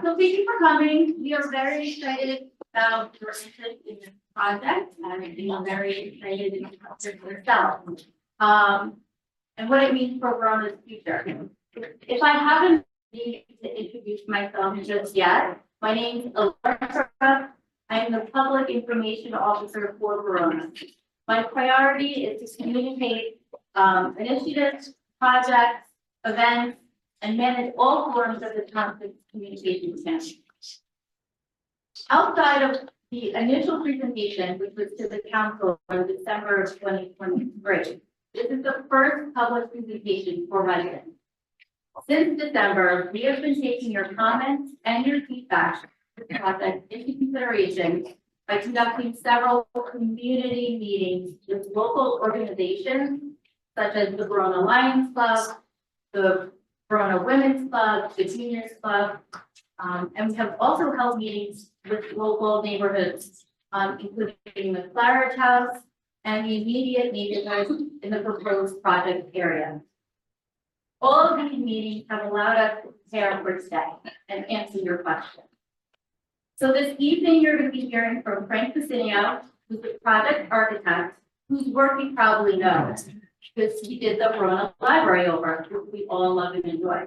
So thank you for coming. We are very excited about your interest in this project and we are very excited in the project yourself. And what it means for Verona's future. If I haven't needed to introduce myself just yet, my name is Alara. I am the Public Information Officer for Verona. My priority is to communicate initiatives, projects, events, and manage all forms of the township's communication channel. Outside of the initial presentation, which was to the council in December of 2023, this is the first public presentation for residents. Since December, we have been taking your comments and your feedback to the project into consideration by conducting several community meetings with local organizations such as the Verona Lions Club, the Verona Women's Club, the Juniors Club, and we have also held meetings with local neighborhoods, including the Claridge House and the immediate neighborhoods in the proposed project area. All of these meetings have allowed us to prepare for today and answer your questions. So this evening, you're going to be hearing from Frank Pacinio, who's the project architect, whose work you probably know, because he did the Verona Library over, which we all love and enjoy.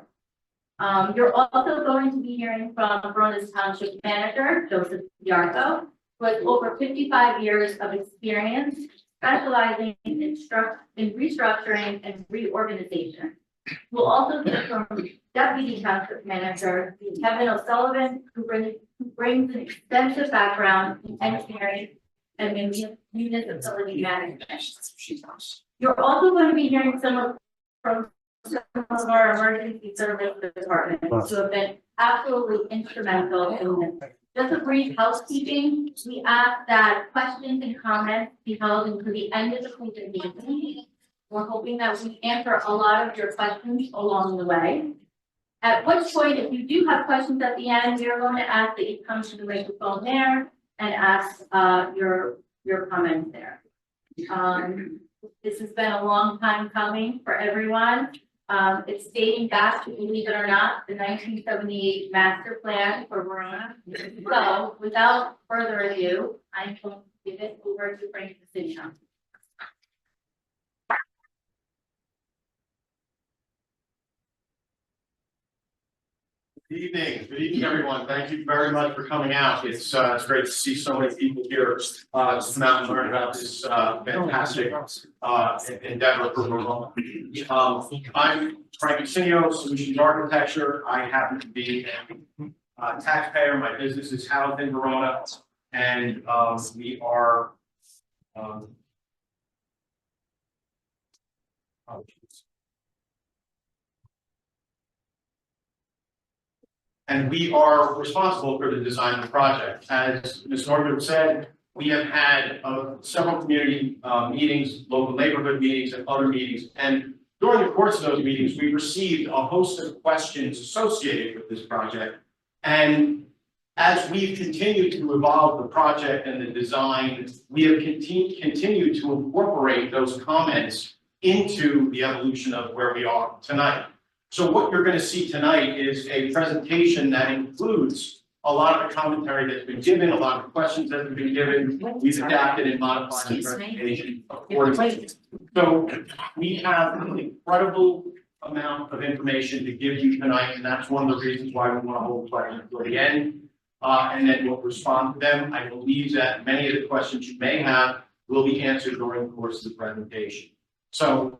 You're also going to be hearing from Verona's Township Manager, Joseph Yarko, who has over 55 years of experience specializing in restructuring and reorganization. We'll also hear from Deputy Township Manager Kevin O'Sullivan, who brings an extensive background in engineering and municipality management. You're also going to be hearing from some of our emergency service departments who have been absolutely instrumental in this. Just a brief housekeeping, we ask that questions and comments be held until the end of the presentation. We're hoping that we answer a lot of your questions along the way. At which point, if you do have questions at the end, we are going to ask that you come to the microphone there and ask your comments there. This has been a long time coming for everyone. It's dating back to, believe it or not, the 1978 master plan for Verona. So without further ado, I'm going to give it over to Frank Pacinio. Good evening, everyone. Thank you very much for coming out. It's great to see so many people here to come out and learn about this fantastic endeavor for Verona. I'm Frank Pacinio, Solutions Architecture. I happen to be a taxpayer. My business is housed in Verona, and we are. And we are responsible for the design of the project. As Ms. Northrup said, we have had several community meetings, local neighborhood meetings, and other meetings. And during the course of those meetings, we received a host of questions associated with this project. And as we've continued to evolve the project and the design, we have continued to incorporate those comments into the evolution of where we are tonight. So what you're going to see tonight is a presentation that includes a lot of the commentary that's been given, a lot of questions that have been given. We've adapted and modified the presentation accordingly. So we have an incredible amount of information to give you tonight, and that's one of the reasons why we want to hold questions until the end, and then we'll respond to them. I believe that many of the questions you may have will be answered during the course of the presentation. So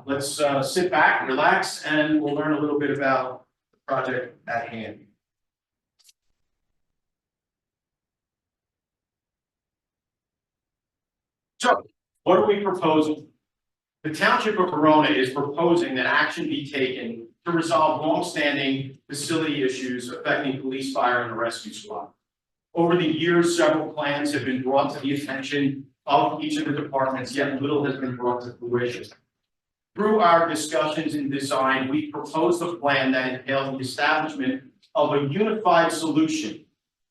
let's sit back, relax, and we'll learn a little bit about the project at hand. So, what are we proposing? The Township of Verona is proposing that action be taken to resolve long-standing facility issues affecting police, fire, and the rescue squad. Over the years, several plans have been brought to the attention of each of the departments, yet little has been brought to fruition. Through our discussions in design, we proposed a plan that entails the establishment of a unified solution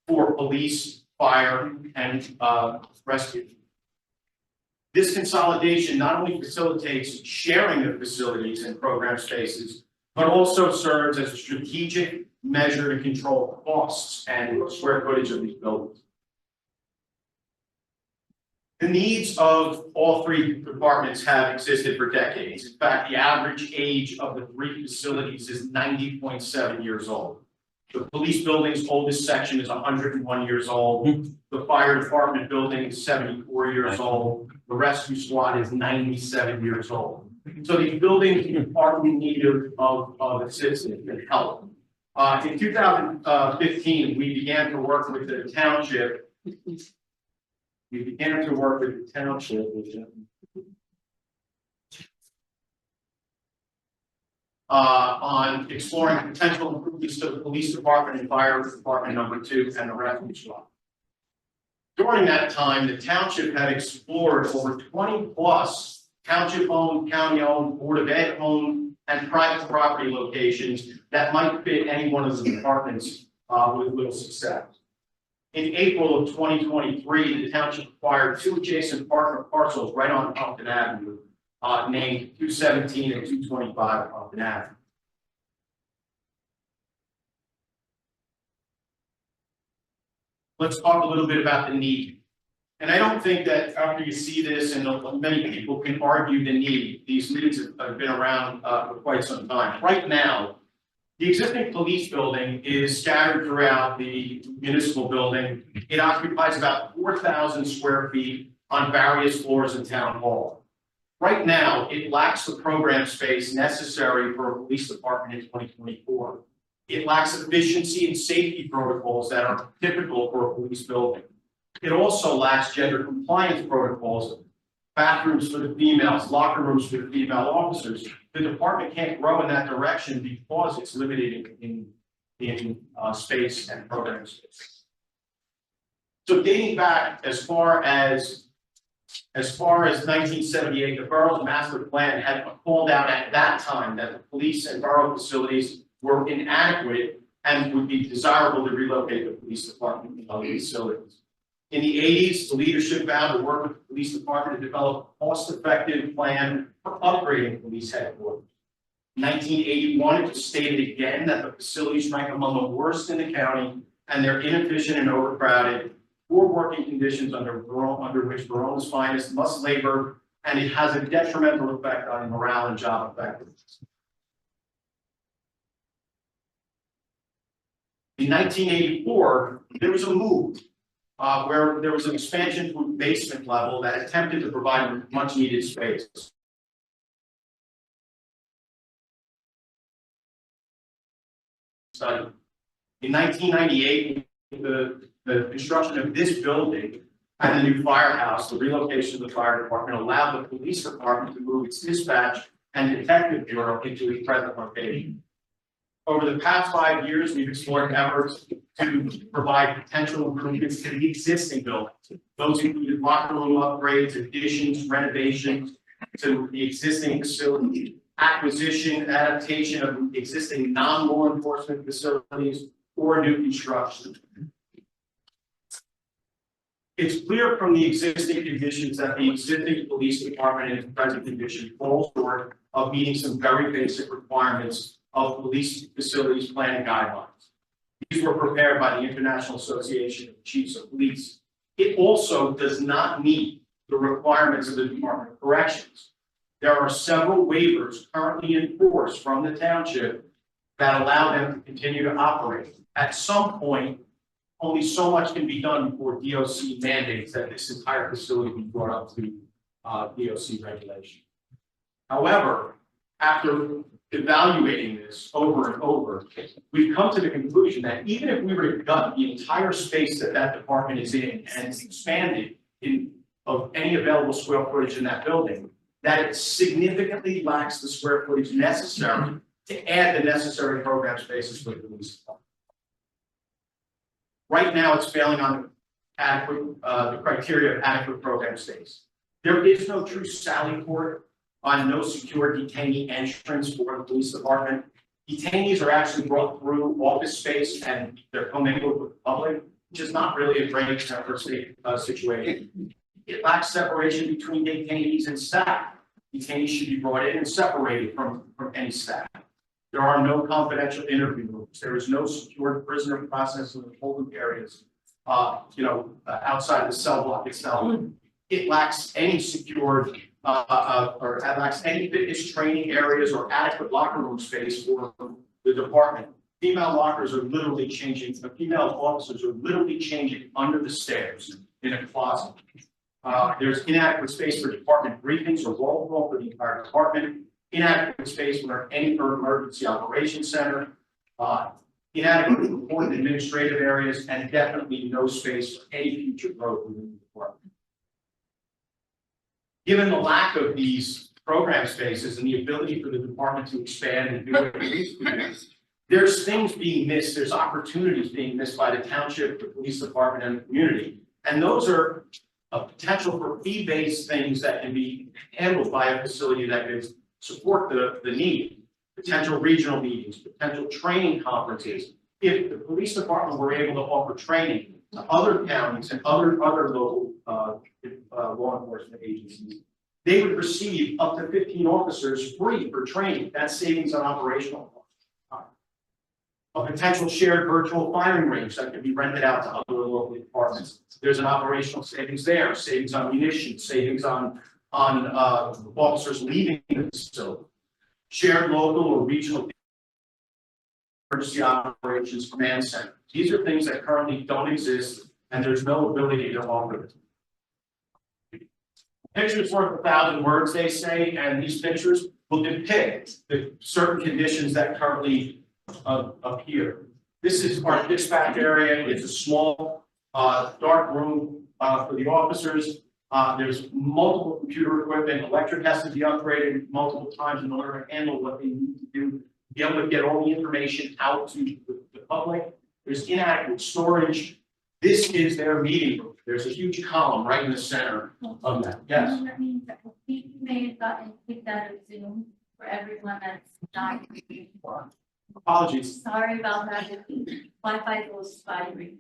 for police, fire, and rescue. This consolidation not only facilitates sharing of facilities and program spaces, but also serves as a strategic measure and control costs and square footage of these buildings. The needs of all three departments have existed for decades. In fact, the average age of the three facilities is 90.7 years old. The police building's oldest section is 101 years old. The fire department building is 74 years old. The rescue squad is 97 years old. So these buildings are in need of assistance and help. In 2015, we began to work with the township. On exploring potential improvements to the police department and fire department number 2 and the rescue squad. During that time, the township had explored over 20 plus township-owned, county-owned, Board of Ed owned, and private property locations that might fit any one of the departments with little success. In April of 2023, the township acquired 2 adjacent partner parcels right on Upton Avenue, named 217 and 225 Upton Avenue. Let's talk a little bit about the need. And I don't think that after you see this, and many people can argue the need, these needs have been around for quite some time. Right now, the existing police building is scattered throughout the municipal building. It occupies about 4,000 square feet on various floors in town hall. Right now, it lacks the program space necessary for a police department in 2024. It lacks efficiency and safety protocols that are typical for a police building. It also lacks gender compliance protocols, bathrooms for the females, locker rooms for the female officers. The department can't grow in that direction because it's limited in space and program space. So dating back as far as 1978, the borough's master plan had called out at that time that the police and borough facilities were inadequate and would be desirable to relocate the police department in other facilities. In the 80s, the leadership vowed to work with the police department to develop a cost-effective plan for upgrading police headquarters. In 1981, it was stated again that the facilities rank among the worst in the county and they're inefficient and overcrowded, poor working conditions under which Verona's finest must labor, and it has a detrimental effect on morale and job effectiveness. In 1984, there was a move where there was an expansion to a basement level that attempted to provide much needed space. Study. In 1998, the construction of this building and the new firehouse, the relocation of the fire department, allowed the police department to move its dispatch and detective bureau into its present location. Over the past 5 years, we've explored efforts to provide potential improvements to the existing buildings. Those included locker room upgrades, additions, renovations to the existing facility, acquisition, adaptation of existing non-law enforcement facilities, or new construction. It's clear from the existing conditions that the existing police department in its present condition falls short of meeting some very basic requirements of police facilities planning guidelines. These were prepared by the International Association of Chiefs of Police. It also does not meet the requirements of the Department of Corrections. There are several waivers currently in force from the township that allow them to continue to operate. At some point, only so much can be done before DOC mandates that this entire facility be brought up to DOC regulation. However, after evaluating this over and over, we've come to the conclusion that even if we were to gut the entire space that that department is in and expand it of any available square footage in that building, that it significantly lacks the square footage necessary to add the necessary program spaces for the police department. Right now, it's failing on adequate, the criteria of adequate program space. There is no true sally port on no secure detainee entrance for the police department. Detainees are actually brought through office space and they're commingled with the public, which is not really a great situation. It lacks separation between detainees and staff. Detainees should be brought in and separated from any staff. There are no confidential interview rooms. There is no secured prisoner processing in the holding areas, outside the cell block itself. It lacks any secured, or it lacks any fitness training areas or adequate locker room space for the department. Female lockers are literally changing, the female officers are literally changing under the stairs in a closet. There's inadequate space for department briefings or roll call for the entire department, inadequate space for any emergency operations center, inadequate important administrative areas, and definitely no space for any future growth within the department. Given the lack of these program spaces and the ability for the department to expand and do what it needs to do, there's things being missed, there's opportunities being missed by the township, the police department, and the community. And those are a potential for fee-based things that can be handled by a facility that could support the need. Potential regional meetings, potential training conferences. If the police department were able to offer training to other counties and other local law enforcement agencies, they would receive up to 15 officers free for training. That's savings on operational costs. A potential shared virtual firing range that could be rented out to other local departments. There's an operational savings there, savings on munitions, savings on officers leaving the facility. Shared local or regional emergency operations command center. These are things that currently don't exist, and there's no ability to offer them. Pictures worth 1,000 words, they say, and these pictures will depict the certain conditions that currently appear. This is our dispatch area. It's a small, dark room for the officers. There's multiple computer equipment. Electric has to be upgraded multiple times in order to handle what they need to do, be able to get all the information out to the public. There's inadequate storage. This is their meeting room. There's a huge column right in the center of that. Yes. That means that we may have gotten kicked out of Zoom for everyone that's not. Apologies. Sorry about that. Wi-Fi goes spidery.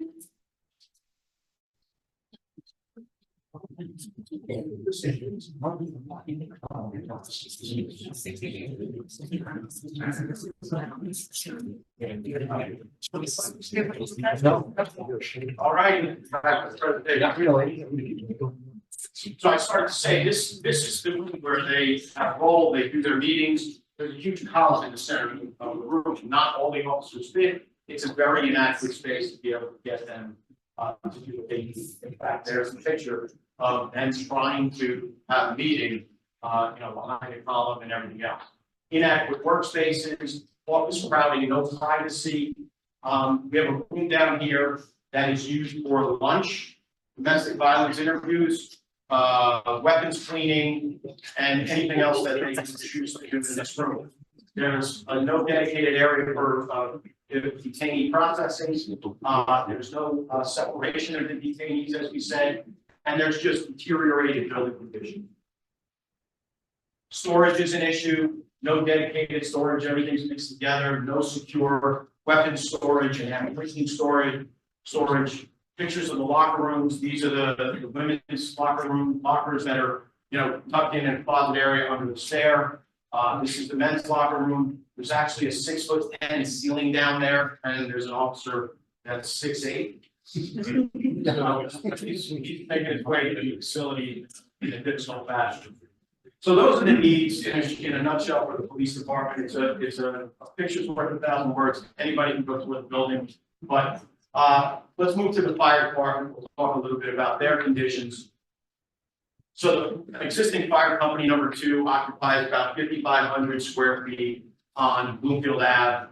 All right. So I started to say this is the room where they have role, they do their meetings. There's a huge column in the center of the room. Not all the officers fit. It's a very inadequate space to be able to get them to do what they need. In fact, there's a picture of them trying to have a meeting, behind a column and everything else. Inadequate workspaces, office crowding, no privacy. We have a room down here that is used for lunch, domestic violence interviews, weapons cleaning, and anything else that they choose to do in this room. There's no dedicated area for detainee processing. There's no separation of the detainees, as we said, and there's just deteriorated building condition. Storage is an issue. No dedicated storage. Everything's mixed together. No secure weapons storage and ammunition storage. Pictures of the locker rooms. These are the women's locker room lockers that are tucked in a closet area under the stair. This is the men's locker room. There's actually a 6'10" ceiling down there, and there's an officer that's 6'8". He's making his way to the facility in a digital fashion. So those are the needs in a nutshell for the police department. It's a picture's worth 1,000 words. Anybody can go to the building, but let's move to the fire department. We'll talk a little bit about their conditions. So the existing fire company number 2 occupies about 5,500 square feet on Bloomfield Ave.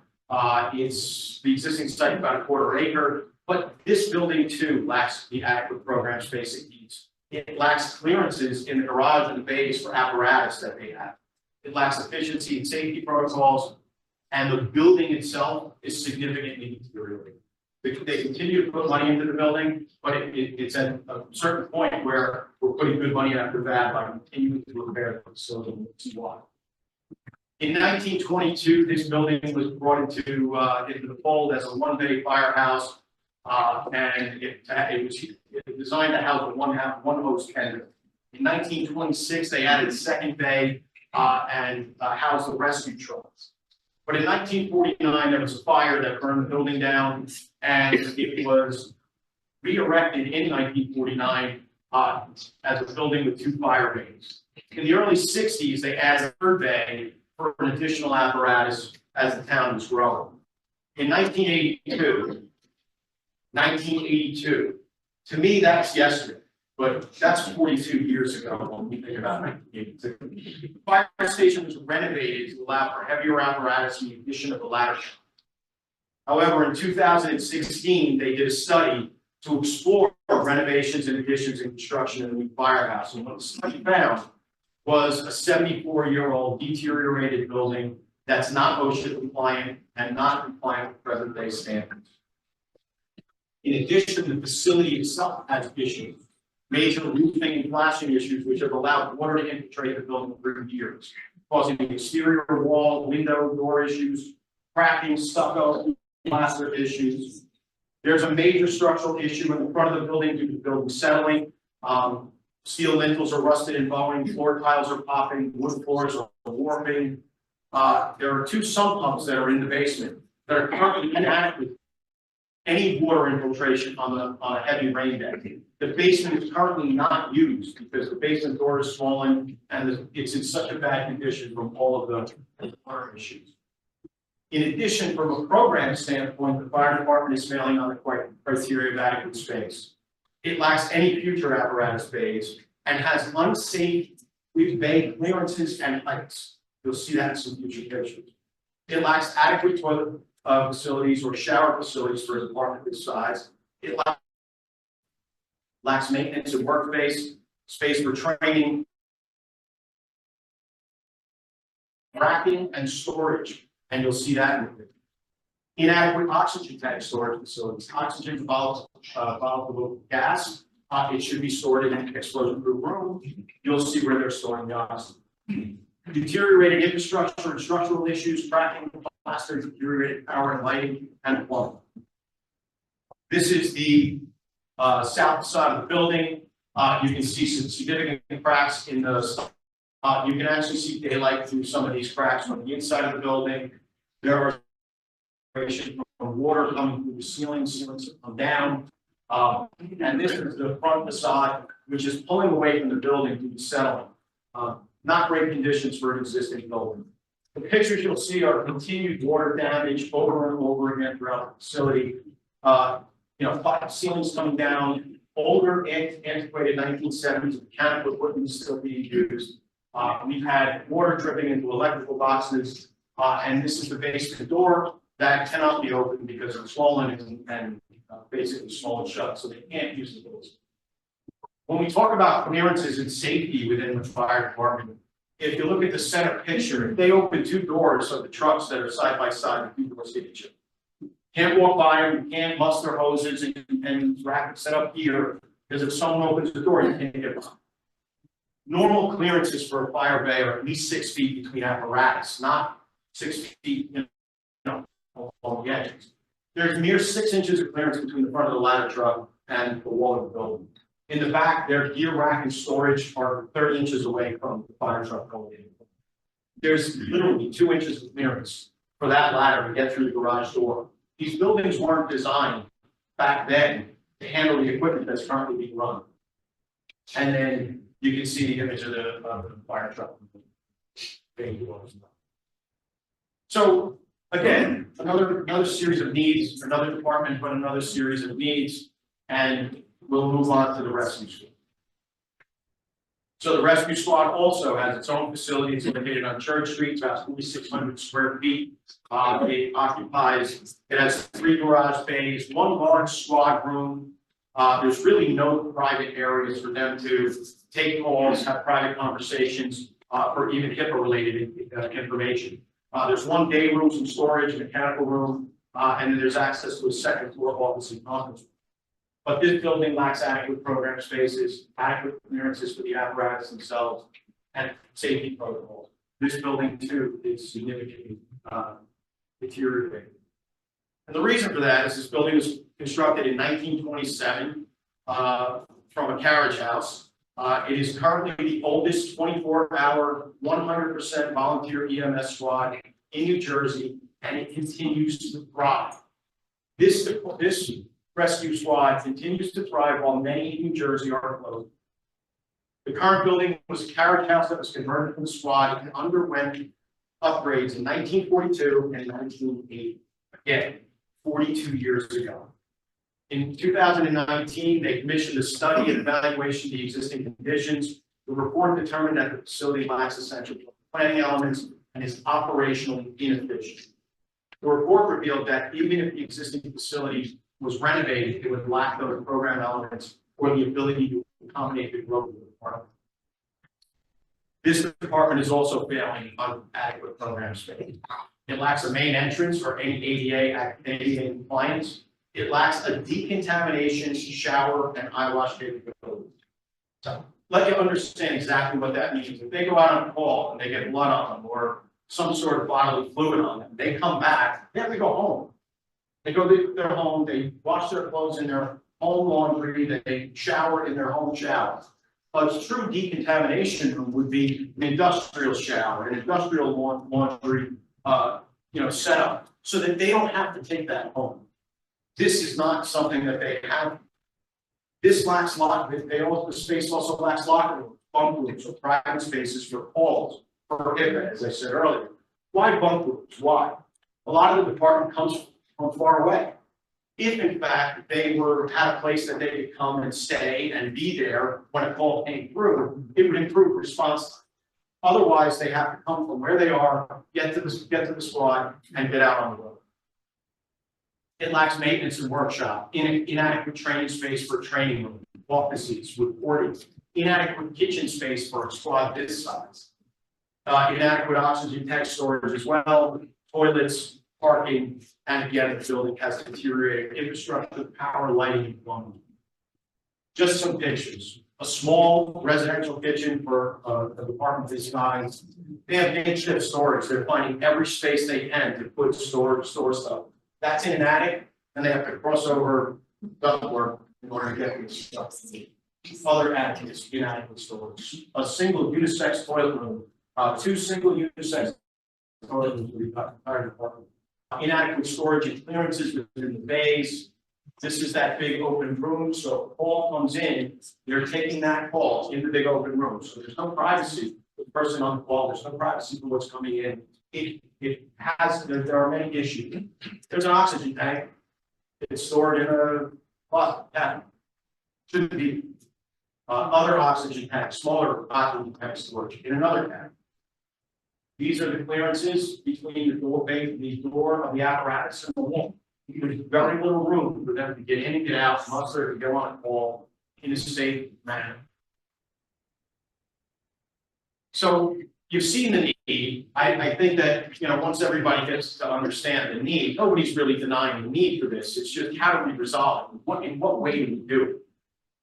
It's the existing site about a quarter acre, but this building too lacks the adequate program space it needs. It lacks clearances in the garage and the bays for apparatus that they have. It lacks efficiency and safety protocols, and the building itself is significantly deteriorating. They continue to put money into the building, but it's at a certain point where we're putting good money after that by continuing to repair the facility. In 1922, this building was brought into the fold as a one-bay firehouse, and it was designed to house a one-host tender. In 1926, they added a second bay and housed the rescue trucks. But in 1949, there was a fire that burned the building down, and it was re-erected in 1949 as a building with 2 fire bays. In the early 60s, they added a 3rd bay for an additional apparatus as the town was growing. In 1982, to me, that's yesterday, but that's 42 years ago when we think about 1982. The fire station was renovated to allow for heavier apparatus and the addition of a ladder truck. However, in 2016, they did a study to explore renovations and additions and construction in the new firehouse. And what the study found was a 74-year-old deteriorated building that's not OSHA compliant and not compliant with present day standards. In addition, the facility itself has issues, major roofing and flashing issues, which have allowed water to infiltrate the building for years, causing exterior wall, window, door issues, cracking, stucco, plaster issues. There's a major structural issue in the front of the building due to the building settling. Steel lintels are rusted and bowing, floor tiles are popping, wood floors are warping. There are 2 sump pumps that are in the basement that are currently inadequate. Any water infiltration on a heavy rain day. The basement is currently not used because the basement door is swollen and it's in such a bad condition from all of the water issues. In addition, from a program standpoint, the fire department is failing on the criteria of adequate space. It lacks any future apparatus bays and has unsafe bay clearances and heights. You'll see that in some future pictures. It lacks adequate toilet facilities or shower facilities for a department this size. It lacks maintenance and workspace, space for training, racking, and storage. And you'll see that in the picture. Inadequate oxygen tank storage facilities. Oxygen is volatile gas. It should be stored in an explosion-proof room. You'll see where they're storing the oxygen. Deteriorated infrastructure and structural issues, cracking, plaster, deteriorated power and lighting, and plumbing. This is the south side of the building. You can see some significant cracks in the. You can actually see daylight through some of these cracks on the inside of the building. There are from water coming through the ceilings have come down. And this is the front facade, which is pulling away from the building due to settling. Not great conditions for an existing building. The pictures you'll see are continued water damage over and over again throughout the facility. Ceilings coming down, older antiquated 1970s mechanical equipment is still being used. We've had water dripping into electrical boxes, and this is the basement door that cannot be opened because it's swollen and basically swollen shut, so they can't use the doors. When we talk about clearances and safety within the fire department, if you look at the center picture, if they open 2 doors of the trucks that are side by side, the 2 doors hit each other. Can't walk by them, you can't muster hoses and rack it set up here, because if someone opens the door, you can't get by. Normal clearances for a fire bay are at least 6 feet between apparatus, not 6 feet, on the edges. There's mere 6 inches of clearance between the front of the ladder truck and the wall of the building. In the back, their gear rack and storage are 30 inches away from the fire truck going in. There's literally 2 inches of clearance for that ladder to get through the garage door. These buildings weren't designed back then to handle the equipment that's currently being run. And then you can see the image of the fire truck. So again, another series of needs, another department, but another series of needs, and we'll move on to the rescue squad. So the rescue squad also has its own facility. It's located on Church Street. It's about 4,600 square feet. It has 3 garage bays, 1 large squad room. There's really no private areas for them to take calls, have private conversations, for even HIPAA-related information. There's 1 day room, some storage, mechanical room, and then there's access to a 2nd floor office and conference room. But this building lacks adequate program spaces, adequate clearances for the apparatus themselves, and safety protocols. This building too is significantly deteriorated. And the reason for that is this building was constructed in 1927 from a carriage house. It is currently the oldest 24-hour, 100% volunteer EMS squad in New Jersey, and it continues to thrive. This rescue squad continues to thrive while many in New Jersey are closed. The current building was a carriage house that was converted from the squad and underwent upgrades in 1942 and 1980. Again, 42 years ago. In 2019, they commissioned a study and evaluation of the existing conditions. The report determined that the facility lacks essential planning elements and is operationally inefficient. The report revealed that even if the existing facility was renovated, it would lack those program elements or the ability to accommodate the growth of the department. This department is also failing on adequate program space. It lacks a main entrance or any ADA compliance. It lacks a decontamination shower and eye wash capability. So let you understand exactly what that means. If they go out on call and they get blood on them or some sort of bodily fluid on them, they come back, they have to go home. They go to their home, they wash their clothes in their home laundry, they shower in their home shower. A true decontamination room would be an industrial shower, an industrial laundry, setup, so that they don't have to take that home. This is not something that they have. This lacks the space also lacks locker rooms, bunk rooms, or private spaces for calls, for HIPAA, as I said earlier. Why bunk rooms? Why? A lot of the department comes from far away. If in fact they had a place that they could come and stay and be there when a call came through, it would improve response time. Otherwise, they have to come from where they are, get to the squad, and get out on the road. It lacks maintenance and workshop, inadequate training space for training room, offices, reporting, inadequate kitchen space for a squad this size, inadequate oxygen tank storage as well, toilets, parking, and again, the building has deteriorated infrastructure, power, lighting, and plumbing. Just some pictures. A small residential kitchen for a department this size. They have makeshift storage. They're finding every space they can to put store stuff. That's in an attic, and they have to cross over ductwork in order to get this stuff. Other attics, inadequate storage. A single unisex toilet room, 2 single unisex toilet rooms for the entire department. Inadequate storage and clearances within the bays. This is that big open room, so if a call comes in, they're taking that call in the big open room. So there's no privacy for the person on the call, there's no privacy for what's coming in. There are many issues. There's an oxygen tank. It's stored in a closet cabinet. Shouldn't be. Other oxygen tanks, smaller oxygen tank storage in another cabinet. These are the clearances between the door of the apparatus and the wall. There's very little room for them to get in and get out, muster, to go on a call in a safe manner. So you've seen the need. I think that once everybody gets to understand the need, nobody's really denying the need for this. It's just how do we resolve it? In what way do we do it?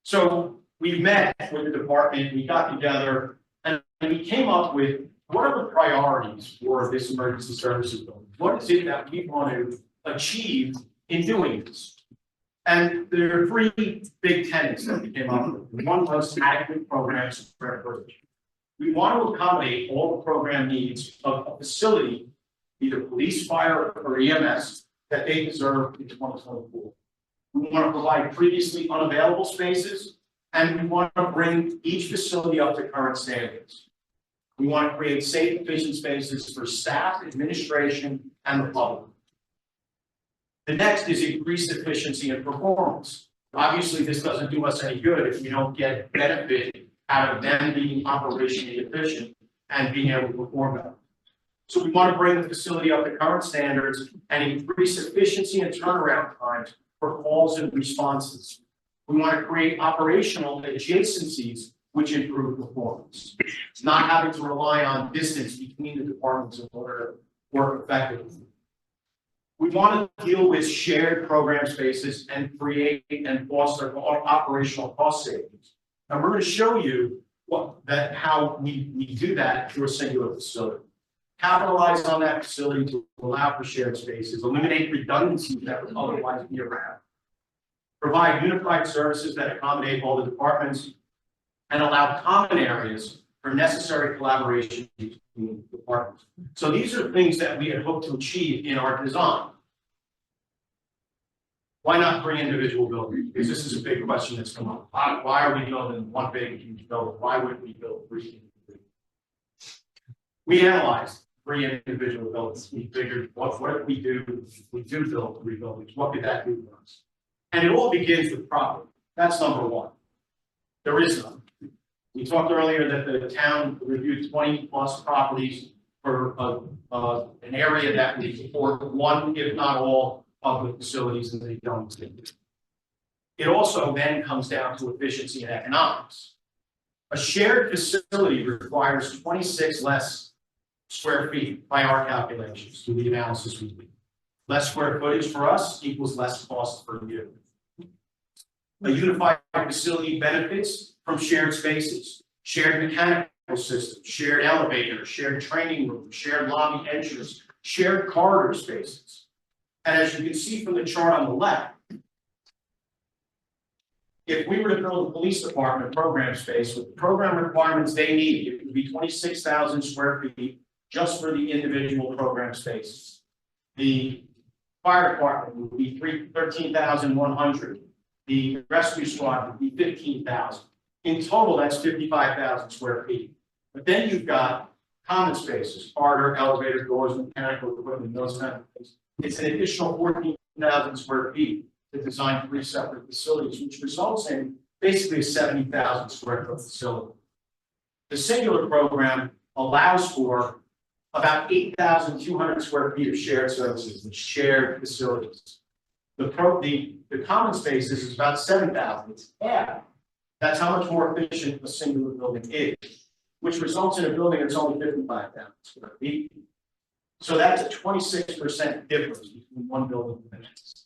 So we met with the department, we got together, and we came up with what are the priorities for this emergency services building? What is it that we want to achieve in doing this? And there are 3 big tenets that we came up with. One was adequate program support coverage. We want to accommodate all the program needs of a facility, either police, fire, or EMS, that they deserve in 2024. We want to provide previously unavailable spaces, and we want to bring each facility up to current standards. We want to create safe, efficient spaces for staff, administration, and the public. The next is increased efficiency and performance. Obviously, this doesn't do us any good if we don't get benefit out of them being operationally efficient and being able to perform better. So we want to bring the facility up to current standards and increase efficiency and turnaround times for calls and responses. We want to create operational adjacencies which improve performance. Not having to rely on distance between the departments in order to work effectively. We want to deal with shared program spaces and create and foster operational cost savings. And we're going to show you how we do that through a singular facility. Capitalize on that facility to allow for shared spaces, eliminate redundancies that would otherwise be around. Provide unified services that accommodate all the departments, and allow common areas for necessary collaboration between between departments. So these are things that we had hoped to achieve in our design. Why not 3 individual buildings? Because this is a big question that's come up. Why are we building one big huge building? Why wouldn't we build 3 individual? We analyzed 3 individual buildings. We figured, what if we do build 3 buildings? What could that do for us? And it all begins with property. That's number 1. There is none. We talked earlier that the town reviewed 20 plus properties for an area that would support 1, if not all, public facilities, and they don't exist. It also then comes down to efficiency and economics. A shared facility requires 26 less square feet by our calculations through the analysis we did. Less square footage for us equals less cost for you. A unified facility benefits from shared spaces, shared mechanical systems, shared elevators, shared training rooms, shared lobby entrances, shared corridor spaces. And as you can see from the chart on the left, if we were to build a police department program space with the program requirements they need, it would be 26,000 square feet just for the individual program spaces. The fire department would be 13,100. The rescue squad would be 15,000. In total, that's 55,000 square feet. But then you've got common spaces, corridor, elevator, doors, mechanical equipment, those kind of things. It's an additional 14,000 square feet to design 3 separate facilities, which results in basically a 70,000 square foot facility. The singular program allows for about 8,200 square feet of shared services and shared facilities. The common spaces is about 7,000. It's half. That's how much more efficient a singular building is, which results in a building that's only 55,000 square feet. So that's a 26% difference between one building and the next.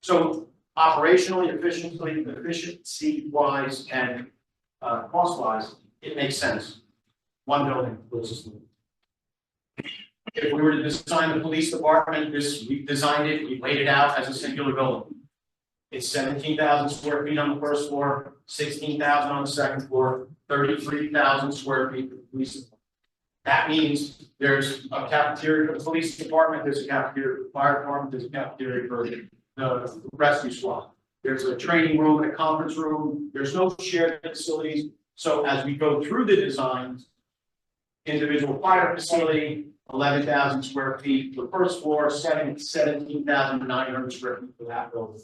So operationally, efficiency-wise, and cost-wise, it makes sense. One building versus the other. If we were to design the police department, we designed it, we laid it out as a singular building. It's 17,000 square feet on the first floor, 16,000 on the second floor, 33,000 square feet for the police department. That means there's a cafeteria for the police department, there's a cafeteria for the fire department, there's a cafeteria for the rescue squad. There's a training room and a conference room. There's no shared facilities. So as we go through the designs, individual fire facility, 11,000 square feet for the first floor, 17,900 square feet for that building.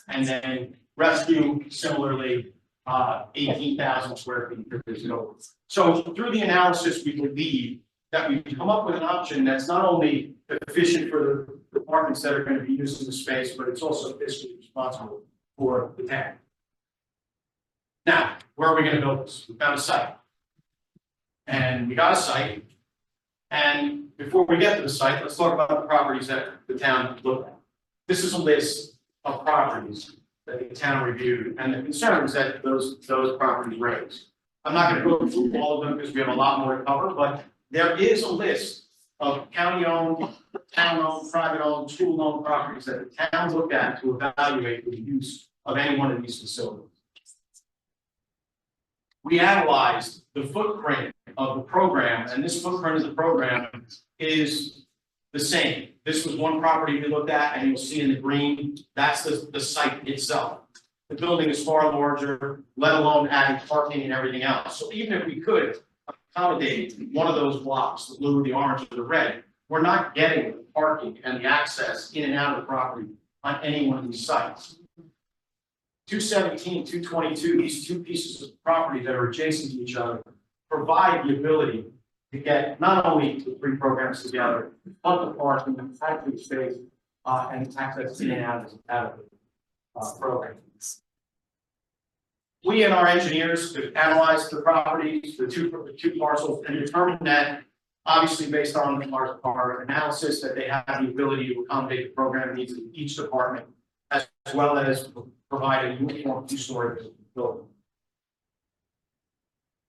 And then rescue, similarly, 18,000 square feet for this building. So through the analysis, we believe that we come up with an option that's not only efficient for the departments that are going to be using the space, but it's also fiscally responsible for the town. Now, where are we going to build this? We found a site. And we got a site. And before we get to the site, let's talk about the properties that the town looked at. This is a list of properties that the town reviewed and the concerns that those properties raised. I'm not going to go through all of them because we have a lot more to cover, but there is a list of county-owned, town-owned, private-owned, school-owned properties that the town looked at to evaluate the use of any one of these facilities. We analyzed the footprint of the program, and this footprint of the program is the same. This was one property we looked at, and you'll see in the green, that's the site itself. The building is far larger, let alone adding parking and everything else. So even if we could accommodate one of those blocks, the blue, the orange, or the red, we're not getting the parking and the access in and out of the property on any one of these sites. 217, 222, these two pieces of property that are adjacent to each other provide the ability to get not only the 3 programs together, but the parking, the factory space, and access in and out of the program. We and our engineers have analyzed the properties, the two parcels, and determined that, obviously based on our analysis, that they have the ability to accommodate the program needs of each department, as well as provide a uniform 2-story building.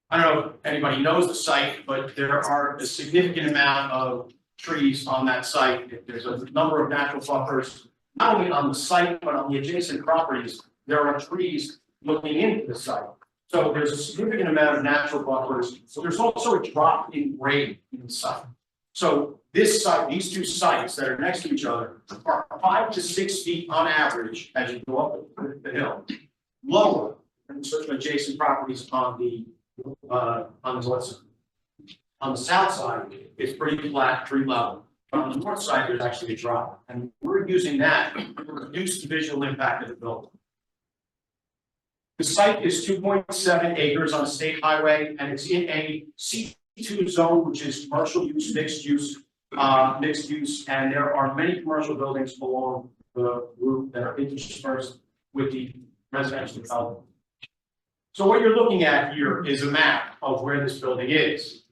I don't know if anybody knows the site, but there are a significant amount of trees on that site. There's a number of natural buffers, not only on the site, but on the adjacent properties. There are trees looking into the site. So there's a significant amount of natural buffers. So there's also a drop in grade in the site. So this site, these two sites that are next to each other are 5 to 6 feet on average as you go up the hill, lower than certain adjacent properties on the north side. On the south side, it's pretty flat, tree level. But on the north side, there's actually a drop, and we're using that to reduce the visual impact of the building. The site is 2.7 acres on a state highway, and it's in a C2 zone, which is commercial use, mixed use, and there are many commercial buildings along the route that are interspersed with the residential development. So what you're looking at here is a map of where this building is.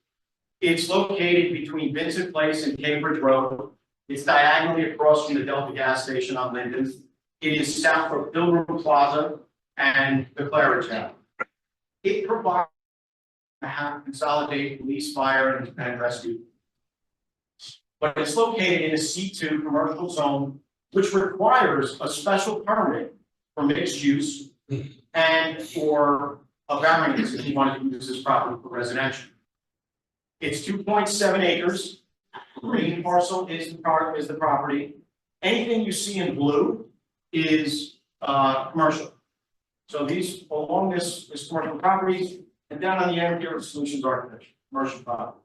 It's located between Vincent Place and Cambridge Road. It's diagonally across from the Delta gas station on Linden. It is south of Pilgrim Plaza and the Claridge Tower. It provides to have consolidate police, fire, and rescue. But it's located in a C2 commercial zone, which requires a special permit for mixed use and for a variance if you want to use this property for residential. It's 2.7 acres. Green parcel is the property. Anything you see in blue is commercial. So these along this commercial properties, and down on the end here, Solutions Architecture, commercial property.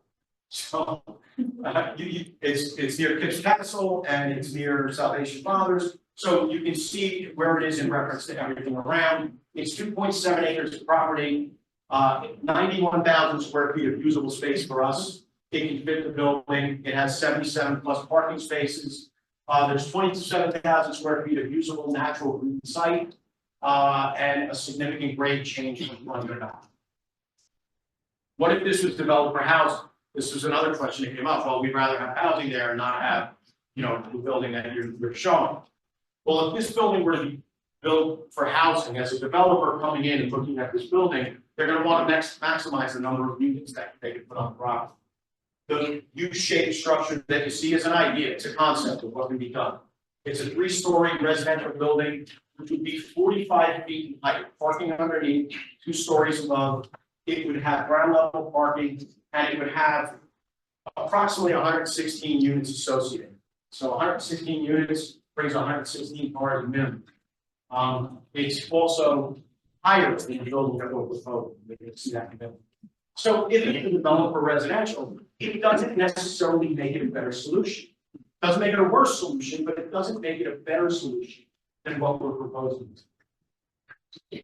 So it's near Kips Castle and it's near Salvation Fathers. So you can see where it is in reference to everything around. It's 2.7 acres of property, 91,000 square feet of usable space for us. It can fit the building. It has 77 plus parking spaces. There's 27,000 square feet of usable natural green site, and a significant grade change from under that. What if this was developed for housing? This was another question that came up. Well, we'd rather have housing there and not have, the building that you're showing. Well, if this building were to be built for housing, as a developer coming in and looking at this building, they're going to want to maximize the number of units that they can put on the property. The U-shaped structure that you see is an idea. It's a concept of what can be done. It's a 3-story residential building, which would be 45 feet in height, parking underneath, 2 stories above. It would have ground level parking, and it would have approximately 116 units associated. So 116 units brings 116 cars minimum. It's also higher than the building that we're proposing. You can see that in the middle. So if it's developed for residential, it doesn't necessarily make it a better solution. It doesn't make it a worse solution, but it doesn't make it a better solution than what we're proposing. I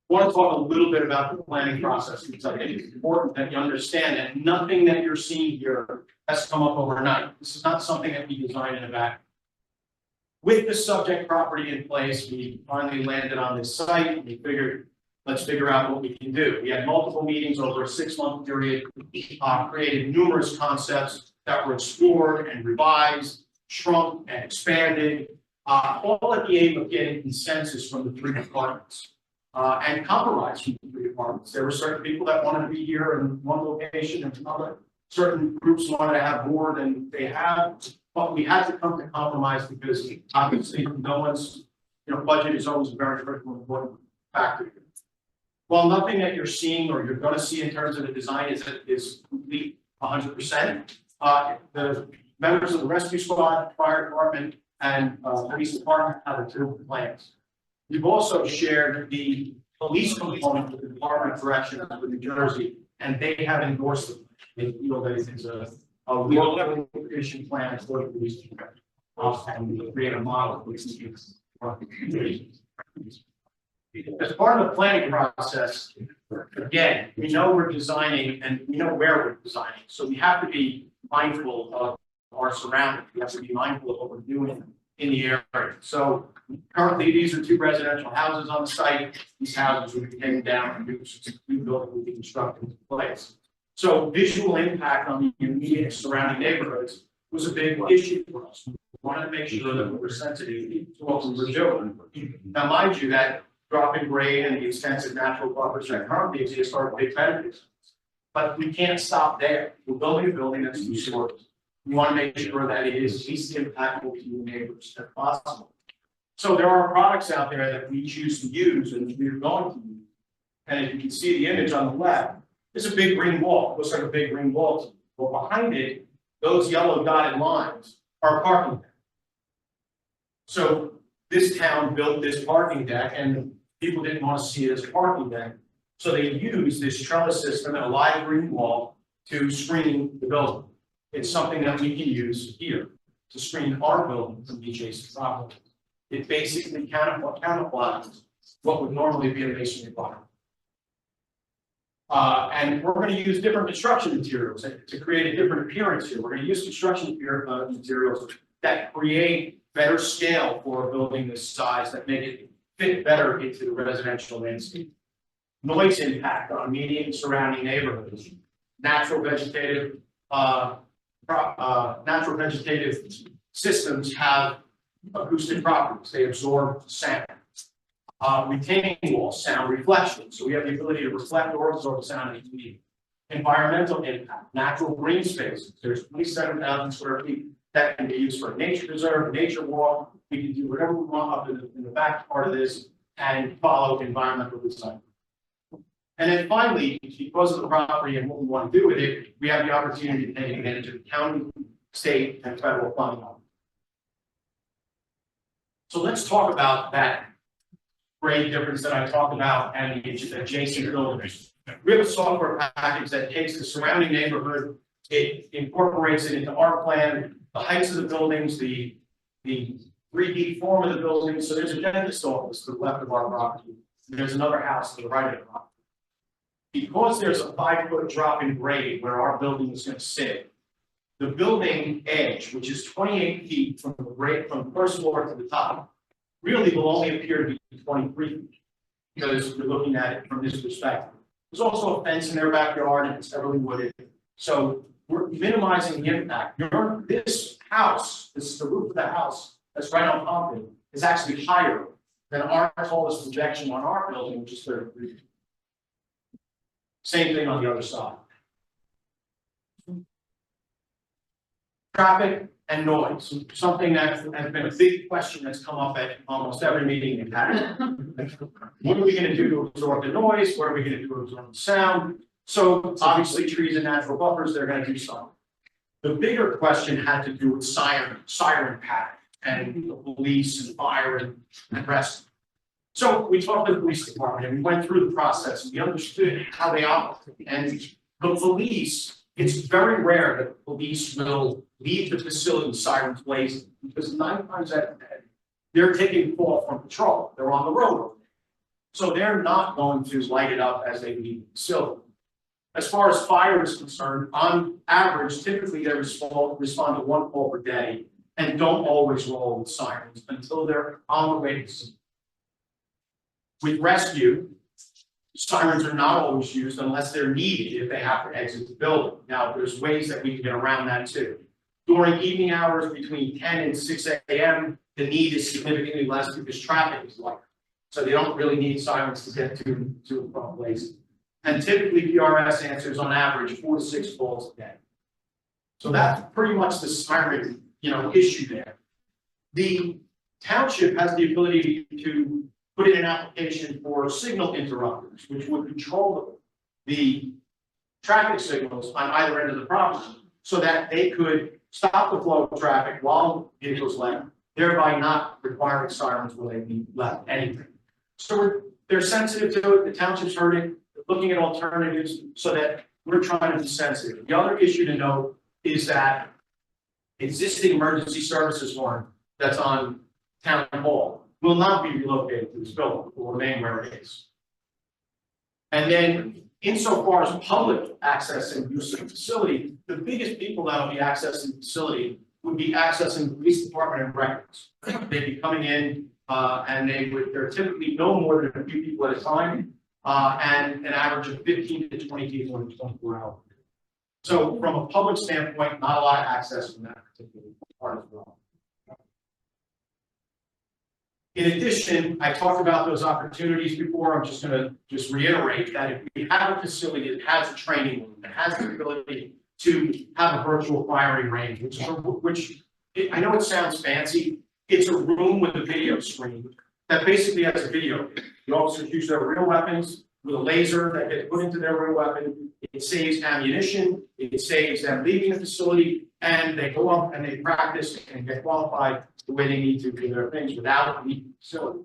want to talk a little bit about the planning process, because I think it's important that you understand that nothing that you're seeing here has come up overnight. This is not something that we designed in a vacuum. With the subject property in place, we finally landed on this site. We figured, let's figure out what we can do. We had multiple meetings over a 6-month period, created numerous concepts that were explored and revised, shrunk and expanded, all at the aim of getting consensus from the 3 departments. And compromise from the 3 departments. There were certain people that wanted to be here in one location, and other certain groups wanted to have more than they have. But we had to come to compromise because obviously no one's, budget is always a very critical and important factor. While nothing that you're seeing or you're going to see in terms of the design is complete 100%, the members of the rescue squad, fire department, and police department have approved plans. We've also shared the police component with the Department of Corrections of New Jersey, and they have endorsed it. They feel that it is a real implementation plan for the police department, and we create a model for police use. As part of the planning process, again, we know we're designing and we know where we're designing, so we have to be mindful of our surroundings. We have to be mindful of what we're doing in the area. So currently, these are 2 residential houses on the site. These houses will be taken down and new building will be constructed into place. So visual impact on the immediate surrounding neighborhoods was a big issue for us. We wanted to make sure that we were sensitive to what we were doing. Now, mind you, that drop in grade and the extensive natural buffers that currently exist are big benefits. But we can't stop there. We're building a building that's 2 stories. We want to make sure that it is least impactful to your neighbors as possible. So there are products out there that we choose to use and we're going to use And if you can see the image on the left, there's a big green wall, looks like a big green wall to you. Well, behind it, those yellow dotted lines are parking deck. So this town built this parking deck and people didn't want to see it as a parking deck. So they used this trellis system and a live green wall to screen the building. It's something that we can use here to screen our building from the adjacent property. It basically camouflages what would normally be a masonry block. And we're going to use different construction materials to create a different appearance here. We're going to use construction materials that create better scale for a building this size, that make it fit better into the residential landscape. Noise impact on immediate and surrounding neighborhoods. Natural vegetative systems have acoustic properties. They absorb sound. Retaining walls, sound reflection. So we have the ability to reflect or absorb sound as we need. Environmental impact, natural green spaces. There's 27,000 square feet that can be used for a nature preserve, a nature walk. We can do whatever we want up in the back part of this and follow environmental design. And then finally, because of the property and what we want to do with it, we have the opportunity to take advantage of the county, state, and federal funding. So let's talk about that great difference that I talked about and the adjacent buildings. We have a software package that takes the surrounding neighborhood, it incorporates it into our plan, the heights of the buildings, the 3D form of the building. So there's a dentist office to the left of our property. There's another house to the right of the property. Because there's a 5-foot drop in grade where our building is going to sit, the building edge, which is 28 feet from the grade, from the first floor to the top, really will only appear to be 23 feet because we're looking at it from this perspective. There's also a fence in their backyard and it's heavily wooded. So we're minimizing the impact. This house, this is the roof of the house that's right on Pompey, is actually higher than our tallest projection on our building, which is 33 feet. Same thing on the other side. Traffic and noise, something that has been a big question that's come up at almost every meeting we've had. What are we going to do to absorb the noise? What are we going to do to absorb the sound? So obviously trees and natural buffers, they're going to do something. The bigger question had to do with siren pattern and the police and fire and rescue. So we talked to the police department and we went through the process and we understood how they operate. And the police, it's very rare that the police will leave the facility sirens blazing because 9 times out of 10, they're taking call from patrol. They're on the road. So they're not going to light it up as they leave the facility. As far as fire is concerned, on average, typically they respond to 1 call per day and don't always roll with sirens until they're on the way to see. With rescue, sirens are not always used unless they're needed if they have to exit the building. Now, there's ways that we can get around that too. During evening hours between 10 and 6 a.m., the need is significantly less because traffic is lighter. So they don't really need sirens to get to and from places. And typically PRS answers on average 4 to 6 calls a day. So that's pretty much the siren, issue there. The township has the ability to put in an application for signal interrupters, which would control the traffic signals on either end of the property so that they could stop the flow of traffic while vehicles left, thereby not requiring sirens when they need left anything. So they're sensitive to it, the township's heard it, they're looking at alternatives so that we're trying to be sensitive. The other issue to note is that existing emergency services horn that's on town hall will not be relocated to this building, it will remain where it is. And then insofar as public access and use of the facility, the biggest people that will be accessing the facility would be accessing the police department and records. They'd be coming in and they're typically no more than a few people at a time and an average of 15 to 20 people in 24 hours. So from a public standpoint, not a lot of access from that particular part as well. In addition, I talked about those opportunities before. I'm just going to reiterate that if we have a facility that has a training room, that has the ability to have a virtual firing range, which I know it sounds fancy. It's a room with a video screen that basically has a video. The officers use their real weapons. with a laser that gets put into their rear weapon. It saves ammunition, it saves them leaving the facility, and they go up and they practice and get qualified the way they need to do their things without leaving the facility.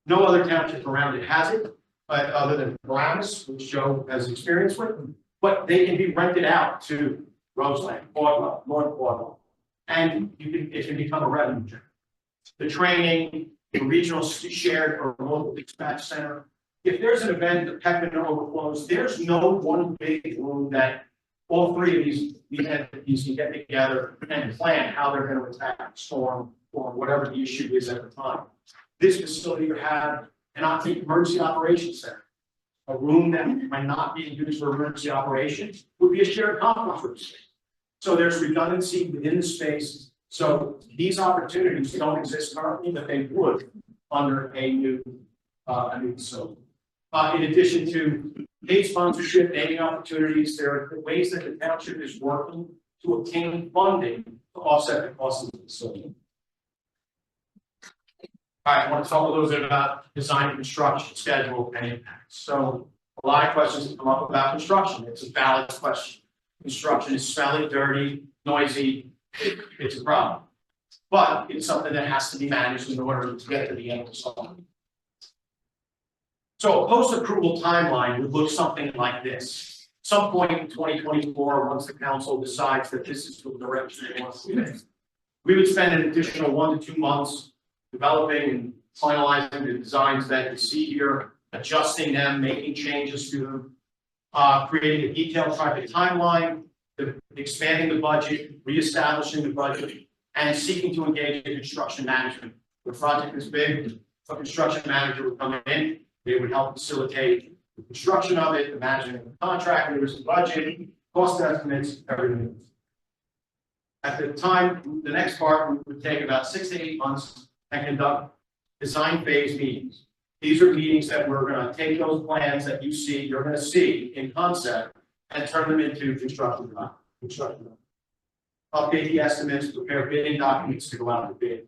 No other township around it has it, but other than Paramus, which Joe has experience with, but they can be rented out to Roseland, Caldwell, North Caldwell, and it can become a revenue generator. The training, the regional shared or local dispatch center. If there's an event that Peckman overflows, there's no one big room that all three of these entities can get together and plan how they're going to attack the storm or whatever the issue is at the time. This facility would have an emergency operations center. A room that might not be used for emergency operations would be a shared conference room space. So there's redundancy within the space. So these opportunities don't exist currently, but they would under a new facility. In addition to paid sponsorship, naming opportunities, there are ways that the township is working to obtain funding to offset the cost of the facility. All right, I want to talk a little bit about design and construction schedule and impacts. So a lot of questions have come up about construction. It's a valid question. Construction is smelly, dirty, noisy. It's a problem. But it's something that has to be managed in order to get to the end result. So a post-approval timeline would look something like this. Some point in 2024, once the council decides that this is the direction it wants to take, we would spend an additional 1 to 2 months developing and finalizing the designs that you see here, adjusting them, making changes to them, creating a detailed project timeline, expanding the budget, reestablishing the budget, and seeking to engage in construction management. The project is big, a construction manager would come in, they would help facilitate the construction of it, the management of the contractors, the budget, cost estimates, everything. At the time, the next part would take about 6 to 8 months and conduct design phase meetings. These are meetings that we're going to take those plans that you're going to see in concept and turn them into construction. Update the estimates, prepare bidding documents to go out to bid.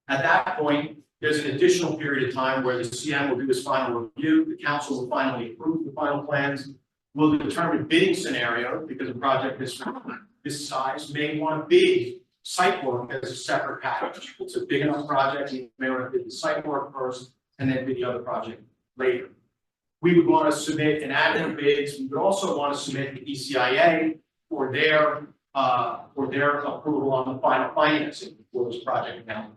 At that point, there's an additional period of time where the CM will do his final review, the council will finally approve the final plans, will determine bidding scenario because a project this size may want to bid site work as a separate package. It's a big enough project, you may want to bid the site work first and then bid the other project later. We would want to submit an add-on bids. We would also want to submit the ECIA for their approval on the final financing for this project now.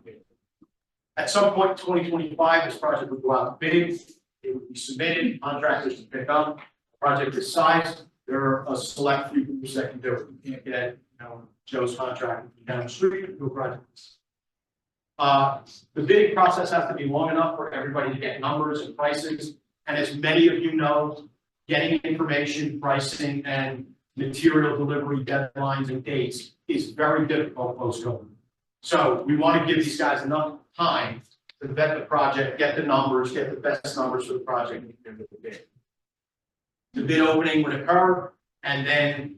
At some point in 2025, this project would go out to bid. It would be submitted, contractors to pick up. The project is sized. There are a select few groups that can do it. You can't get, Joe's contract down the street to do a project. The bidding process has to be long enough for everybody to get numbers and prices. And as many of you know, getting information, pricing, and material delivery deadlines and dates is very difficult post-COVID. So we want to give these guys enough time to vet the project, get the numbers, get the best numbers for the project. The bid opening would occur, and then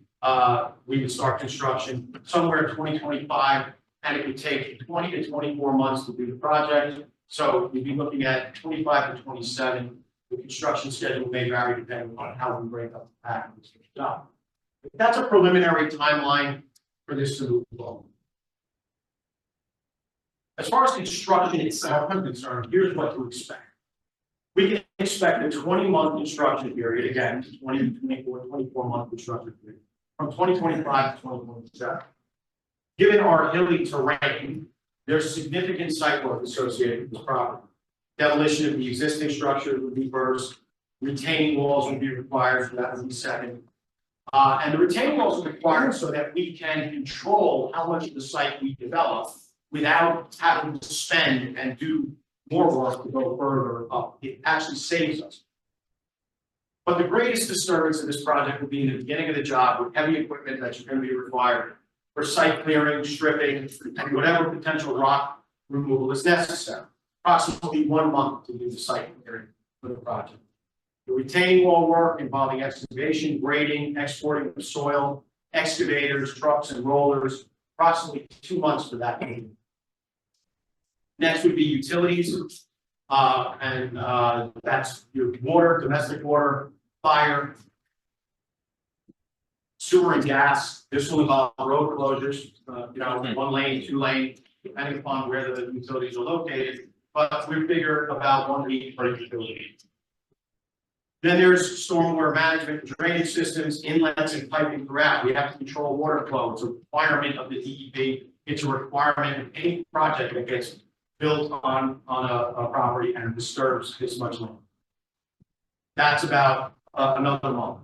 we would start construction somewhere in 2025, and it would take 20 to 24 months to do the project. So we'd be looking at 25 to 27. The construction schedule may vary depending on how we break up the package. That's a preliminary timeline for this to move forward. As far as construction itself is concerned, here's what to expect. We can expect a 20-month construction period, again, 20 to 24-month construction period, from 2025 to 2027. Given our hilly terrain, there's significant site work associated with this property. Demolition of the existing structure would be first, retaining walls would be required, so that would be second. And the retaining walls are required so that we can control how much of the site we develop without having to spend and do more work to go further up. It actually saves us. But the greatest disturbance of this project will be in the beginning of the job with heavy equipment that's going to be required for site clearing, stripping, and whatever potential rock removal is necessary. Approximately 1 month to do the site clearing for the project. The retaining wall work involving excavation, grading, exporting of soil, excavators, trucks, and rollers, approximately 2 months for that. Next would be utilities. That's your water, domestic water, fire, sewer and gas. This will involve road closures, one lane, 2 lane, depending upon where the utilities are located. But we figure about 1 week per utility. Then there's stormwater management, drainage systems, inlets and piping throughout. We have to control water flow. It's a requirement of the DEP. It's a requirement of any project that gets built on a property and disturbs this much land. That's about another month.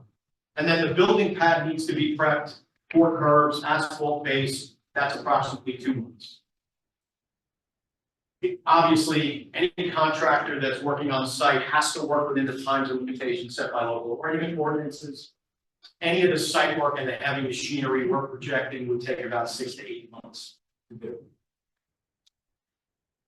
And then the building pad needs to be prepped for curbs, asphalt base. That's approximately 2 months. Obviously, any contractor that's working on site has to work within the times and limitations set by local ordinances. Any of the site work and the heavy machinery we're projecting would take about 6 to 8 months to do.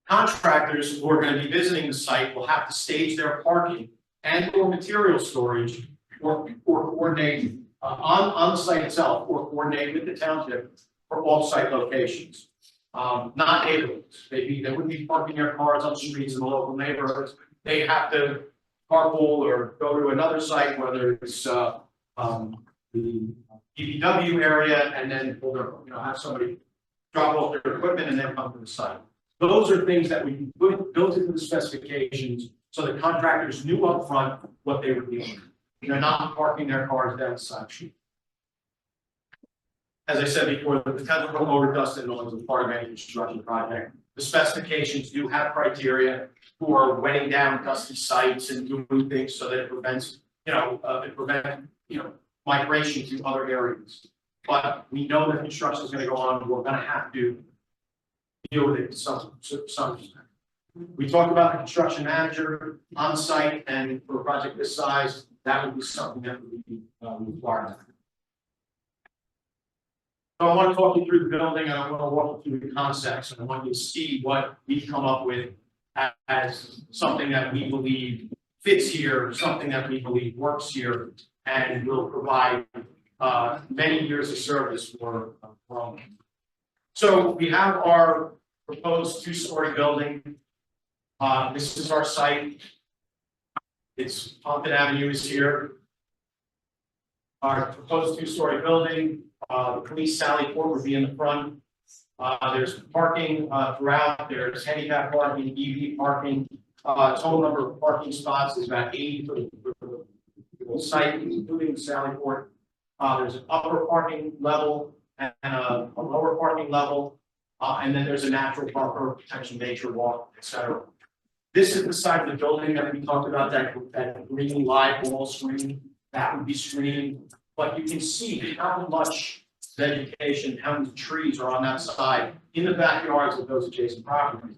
Contractors who are going to be visiting the site will have to stage their parking and or material storage or coordinate on the site itself or coordinate with the township for all site locations. Not neighborhoods. They wouldn't be parking their cars on the streets in the local neighborhoods. They have to carpool or go to another site, whether it's the DPW area, and then pull their, have somebody drop off their equipment and then come to the site. Those are things that we can built into the specifications so the contractors knew up front what they were doing. They're not parking their cars down the side street. As I said before, the potential for over dust and noise is part of any construction project. The specifications do have criteria for wetting down dusty sites and doing things so that it prevents, migration to other areas. But we know that construction is going to go on. We're going to have to deal with it to some extent. We talked about the construction manager on site, and for a project this size, that would be something that would be required. So I want to talk you through the building, and I want to walk you through the concepts, and I want you to see what we've come up with as something that we believe fits here, something that we believe works here, and will provide many years of service for Verona. So we have our proposed 2-story building. This is our site. It's Pompton Avenue is here. Our proposed 2-story building. The police sally port would be in the front. There's parking throughout. There's handicap parking, EV parking. Total number of parking spots is about 80 for the whole site, including the sally port. There's an upper parking level and a lower parking level, and then there's a natural buffer, potential nature walk, etc. This is the side of the building that we talked about, that green live wall screen that would be screened. But you can see how much vegetation, how many trees are on that side in the backyards of those adjacent properties.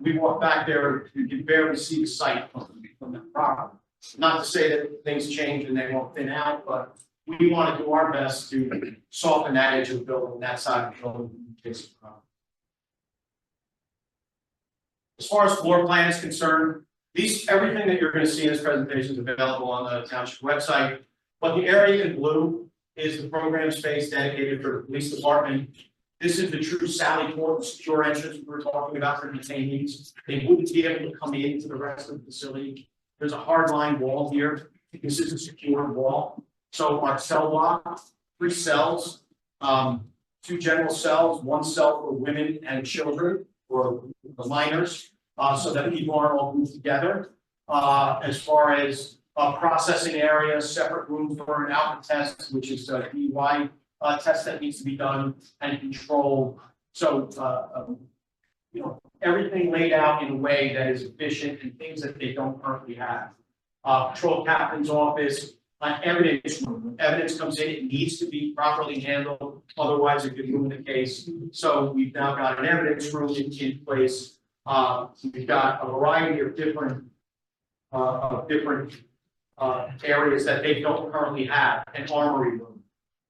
We walk back there, you can barely see the site from that property. Not to say that things change and they won't thin out, but we want to do our best to soften that edge of the building, that side of the building. As far as floor plan is concerned, everything that you're going to see in this presentation is available on the township website. But the area in blue is the program space dedicated for the police department. This is the true sally port, secure entrance we were talking about for detainees. They wouldn't be able to come into the rest of the facility. There's a hard line wall here. This is a secure wall. So our cell block, 3 cells, 2 general cells, 1 cell for women and children, or the minors, so that people aren't all grouped together. As far as processing area, separate room for an alpha test, which is a DUI test that needs to be done, and control. So, everything laid out in a way that is efficient and things that they don't currently have. Patrol captain's office, evidence room. Evidence comes in, it needs to be properly handled, otherwise it could ruin the case. So we've now got an evidence room in place. We've got a variety of different areas that they don't currently have. An armory room,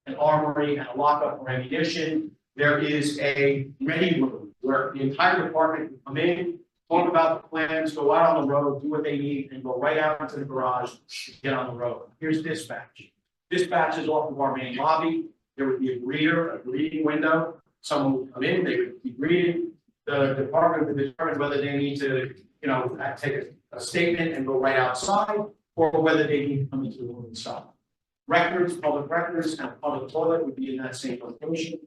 an armory and a lockup for ammunition. There is a ready room where the entire department can come in, talk about the plans, go out on the road, do what they need, and go right out into the garage and get on the road. Here's dispatch. Dispatch is off of our main lobby. There would be a greeting window. Someone would come in, they would be greeted. the department will determine whether they need to, take a statement and go right outside, or whether they need to come into the room inside. Records, public records, and a public toilet would be in that same location.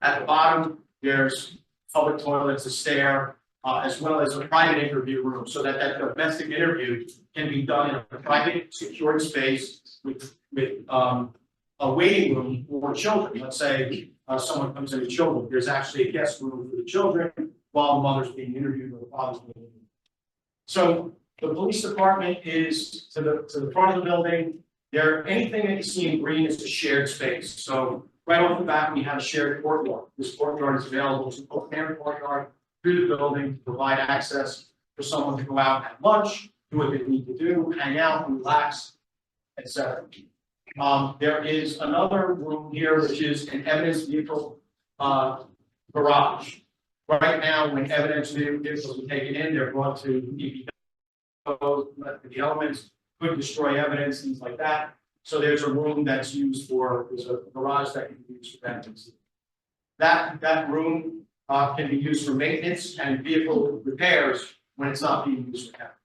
At the bottom, there's public toilets, a stair, as well as a private interview room, so that that domestic interview can be done in a private, secured space with a waiting room for children. Let's say someone comes in with children, there's actually a guest room for the children while the mother's being interviewed or the father's being interviewed. So the police department is to the front of the building. Anything that you see in green is a shared space. So right off the bat, we have a shared courtyard. This courtyard is available to open air courtyard through the building to provide access for someone to go out and have lunch, do what they need to do, hang out, relax, etc. There is another room here, which is an evidence vehicle garage. Right now, when evidence vehicles are taken in, they're brought to the elements could destroy evidence, things like that. So there's a room that's used there's a garage that can be used for evidence. That room can be used for maintenance and vehicle repairs when it's not being used for evidence.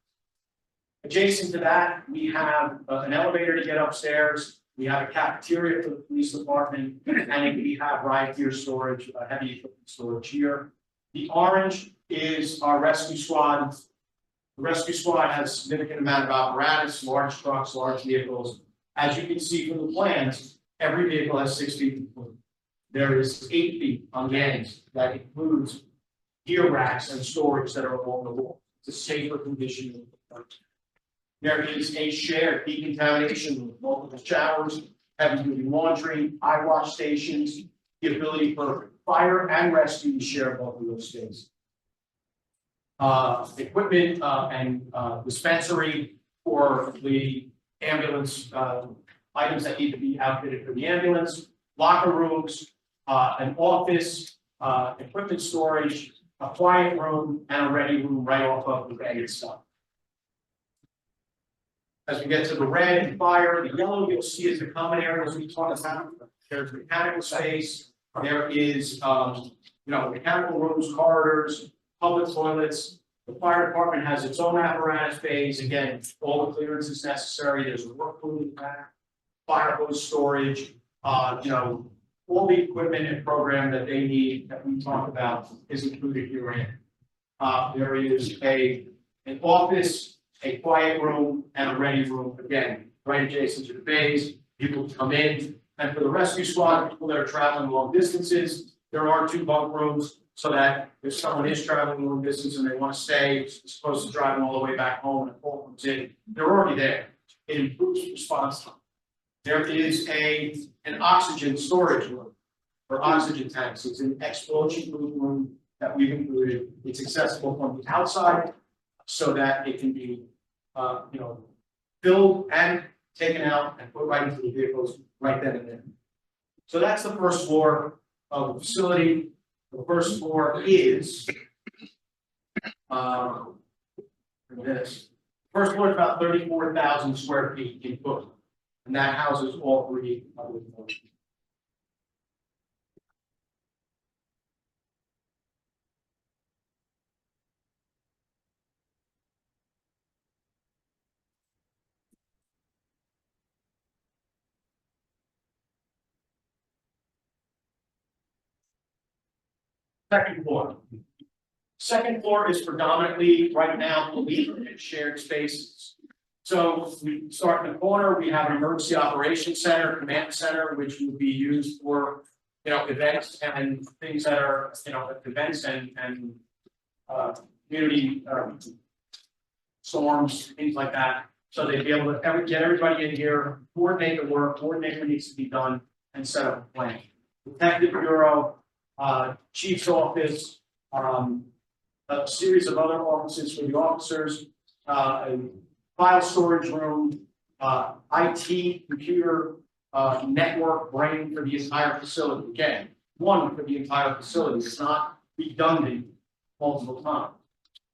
Adjacent to that, we have an elevator to get upstairs. We have a cafeteria for the police department, and we have riot gear storage, heavy equipment storage here. The orange is our rescue squad. The rescue squad has a significant amount of apparatus, large trucks, large vehicles. As you can see from the plans, every vehicle has 6 feet. There is 8 feet on the ends that includes gear racks and storage that are along the wall. It's a safer condition. There is a shared decontamination with multiple showers, heavy duty laundry, eye wash stations, the ability for fire and rescue to share both of those spaces. Equipment and dispensary for the ambulance items that need to be outfitted for the ambulance, locker rooms, an office, equipment storage, a quiet room, and a ready room right off of the bag itself. As we get to the red and fire, the yellow you'll see is the common areas we talked about. There's mechanical space. There is, mechanical rooms, corridors, public toilets. The fire department has its own apparatus bays. Again, all the clearance is necessary. There's a work room in the back, fire hose storage. All the equipment and program that they need that we talked about is included herein. There is an office, a quiet room, and a ready room, again, right adjacent to the bays. People come in, and for the rescue squad, people that are traveling long distances, there are 2 bunk rooms, so that if someone is traveling long distance and they want to stay, as opposed to driving all the way back home and a call comes in, they're already there. It improves response time. There is an oxygen storage room for oxygen tanks. It's an explosion-proof room that we've included. It's accessible from the outside, so that it can be, filled and taken out and put right into the vehicles right then and there. So that's the first floor of the facility. The first floor is this. First floor is about 34,000 square feet in footprint, and that houses all 3 other floors. Second floor. Second floor is predominantly right now police and shared spaces. So we start in the corner. We have an emergency operations center, command center, which would be used for events and things that are events and community storms, things like that. So they'd be able to get everybody in here, coordinate the work, coordinate what needs to be done, and set up a plan. Detective bureau. Chief's office, a series of other offices for the officers, a file storage room, IT, computer, network brain for the entire facility. Again, one for the entire facility. It's not redundant multiple times.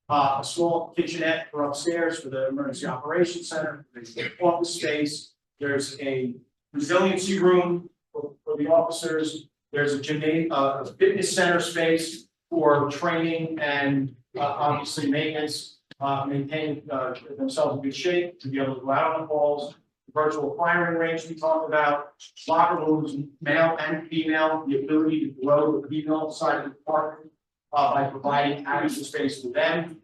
A small kitchenette for upstairs for the emergency operations center, office space. There's a resiliency room for the officers. There's a fitness center space for training and obviously maintenance, maintain themselves in good shape to be able to go out on the calls. Virtual firing range we talked about, locker rooms, male and female, the ability to grow the female side of the department by providing adequate space for them.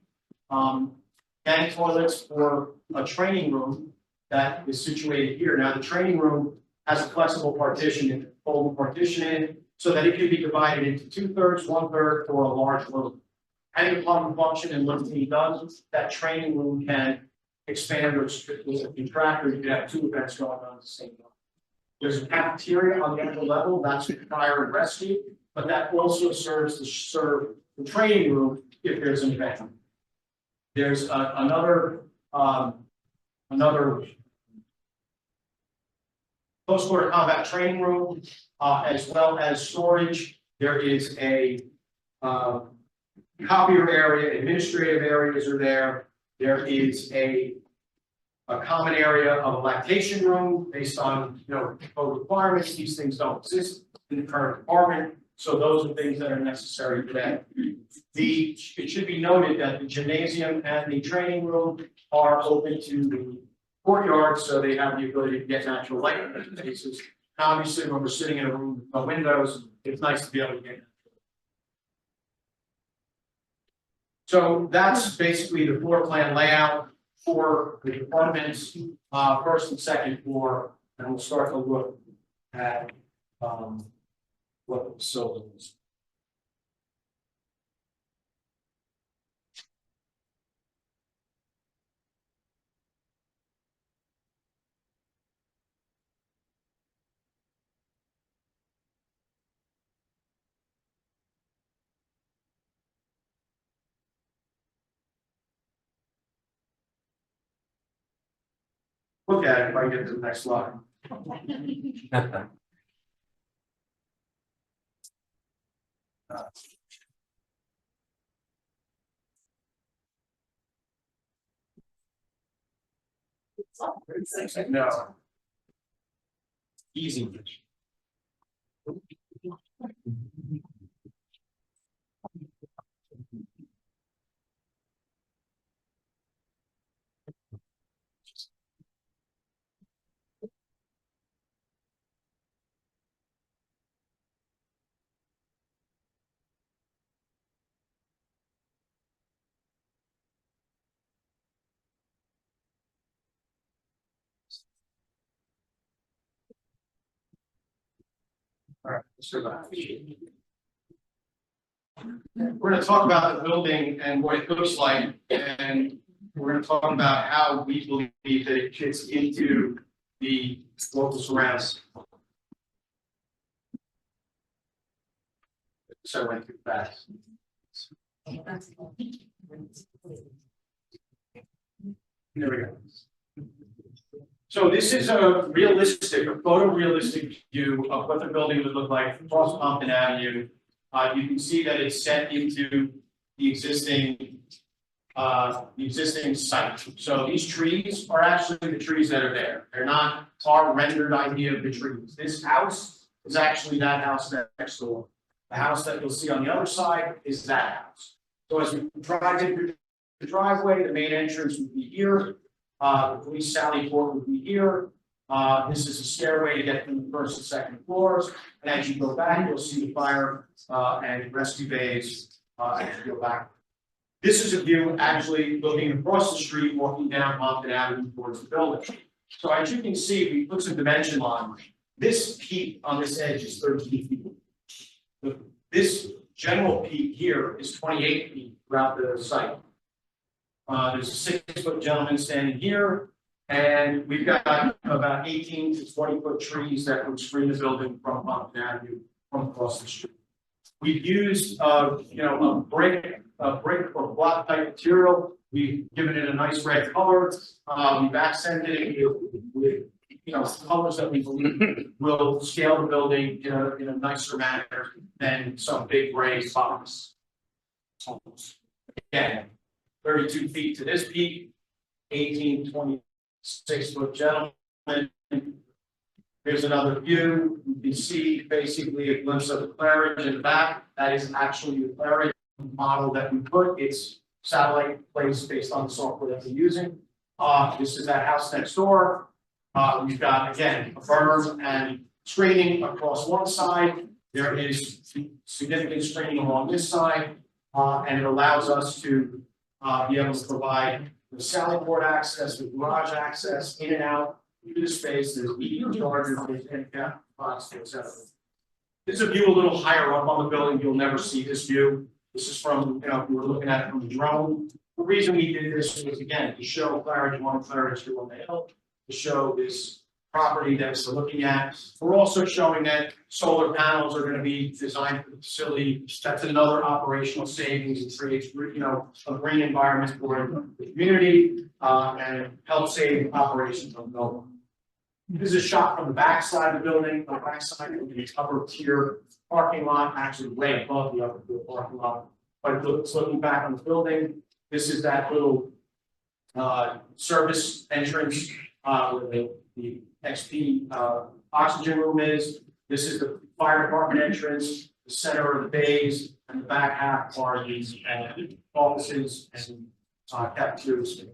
And toilets for a training room that is situated here. Now, the training room has a flexible partition and folding partition in it, so that it can be divided into 2/3, 1/3 for a large room. Depending upon the function and what the team does, that training room can expand or contract, or you could have 2 events going on at the same time. There's a cafeteria on the upper level, that's for fire and rescue, but that also serves to serve the training room if there's an event. There's another close quarter combat training room, as well as storage. There is a copier area, administrative areas are there. There is a common area of a lactation room based on, code requirements. These things don't exist in the current department, so those are things that are necessary today. It should be noted that the gymnasium and the training room are open to the courtyard, so they have the ability to get natural light in those spaces. Obviously, when we're sitting in a room with no windows, it's nice to be able to get. So that's basically the floor plan layout for the departments, first and second floor, and we'll start to look at what the facility is. Look at it if I get to the next slide. No. Easy. All right, let's go back. We're going to talk about the building and what it looks like, and we're going to talk about how we believe that it fits into the local surrounds. So I went too fast. There we go. So this is a photorealistic view of what the building would look like across Pompton Avenue. You can see that it's set into the existing site. So these trees are actually the trees that are there. They're not our rendered idea of the trees. This house is actually that house next door. The house that you'll see on the other side is that house. So as we drive into the driveway, the main entrance would be here. The police sally port would be here. This is a stairway to get from the first and second floors. And as you go back, you'll see the fire and rescue bays as you go back. This is a view actually looking across the street, walking down Pompton Avenue towards the building. So as you can see, we put some dimension lines. This peak on this edge is 13 feet. This general peak here is 28 feet throughout the site. There's a 6-foot gentleman standing here, and we've got about 18 to 20-foot trees that would screen the building from Pompton Avenue from across the street. We've used, a brick or block type material. We've given it a nice red color. We've accented it with colors that we believe will scale the building in a nicer manner than some big gray box. Again, 32 feet to this peak, 18, 26-foot gentleman. Here's another view. You can see basically a glimpse of the Claridge in the back. That is actually the Claridge. model that we put. It's satellite placed based on the software that we're using. This is that house next door. We've got, again, a berm and screening across one side. There is significant screening along this side, and it allows us to be able to provide the sally port access, the garage access, in and out into the space. There's EV chargers, there's handicap spots, etc. This is a view a little higher up on the building. You'll never see this view. This is from, if you were looking at it from the drone. The reason we did this was, again, to show Claridge 1, Claridge 2 on the hill, to show this property that we're looking at. We're also showing that solar panels are going to be designed for the facility. That's another operational savings. It creates, a green environment for the community and helps save operations on the building. This is a shot from the back side of the building. On the back side of the upper tier parking lot, actually way above the upper tier parking lot. But it's looking back on the building. This is that little service entrance where the XP oxygen room is. This is the fire department entrance. The center of the bays and the back half are these offices and cafeteria space.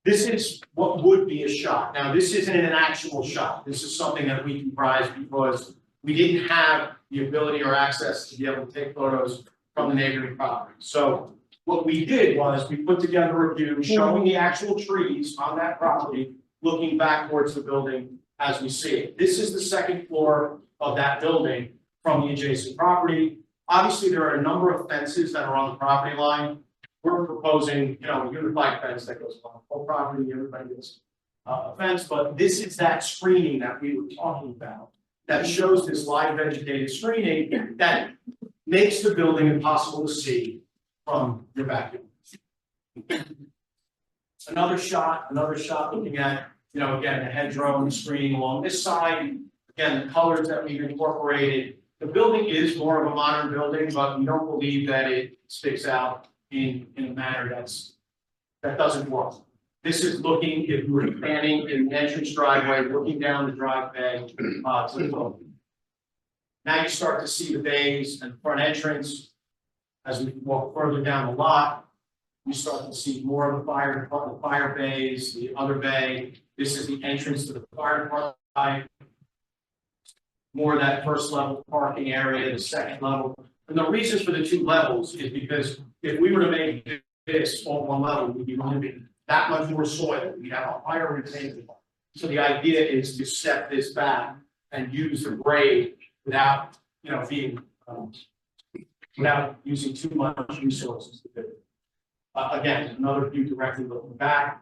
This is what would be a shot. Now, this isn't an actual shot. This is something that we comprised because we didn't have the ability or access to be able to take photos from the neighboring property. So what we did was we put together a view showing the actual trees on that property, looking back towards the building as we see it. This is the second floor of that building from the adjacent property. Obviously, there are a number of fences that are on the property line. We're proposing, a unified fence that goes along the whole property. Everybody gets a fence, but this is that screening that we were talking about that shows this live vegetated screening that makes the building impossible to see from your backyard. Another shot looking at, again, the hedgerow screening along this side. Again, the colors that we've incorporated. The building is more of a modern building, but we don't believe that it sticks out in a manner that doesn't work. This is looking, if you were standing in the entrance driveway, looking down the driveway to the building. Now you start to see the bays and front entrance. As we walk further down the lot, you start to see more of the fire bays, the other bay. This is the entrance to the fire department. More of that first level parking area, the second level. And the reason for the two levels is because if we were to make this all one level, we'd be removing that much more soil. We'd have a higher retaining wall. So the idea is to step this back and use the grade without, being without using too much resources to do it. Again, another view directly looking back.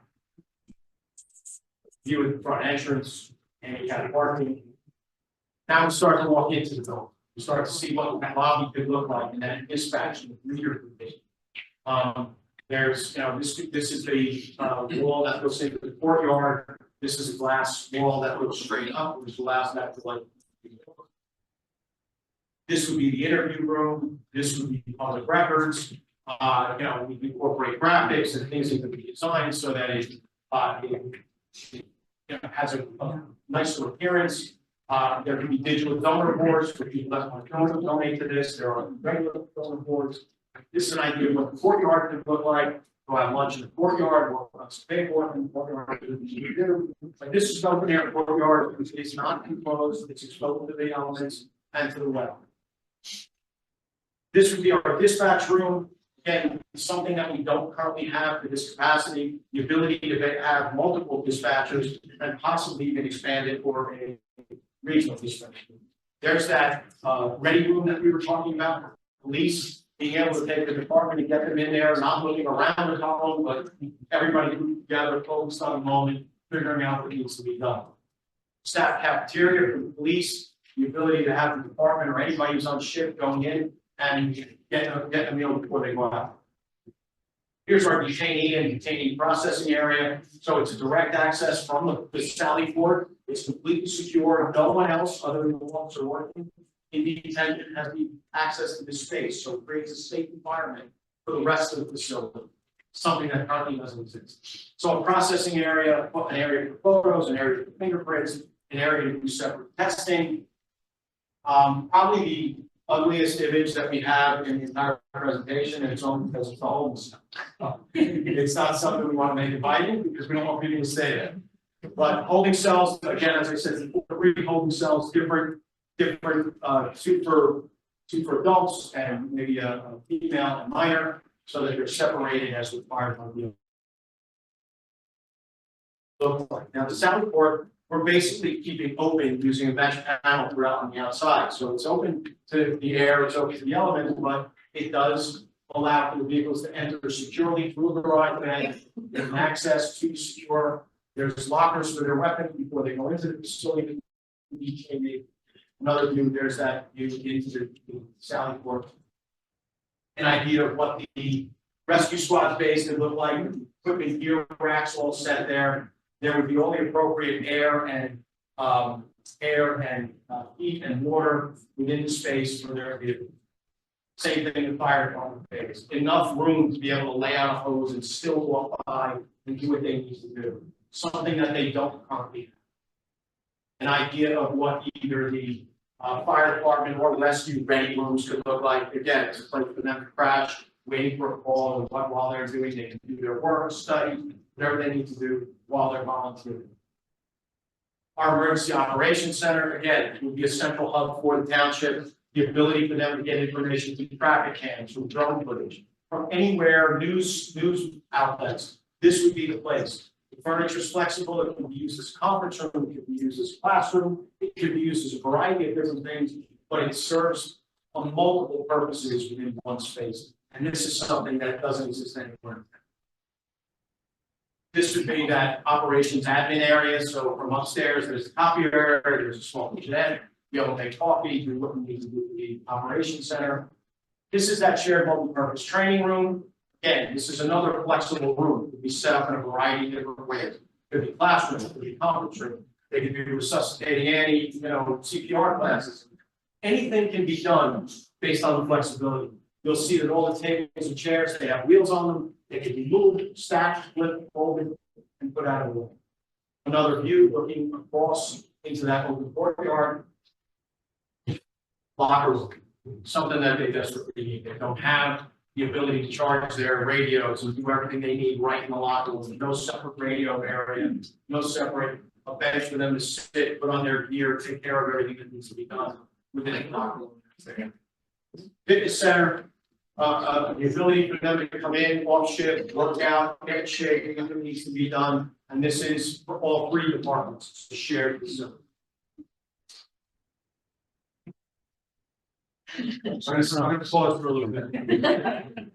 View of the front entrance, handicap parking. Now we start to walk into the building. We start to see what that lobby could look like, and then dispatch and reader division. There's, this is the wall that looks into the courtyard. This is a glass wall that looks straight up, which allows that to like. This would be the interview room. This would be public records. We incorporate graphics and things that can be designed so that it has a nicer appearance. There can be digital donor boards for people that want to donate to this. There are regular donor boards. This is an idea of what the courtyard could look like. Go have lunch in the courtyard, walk on some paperwork in the courtyard. Like this is open air courtyard. It's not enclosed. It's exposed to the elements and to the weather. This would be our dispatch room. Again, something that we don't currently have for this capacity, the ability to have multiple dispatchers and possibly even expand it for a regional dispatch. There's that ready room that we were talking about. Police being able to take the department and get them in there, not looking around the column, but everybody together, focused on the moment, figuring out what needs to be done. Staff cafeteria for the police, the ability to have the department or anybody who's on shift going in and get a meal before they go out. Here's our detainee and detainee processing area. So it's a direct access from the Sally Port. It's completely secure. No one else other than the officer working in detention has the access to this space. So it creates a safe environment for the rest of the facility. Something that currently doesn't exist. So a processing area, an area for photos, an area for fingerprints, an area to do separate testing. Probably the ugliest image that we have in the entire presentation, and it's only because it's all. It's not something we want to make inviting because we don't want people to stay there. But holding cells, again, as I said, 3 holding cells, different, two for adults and maybe a female and minor, so that they're separated as required by the. Look like. Now the Sally Port, we're basically keeping open using a mesh panel throughout on the outside. So it's open to the air, it's open to the elements, but it does allow for the vehicles to enter securely through the garage bay, and access to secure. There's lockers for their weapons before they go into the facility. Another view, there's that view into the Sally Port. An idea of what the rescue squad base could look like, equipment gear racks all set there. There would be only appropriate air and heat and water within the space for their vehicles. Same thing in fire department base. Enough room to be able to lay out a hose and still walk by and do what they need to do. Something that they don't currently have. An idea of what either the fire department or rescue ready rooms could look like. Again, it's a place for them to crash, waiting for a call, and while they're doing, they can do their work, study, whatever they need to do while they're volunteering. Our emergency operations center, again, would be a central hub for the township, the ability for them to get information through traffic cams, from drone footage, from anywhere, news outlets. This would be the place. The furniture is flexible, it can be used as a conference room, it can be used as a classroom, it can be used as a variety of different things, but it serves on multiple purposes within one space. And this is something that doesn't exist anywhere. This would be that operations admin area. So from upstairs, there's a copier area, there's a small kitchenette, be able to make coffee, do what we need to do with the operations center. This is that shared multi-purpose training room. Again, this is another flexible room. It could be set up in a variety of different ways. It could be classroom, it could be conference room. They could do resuscitating Annie, CPR classes. Anything can be done based on the flexibility. You'll see that all the tables and chairs, they have wheels on them. They can be moved, stacked, flipped, folded, and put out of the way. Another view looking across into that open courtyard. Locker room, something that they desperately need. They don't have the ability to charge their radios and do everything they need right in the locker room. No separate radio area, no separate a bench for them to sit, put on their gear, take care of everything that needs to be done within a locker room. Fitness center, the ability for them to come in, off shift, work out, get shape, anything needs to be done. And this is for all 3 departments, it's a shared facility. I'm going to pause for a little bit.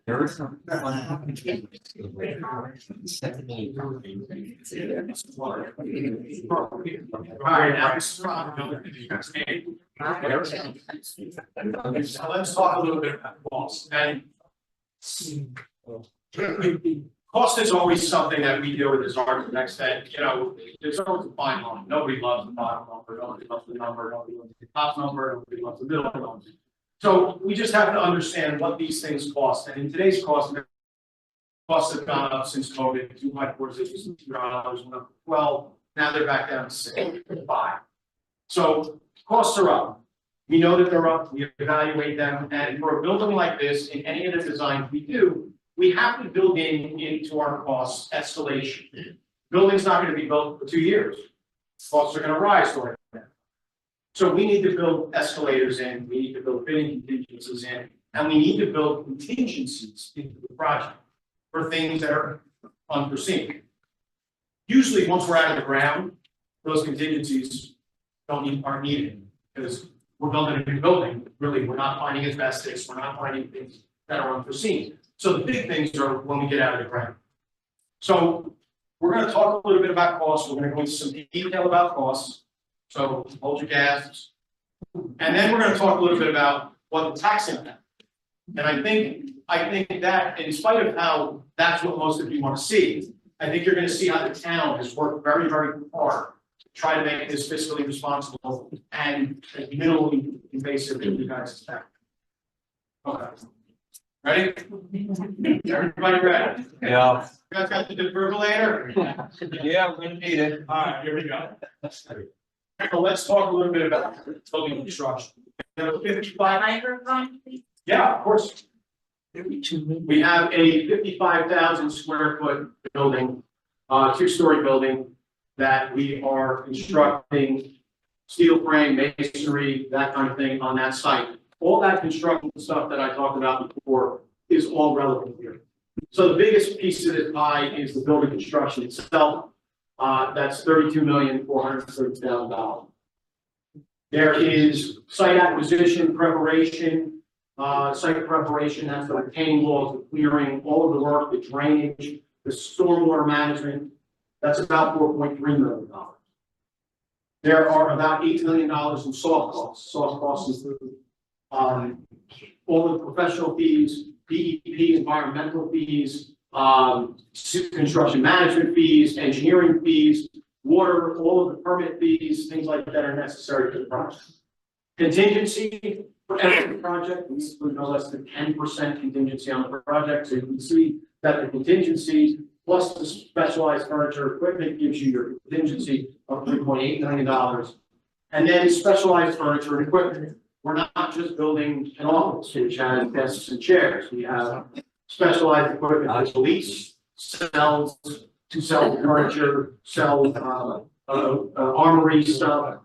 There is some. So let's talk a little bit about cost. And cost is always something that we deal with as architects that, there's always a fine line. Nobody loves the bottom number, nobody loves the number, nobody loves the top number, nobody loves the middle number. So we just have to understand what these things cost. And in today's costs have gone up since COVID. 2 high floors, it was $2, went up to 12. Now they're back down to 6, 5. So costs are up. We know that they're up. We evaluate them. And for a building like this, in any of the designs we do, we have to build into our costs escalation. Building's not going to be built for 2 years. Costs are going to rise during that. So we need to build escalators in, we need to build bidding contingencies in, and we need to build contingencies into the project for things that are unforeseen. Usually, once we're out of the ground, those contingencies aren't needed because we're building a new building. Really, we're not finding asbestos, we're not finding things that are unforeseen. So the big things are when we get out of the ground. So we're going to talk a little bit about costs. We're going to go into some detail about costs. So hold your gas. And then we're going to talk a little bit about what the tax impact. And I think that in spite of how that's what most of you want to see, I think you're going to see how the town has worked very, very hard to try to make this fiscally responsible and as minimally invasive as you guys expect. Okay. Ready? Everybody ready? Yeah. You guys got the defibrillator? Yeah, we're gonna need it. All right, here we go. So let's talk a little bit about building construction. We have a 55, Microphone, please. yeah, of course. We have a 55,000 square foot building, two-story building that we are constructing, steel frame, masonry, that kind of thing on that site. All that construction stuff that I talked about before is all relevant here. So the biggest piece of this pie is the building construction itself. That's $32,430,000. There is site acquisition, preparation, site preparation, that's the retaining walls, the clearing, all of the work, the drainage, the stormwater management. That's about $4.3 million. There are about $8 million in soft costs. Soft costs include all the professional fees, DEP, environmental fees, construction management fees, engineering fees, water, all of the permit fees, things like that are necessary for the project. Contingency for every project, we include no less than 10% contingency on the project. So you can see that the contingency plus the specialized furniture equipment gives you your contingency of $3.8 million. And then specialized furniture and equipment. We're not just building an office which has desks and chairs. We have specialized equipment for police, cells, to sell furniture, sell armory stuff,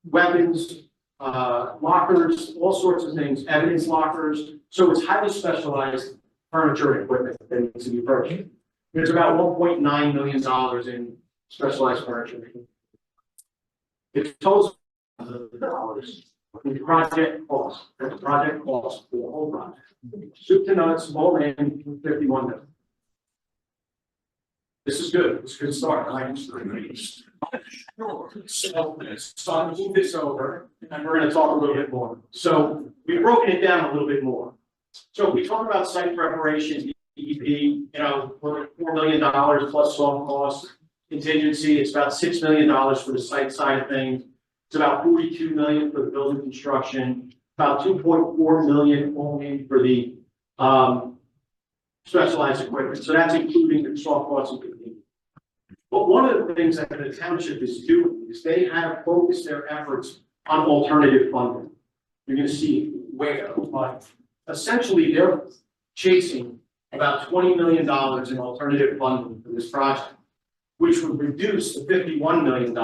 weapons, lockers, all sorts of things, evidence lockers. So it's highly specialized furniture and equipment that needs to be purchased. There's about $1.9 million in specialized furniture. It totals dollars. The project cost, the project cost for the whole project. Soup to nuts, all in 51 million. This is good. It's a good start. I like this. So I'm going to move this over and we're going to talk a little bit more. So we've broken it down a little bit more. So if we talk about site preparation, DEP, we're at $4 million plus soft costs. Contingency, it's about $6 million for the site side of things. It's about $42 million for the building construction, about $2.4 million only for the specialized equipment. So that's including the soft costs and contingency. But one of the things that the township is doing is they have focused their efforts on alternative funding. You're going to see where, but essentially they're chasing about $20 million in alternative funding for this project, which would reduce the $51 million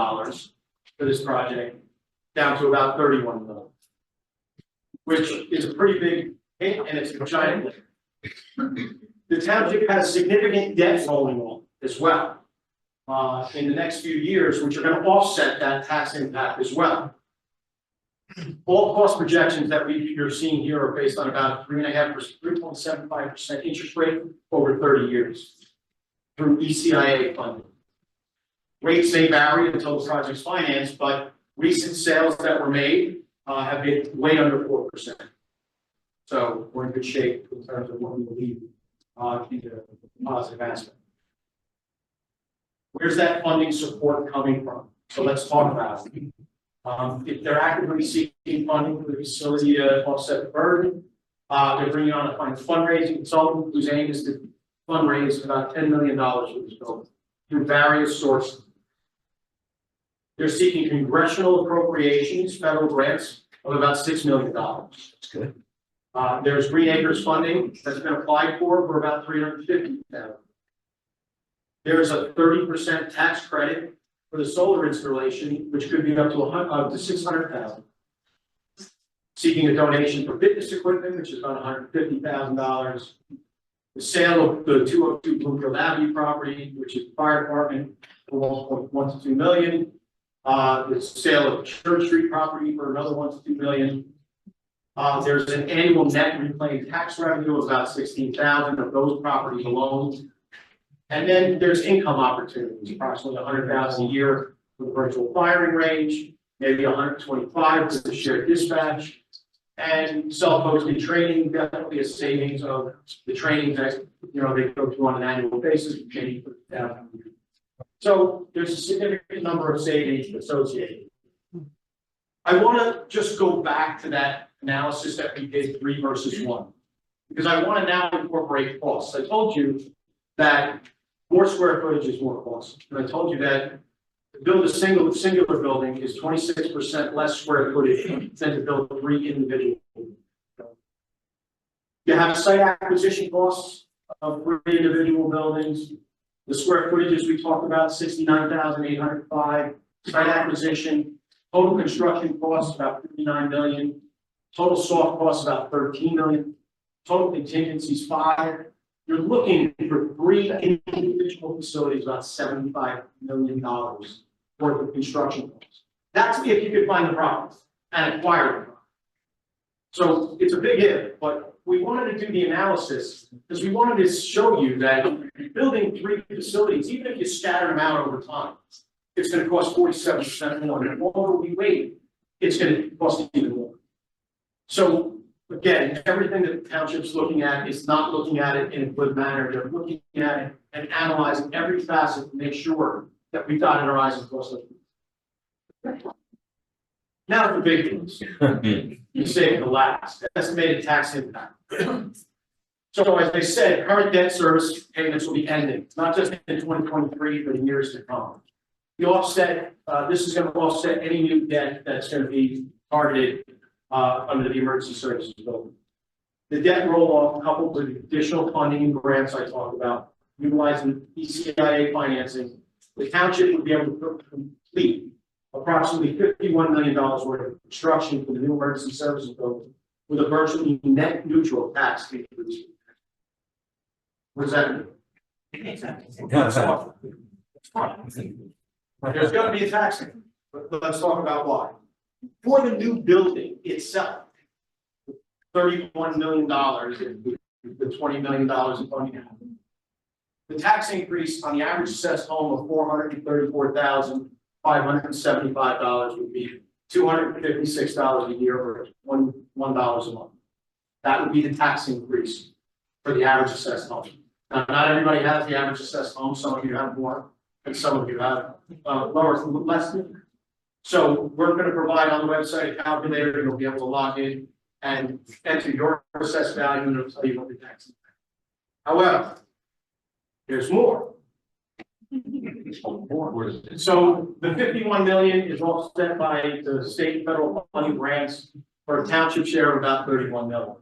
for this project down to about 31 million, which is a pretty big hit and it's a giant lift. The township has significant debt rolling on as well in the next few years, which are going to offset that tax impact as well. All cost projections that you're seeing here are based on about 3.75% interest rate over 30 years through ECIA funding. Rates may vary until the project's financed, but recent sales that were made have been way under 4%. So we're in good shape in terms of what we believe to be the positive aspect. Where's that funding support coming from? So let's talk about it. If they're actively seeking funding for the facility to offset the burden, they're bringing on a fundraising consultant whose aim is to fundraise about $10 million for this building through various sources. They're seeking congressional appropriations, federal grants of about $6 million. That's good. There's Green Acres funding that's been applied for about $350,000. There's a 30% tax credit for the solar installation, which could be up to $600,000. Seeking a donation for fitness equipment, which is about $150,000. The sale of the 202 Bloomfield Avenue property, which is the fire department, for $1.1 to $2 million. The sale of Church Street property for another $1 to $2 million. There's an annual net reclaimed tax revenue of about $16,000 of those properties alone. And then there's income opportunities, approximately $100,000 a year for the virtual firing range, maybe $125,000 for the shared dispatch, and self-hosted training, definitely a savings of the training that they go through on an annual basis. So there's a significant number of savings associated. I want to just go back to that analysis that we did 3 versus 1, because I want to now incorporate costs. I told you that more square footage is more cost, and I told you that To build a singular building is 26% less square footage than to build 3 individual. You have site acquisition costs of 3 individual buildings. The square footages we talked about, 69,805. Site acquisition, total construction costs about 59 million. Total soft costs about 13 million. Total contingencies 5. You're looking for 3 individual facilities, about $75 million worth of construction costs. That's if you could find the property and acquire the property. So it's a big if, but we wanted to do the analysis because we wanted to show you that building 3 facilities, even if you scatter them out over time, it's going to cost 47% more. And the longer we wait, it's going to cost even more. So again, everything that the township's looking at is not looking at it in a good manner. They're looking at it and analyzing every facet to make sure that we've dotted our I's and crossed our T's. Now the big ones. You save the last. Estimated tax impact. So as I said, current debt service payments will be ending, not just in 2023, but in years to come. The offset, this is going to offset any new debt that's going to be targeted under the emergency services bill. The debt roll-off coupled with additional funding and grants I talked about, utilizing ECIA financing, the township would be able to complete approximately $51 million worth of construction for the new emergency services building with a virtually net neutral tax increase. What does that mean? There's going to be a tax increase, but let's talk about why. For the new building itself, $31 million and the $20 million in funding. The tax increase on the average assessed home of $434,575 would be $256 a year, or $1 a month. That would be the tax increase for the average assessed home. Now, not everybody has the average assessed home. Some of you have more, and some of you have less than that. So we're going to provide on the website a calculator. You'll be able to log in and enter your assessed value, and it'll tell you what the tax is. However, there's more. So the 51 million is offset by the state and federal funding grants for a township share of about 31 million.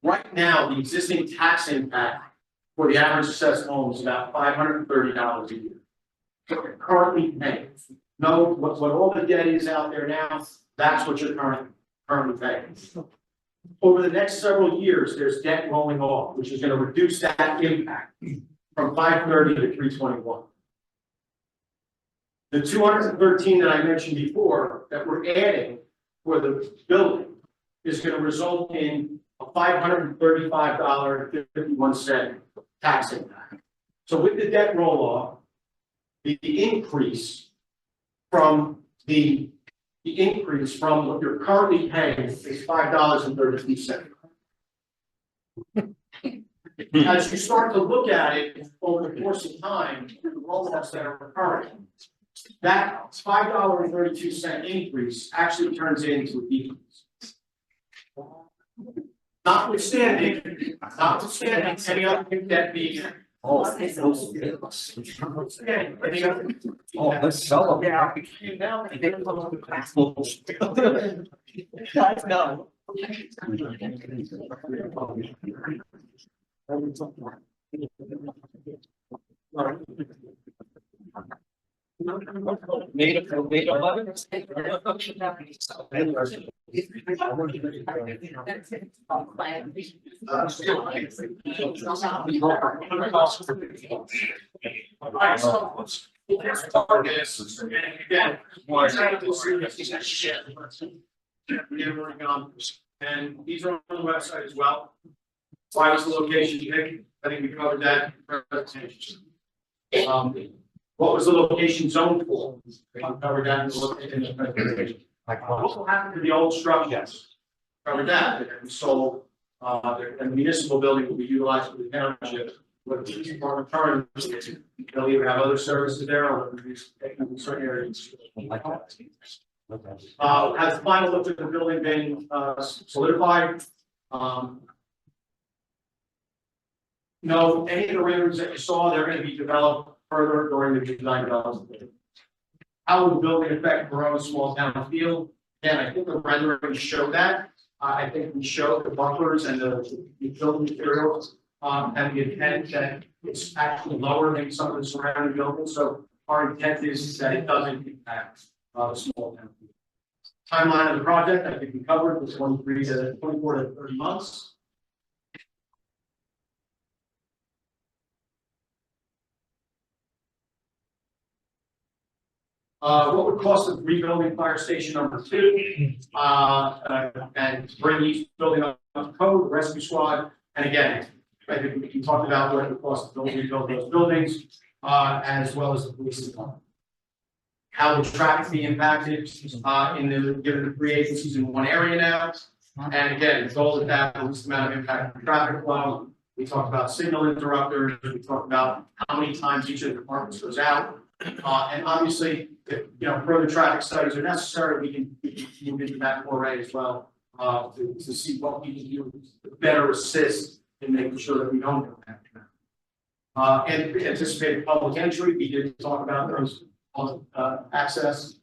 Right now, the existing tax impact for the average assessed home is about $530 a year. So we're currently paying. No, what all the debt is out there now, that's what you're currently paying. Over the next several years, there's debt rolling off, which is going to reduce that impact from 530 to 321. The 213 that I mentioned before that we're adding for the building is going to result in a $535.51 tax impact. So with the debt roll off, the increase from what you're currently paying is $5.32. As you start to look at it over the course of time, the roll-offs that are occurring, that $5.32 increase actually turns into a decrease. Notwithstanding any other debt being. Let's sell them. Let's go. Made a 11. And these are on the website as well. Why was the location picked? I think we covered that in the presentation. What was the location zoned for? Covered that in the presentation. What happened to the old structures? Covered that. And so, the municipal building will be utilized for the township. But the police department currently, they'll either have other services there or in certain areas. Has the final look at the building been solidified? No, any of the renderings that you saw, they're going to be developed further during the design development. how will the building affect Verona small town feel? And I think the rendering showed that. I think we showed the buffers and the building materials, and the intent that it's actually lower than some of the surrounding buildings. So our intent is that it doesn't impact, the small town. Timeline of the project, I think we covered, was 24 to 30 months. What would cost of rebuilding fire station number 2, and bring each building up to code, the rescue squad, and again, I think we talked about what it would cost to rebuild those buildings, as well as the police department. How will traffic be impacted, given the 3 agencies in one area now? And again, the goal is that the least amount of impact on traffic flow. We talked about signal interrupters, we talked about how many times each of the departments goes out. And obviously, if further traffic studies are necessary, we can move into that foray as well, to see what we can do to better assist in making sure that we don't go back to that. And anticipated public entry, we did talk about those access.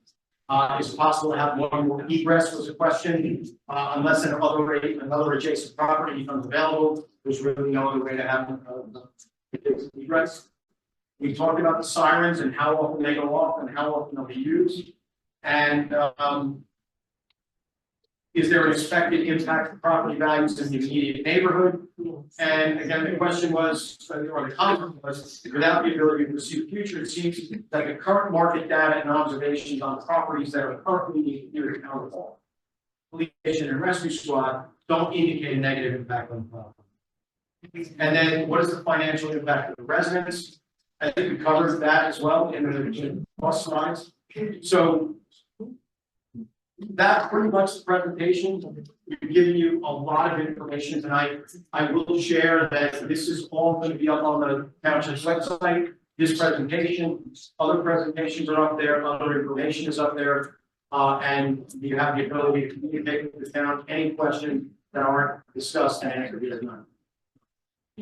Is it possible to have one more egress was a question, unless another adjacent property becomes available, there's really no other way to have egress. We talked about the sirens and how often they go off and how often they'll be used. And is there an expected impact to property values in the immediate neighborhood? And again, the question was, or the comment was, without the ability to foresee the future, it seems that the current market data and observations on properties that are currently near the town hall, police station and rescue squad don't indicate a negative impact on the property. And then what is the financial impact of the residents? I think we covered that as well in the cost slides. So that's pretty much the presentation. We've given you a lot of information tonight. I will share that this is all going to be up on the township's website. This presentation, other presentations are up there, other information is up there, and you have the ability to communicate with the town. Any questions that aren't discussed and answered here tonight. I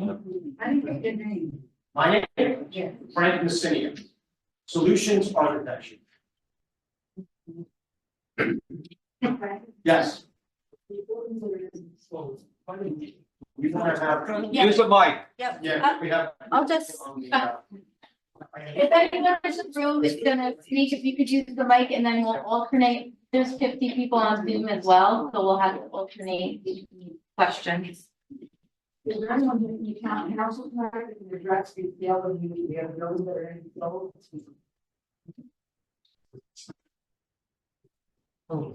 didn't get your name. My name is Frank Messina, Solutions Architecture. Yes. We want to have. Use the mic. Yeah, we have. I'll just- If anyone in the room is gonna speak, if you could use the mic and then we'll alternate, there's 50 people on Zoom as well, so we'll have to alternate questions. Is there anyone in the county council that can address the other buildings that are in sold? I'm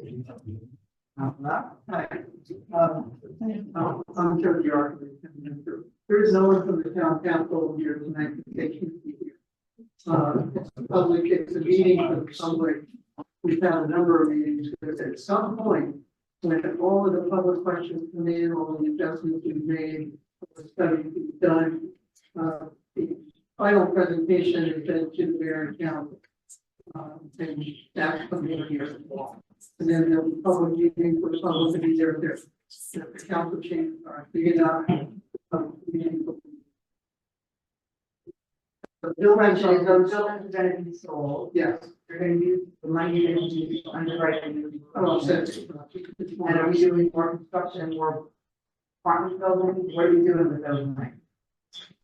Joe the architect. There is no one from the town council here tonight to take you here. It's a public, it's a meeting for the public. We've had a number of meetings, because at some point, when all of the public questions come in, all the adjustments we've made, the study is done, the final presentation is sent to the mayor and council. And that's something here. And then there'll be public meetings for the public to be there. The council changes are figured out. The buildings, those buildings are gonna be sold. Yes. They're gonna use the money they're gonna use to underwrite. Oh, And are we doing more construction, more apartment buildings? What are we doing with those money?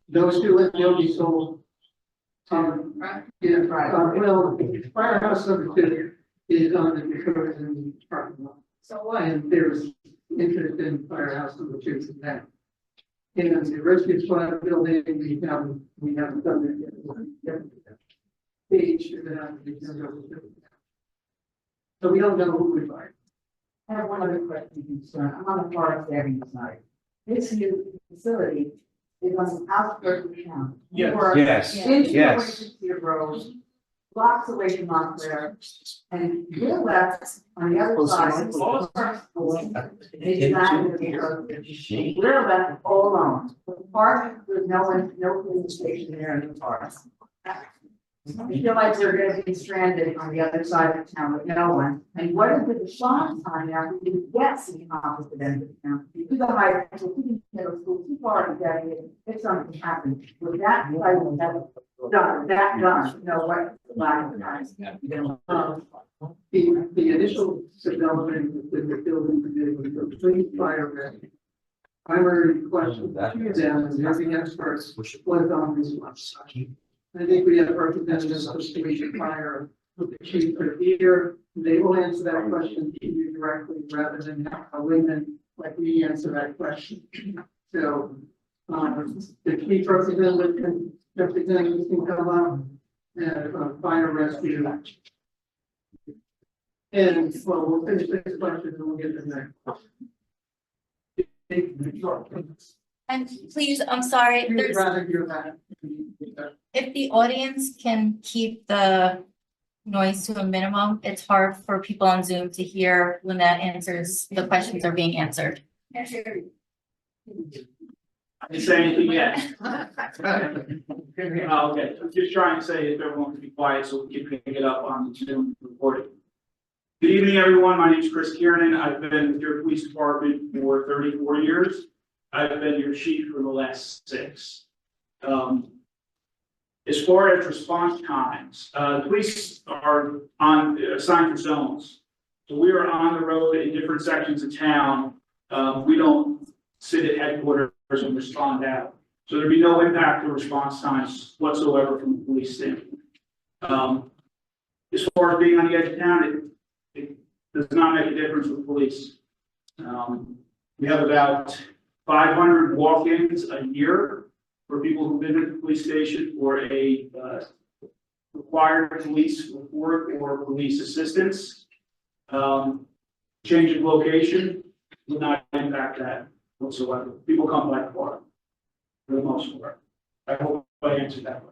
Those two will be sold. Yeah, Right. well, firehouse number 2 is on the because in the parking lot. So what? And there's interest in firehouse number 2 from that. And the rescue squad building, we haven't done that yet. Page, so we don't know who we buy. I have one other question, concern. I'm on the Forest Avenue side. This new facility is on the outskirts of town. Yes. We're Yes, inches yes. away from Cedar Grove, blocks away from Montclair, and we're left on the other side. We're left all alone. The park, there's no one, no police station there in the park. We feel like we're gonna be stranded on the other side of town with no one. And what is the response time after we get to the opposite end of town? If you go high school, middle school, too far to get it, if something happens, with that, like, that done, that done, no what, lack of time. The initial development with the building committee was the police fire rescue. Primary question to them and every expert was on this one. I think we have representatives of the police and fire with the chief are here. They will answer that question to you directly rather than a layman like we answer that question. So, the chief representatives can come up and fire rescue. And well, we'll finish this question and we'll get to the next. And please, I'm sorry, We'd there's, rather hear that. if the audience can keep the noise to a minimum, it's hard for people on Zoom to hear when the questions are being answered. I didn't say anything yet. Okay, I'm just trying to say if everyone can be quiet so we can pick it up on the Zoom recording. Good evening, everyone. My name is Chris Kiernan. I've been with your police department for 34 years. I've been your chief for the last 6. As far as response times, the police are assigned to zones. So we are on the road in different sections of town. We don't sit at headquarters and respond out. So there'd be no impact to response times whatsoever from the police standpoint. As far as being on the edge of town, it does not make a difference with police. We have about 500 walk-ins a year for people who visit the police station for a required police report or police assistance. Change of location will not impact that whatsoever. People come by car for the most part. I hope I answered that question.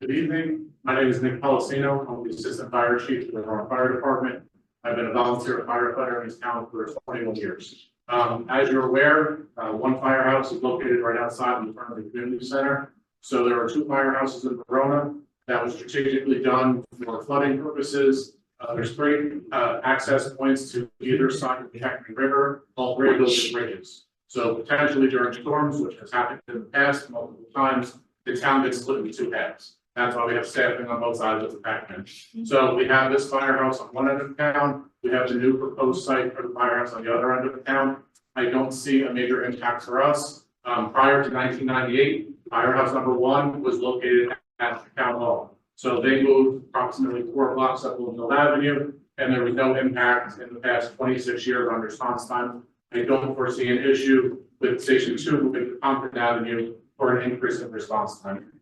Good evening. My name is Nick Pellicino. I'm the Assistant Fire Chief for the Verona Fire Department. I've been a volunteer firefighter in this town for 21 years. As you're aware, one firehouse is located right outside in front of the community center. So there are 2 firehouses in Verona that was strategically done for flooding purposes. There's 3 access points to either side of the Hector River. All 3 of those are bridges. So potentially during storms, which has happened in the past multiple times, the town gets split into 2 halves. That's why we have staffing on both sides of the package. So we have this firehouse on one end of town. We have the new proposed site for the firehouse on the other end of town. I don't see a major impact for us. Prior to 1998, firehouse number 1 was located at the town hall. So they moved approximately 4 blocks up Bloomfield Avenue, and there was no impact in the past 26 years on response time. I don't foresee an issue with Station 2 moving to Compton Avenue for an increase in response time.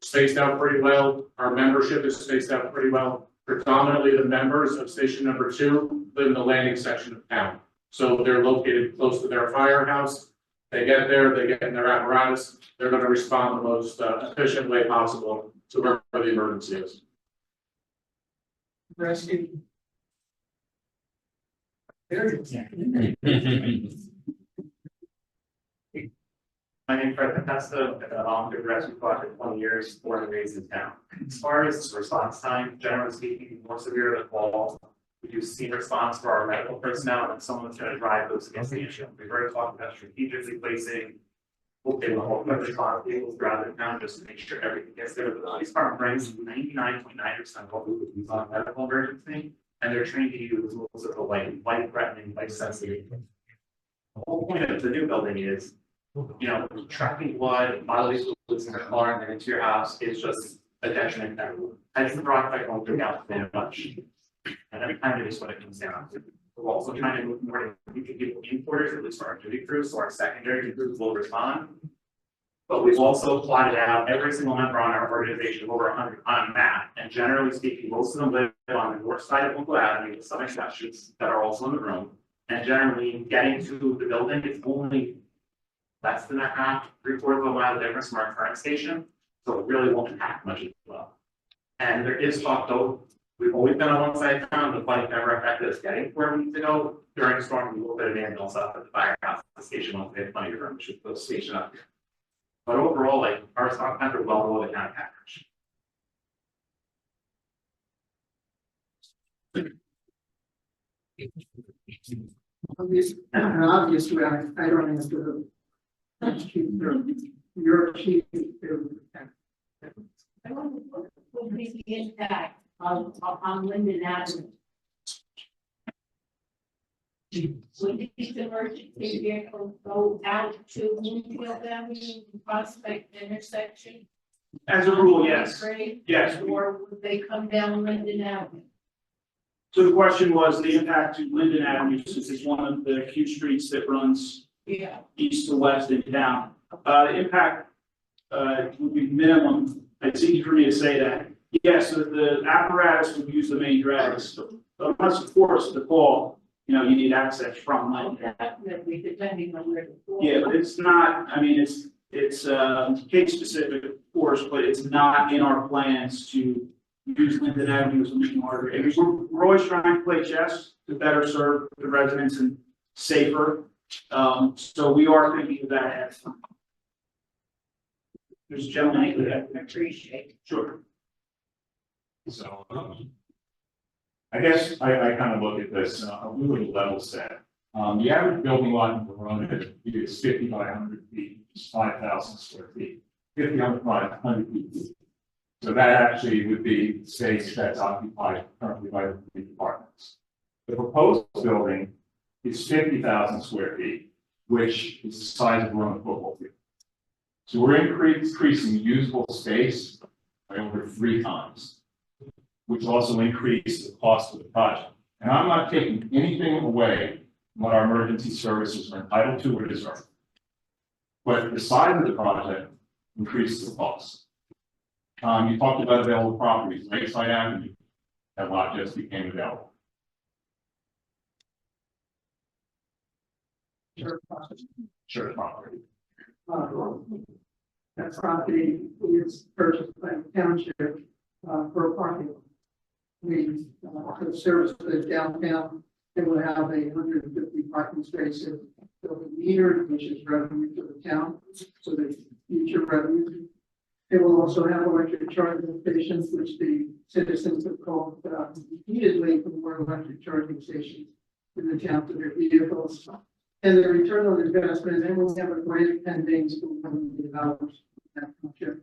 Spaced out pretty well. Our membership is spaced out pretty well. Predominantly the members of station number 2 live in the landing section of town. So they're located close to their firehouse. They get there, they get in their apparatus. They're going to respond the most efficient way possible to wherever the emergency is. Rescue. My name is Fred Pentesta. I've been on the rescue project 20 years, born and raised in town. As far as response time, generally speaking, more severe than fall. We do see response for our medical personnel, and someone's going to drive those against the issue. We've already talked about strategically placing response vehicles throughout the town just to make sure everything gets there. The police department brings 99.9% of what we would use on medical emergency, and they're trained to use most of the life-threatening, life-sensitive. The whole point of the new building is, tracking blood, bodily fluids in your car and then into your house is just a detriment to everyone. That's the product won't go down very much. And every time it is what it comes down to. We're also trying to move more to people in quarters, at least for our duty crews, so our secondary crews will respond. But we've also plotted out every single member on our organization over 100 on a map. And generally speaking, most of them live on the north side of Bloomfield Avenue, with some exceptions that are also in the room. And generally getting to the building, it's only less than a half, 3/4 of a mile difference from our current station, so it really won't impact much as well. And there is talk though, we've always been on one side of town, the fight never affected us getting where we need to go. During a storm, we will put an ambulance up at the firehouse, the station once they have plenty of room, we should put the station up here. But overall, our response times are well below the town average. Obviously, I don't answer That's chief, your chief. What is the impact on Linden Avenue? Would these emergency vehicles go out to Bloomfield Avenue, Prospect intersection? As a rule, yes, Grade, yes. or would they come down Linden Avenue? So the question was the impact to Linden Avenue, since it's one of the few streets that runs Yeah. east to west in town. The impact, would be minimum. It's easy for me to say that. Yes, the apparatus would use the main drags, unless of course the fall, you need access from Linden. Definitely, depending on where the. Yeah, but it's not, I mean, it's case specific, of course, but it's not in our plans to use Linden Avenue as a main artery. I mean, we're always trying to play chess to better serve the residents and safer. So we are thinking of that ahead of time. There's a gentleman. I appreciate. Sure. So, I guess I kind of look at this, a little level set. The average building lot in Verona is 50 by 100 feet, which is 5,000 square feet, 50 by 100 feet. So that actually would be space that's occupied currently by the three departments. The proposed building is 50,000 square feet, which is the size of Verona football field. So we're increasing usable space by over 3 times, which also increased the cost of the project. And I'm not taking anything away from what our emergency services are entitled to or deserve. But the size of the project increases the cost. You talked about available properties, Lakeside Avenue, that lot just became available. Sure, property. That property is purchased by the township, for a parking lot. We, could service the downtown, it will have 150 parking spaces. They'll be metered, which is revenue to the town, so there's future revenue. It will also have electric charging stations, which the citizens have called, repeatedly for more electric charging stations in the town for their vehicles. And the return on investment, and we'll have a grant pending for $1 million. That project,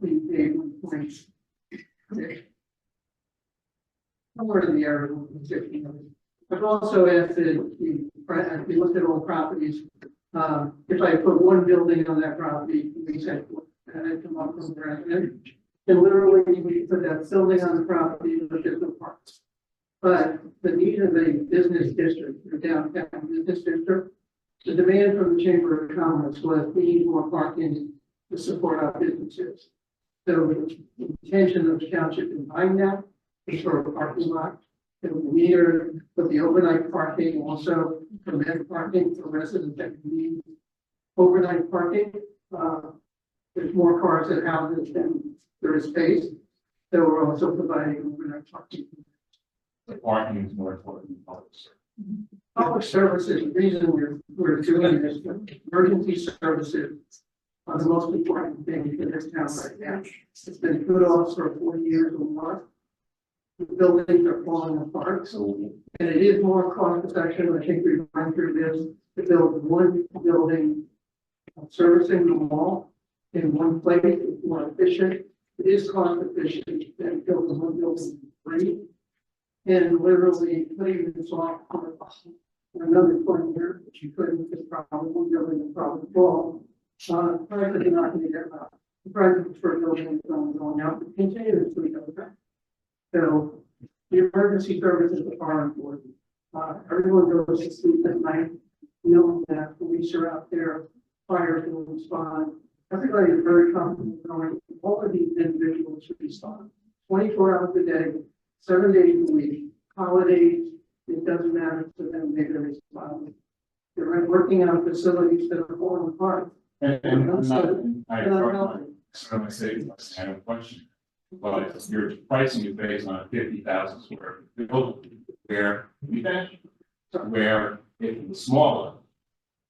we paid 1.6. Somewhere in the area of 50 million. I've also asked that we looked at all properties. If I put one building on that property, we said, and I come up from there, and literally we put that building on the property, but there's no parks. But the need of a business district, or downtown business district, the demand from the Chamber of Commerce was we need more parking to support our businesses. So the intention of the township in buying that is for a parking lot. It will be metered, but the overnight parking also permit parking for residents that need overnight parking. There's more cars at houses than there is space. So we're also providing overnight parking. The parking is more important than public service. Public services, the reason we're doing this, emergency services are the most important thing in this town right now. It's been put off for 40 years or more. The buildings are falling apart, and it is more cost effective. I think we've gone through this to build one building servicing the mall in one place. It's more efficient. It is cost efficient than building one building free. And literally putting this off for another 20 years, which you couldn't, because probably one building would probably fall. Probably not going to get the prices for buildings going out to continuously go back. So the emergency services are important. Everyone goes to sleep at night, knowing that police are out there, fire will respond. Everybody is very comfortable knowing all of these individuals should respond 24 hours a day, 7 days a week, holidays, it doesn't matter to them, they're going to respond. They're working on facilities that are falling apart. And I'm not, I Helping. say, I have a question. But your pricing is based on a 50,000 square foot building, where where if it's smaller,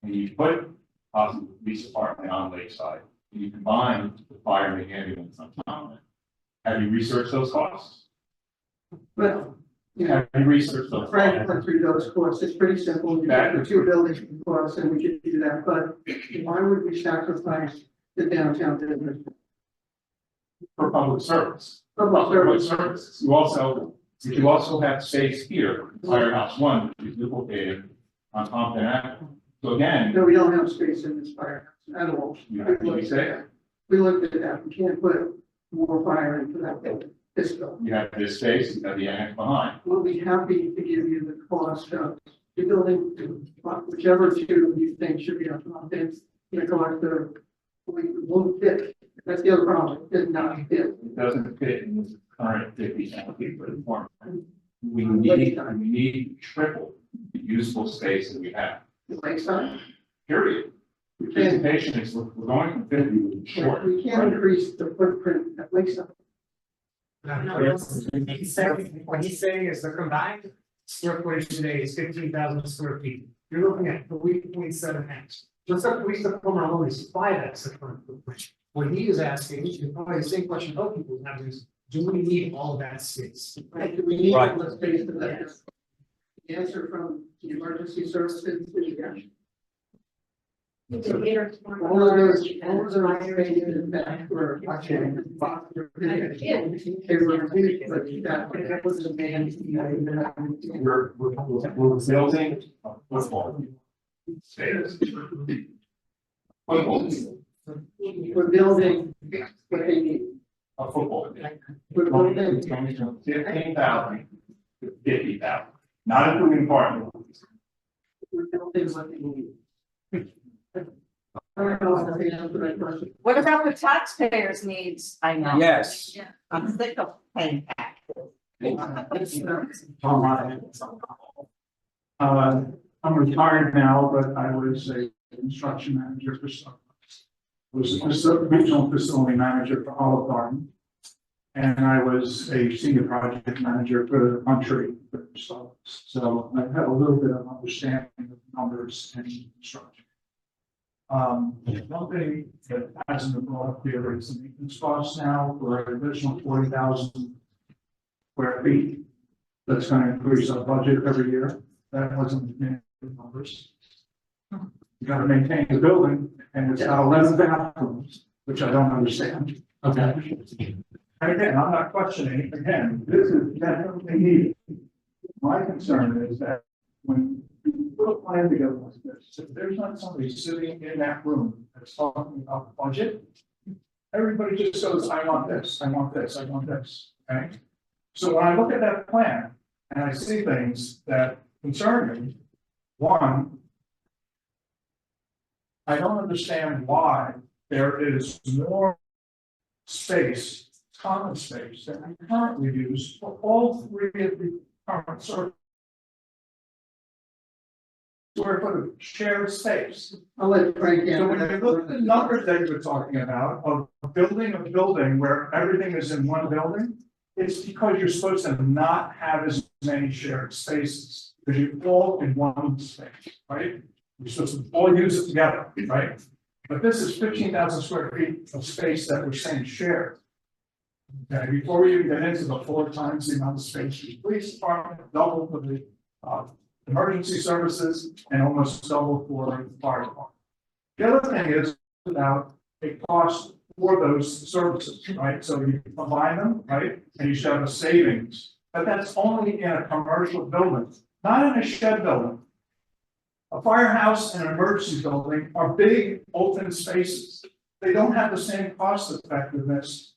and you put possibly the police department on Lakeside, and you combine the fire and the ambulance on top of it, have you researched those costs? Well, You know, Have you researched those? Frank went through those costs, it's pretty simple, you got the two buildings costs, and we could do that, but why would we sacrifice the downtown business? For public service. Public Public service. services. You also have space here, Firehouse One, which is duplicated on Compton Avenue. So again, No, we don't have space in this firehouse at all. you have to say, We looked at that, we can't put more fire into that building, this building. you have this space, you have the annex behind. We'll be happy to give you the cost of the building, whichever two you think should be up on this, you know, collect the, we won't fit. That's the other problem, it does not fit. It doesn't fit in this current 50,000 for the form. We need triple the useful space that we have, The lakeside, period. The presentation is, we're going from 50 to short. we can't increase the footprint at lakeside. What he's saying is the combined square footage today is 15,000 square feet. You're looking at 3.7x. Just up police department only is 5x the current footprint. What he is asking, which is probably the same question other people have, is do we need all of that space? Right, do we need Right. all the space for that? The answer from the emergency services is yes. All of those spaces in back were actually. They were reduced, but that was a man. We're building a football space. Football, We're building what they need. a football. We're building. Going from 15,000 to 50,000, not including parking. We're building what they need. I don't know if I answered that question. What about the taxpayers' needs? I know. Yes. I'm sick of paying taxes. I'm retired now, but I was a construction manager for some. Was a regional facility manager for Olive Garden. And I was a senior project manager for the country. So I have a little bit of understanding of numbers and construction. One thing that hasn't been brought up here is the maintenance costs now for an additional 40,000 square feet. That's going to increase our budget every year. That wasn't in the numbers. You got to maintain the building, and it's got 11 bathrooms, which I don't understand. Okay. And again, I'm not questioning, again, this is definitely needed. My concern is that when you put a plan together like this, if there's not somebody sitting in that room that's talking about budget, everybody just goes, I want this, I want this, I want this, okay? So when I look at that plan, and I see things that concern me, one, I don't understand why there is more space, common space, that we currently use for all three of the current square foot of shared space. I'll let Frank So when answer you that. look at the numbers that you're talking about, of building a building where everything is in one building, it's because you're supposed to not have as many shared spaces, because you're all in one space, right? You're supposed to all use it together, right? But this is 15,000 square feet of space that we're saying shared. Okay, before we even get into the 4 times the amount of space, the police department, double for the emergency services, and almost double for the fire department. The other thing is about a cost for those services, right? So you combine them, right? And you should have a savings, but that's only in a commercial building, not in a shed building. A firehouse and an emergency building are big open spaces. They don't have the same cost effectiveness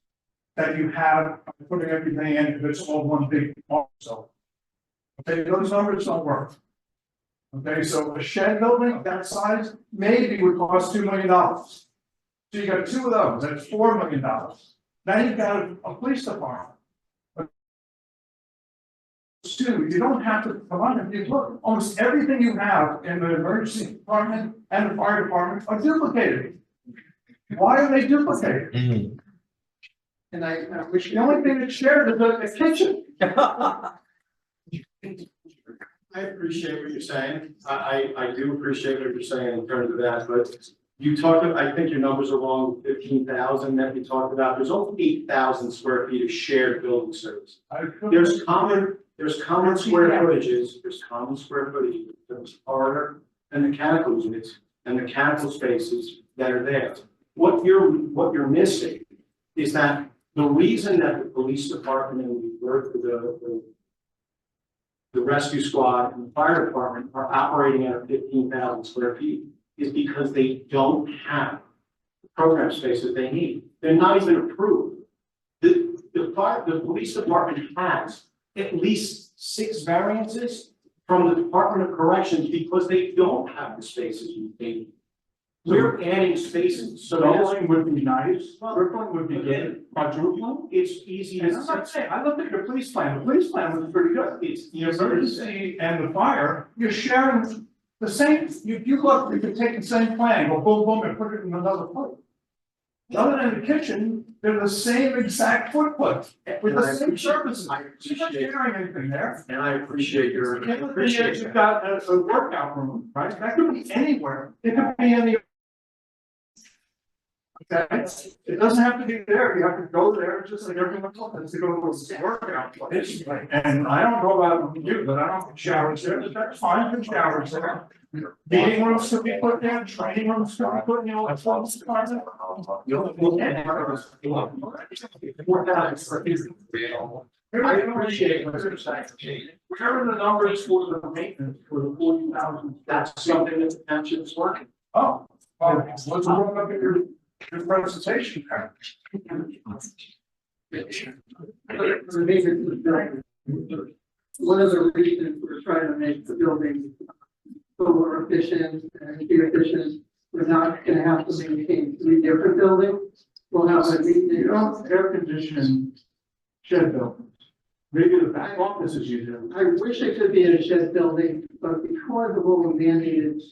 that you have by putting everything in if it's all one big also. Okay, those numbers don't work. Okay, so a shed building of that size maybe would cost $2 million. So you got 2 of those, that's $4 million. Now you've got a police department. Two, you don't have to come on and you look, almost everything you have in the emergency department and the fire department are duplicated. Why are they duplicated? And I wish. The only thing that's shared is the kitchen. I appreciate what you're saying. I do appreciate what you're saying in terms of that, but you talked, I think your numbers are wrong, 15,000 that we talked about. There's only 8,000 square feet of shared building service. There's common There's common square footages, there's corridor and mechanical units and mechanical spaces that are there. What you're missing is that the reason that the police department and we work with the rescue squad and the fire department are operating at 15,000 square feet is because they don't have the program spaces they need. They're not even approved. The police department has at least 6 variances from the Department of Corrections because they don't have the spaces you need. We're adding spaces, so Doubling would be nice, Well, tripling would be good, quadrupling. it's easy And to I'm not say. saying, I looked at the police plan was pretty good. It's The emergency and the fire, you're sharing the same, you look, you could take the same plan, go boom, boom, and put it in another place. Other than the kitchen, they're the same exact footprint, with the same services. You're not sharing anything there. And I appreciate your, The other thing is you've got a workout room, right? That could be anywhere. It could be in the. Okay, it doesn't have to be there. You have to go there just like everyone else to go to a workout place. And I don't know about you, but I don't have showers there. But that's fine, good showers there. Meeting rooms could be put in, training rooms could be put in, that's all it's part of. I appreciate what you're saying. Where are the numbers for the maintenance for the 40,000? That's something that the township's working. Oh, well, let's look up at your presentation. One of the reasons we're trying to make the building more efficient and efficient, we're not gonna have to maintain 3 different buildings. We'll have to You don't air condition shed buildings. Maybe the back offices you do. I wish it could be in a shed building, but because of all the mandated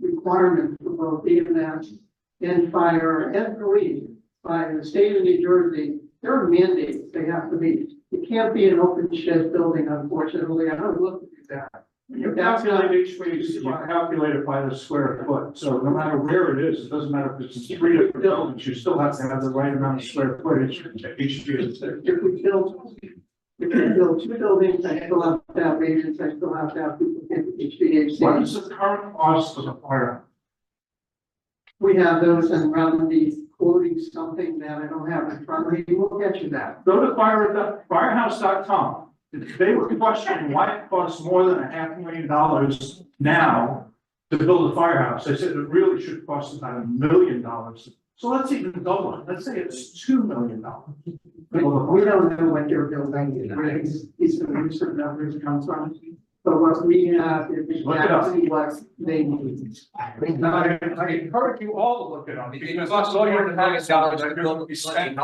requirements for both EMS and fire and police by the state of New Jersey, there are mandates they have to meet. It can't be an open shed building, unfortunately. I don't look at that. You calculate each week, you calculate it by the square foot, so no matter where it is, it doesn't matter if it's in 3 different buildings, you still have to have the right amount of square footage each year. If we build 2 buildings, I still have to have maintenance, I still have to have people get What HVAC. is the current cost of the fire? We have those and rather be quoting something that I don't have in front of me, we'll get you that. Go to firehouse.com. They were questioning why it costs more than $500,000 now to build a firehouse. They said it really should cost about $1 million. So let's even double it. Let's say it's $2 million. We don't know what they're building, where these recent numbers come from, but what we have is exactly what they need. I encourage you all to look it up because that's all your tax dollars are going to be spent.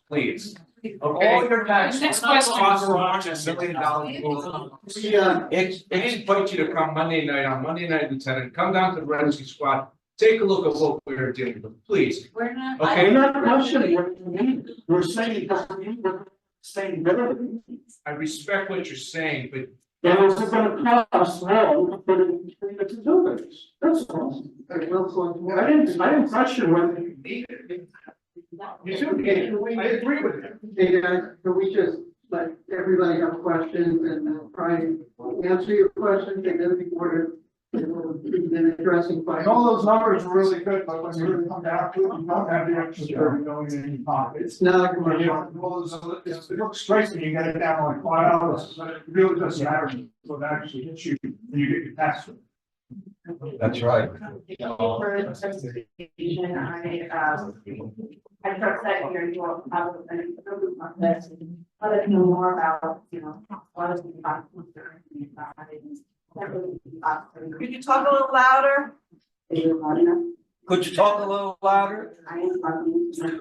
Please. All your tax. Next question. $1 million. Invite you to come Monday night, Lieutenant, come down to the rescue squad, take a look at what we're doing, please. We're not. Okay. We're not questioning what you mean. We're saying, I respect what you're saying, but and it's gonna cost more to put it between the 2 buildings. That's all. I didn't question whether you need it. You do, I agree with you. Hey guys, can we just let everybody have questions and try and answer your questions and then before we've been addressing And questions. all those numbers are really good, but when you really come down to it, you don't have the extra $30 million in your pocket. It's not a When you- commercial. It looks great when you get it down like $5, but it really doesn't matter what actually hits you when you get your tax. that's right. For the presentation, I trust that you will probably, let us know more about, what is the possible. Could you talk a little louder? Could you talk a little louder? I am talking. So. Is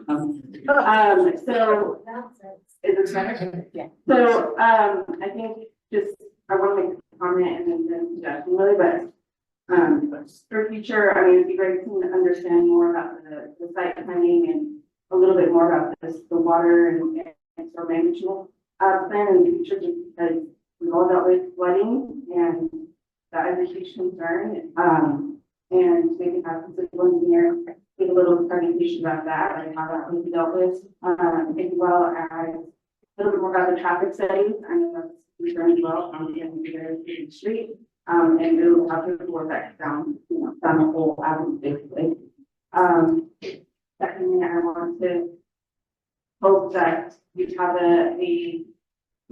it better? Yeah. So, I think I want to make a comment and then suggestion really, but. For future, it'd be great to understand more about the site planning and a little bit more about the water and storm management. Plan in the future, just because we've all dealt with flooding and that is a huge concern. And maybe have some civil engineer give a little presentation about that and how that will be dealt with, as well as a little bit more about the traffic studies. I know that's we very well on the end of the street. And it'll have to work back down, down the whole avenue basically. Secondly, I want to hope that you have a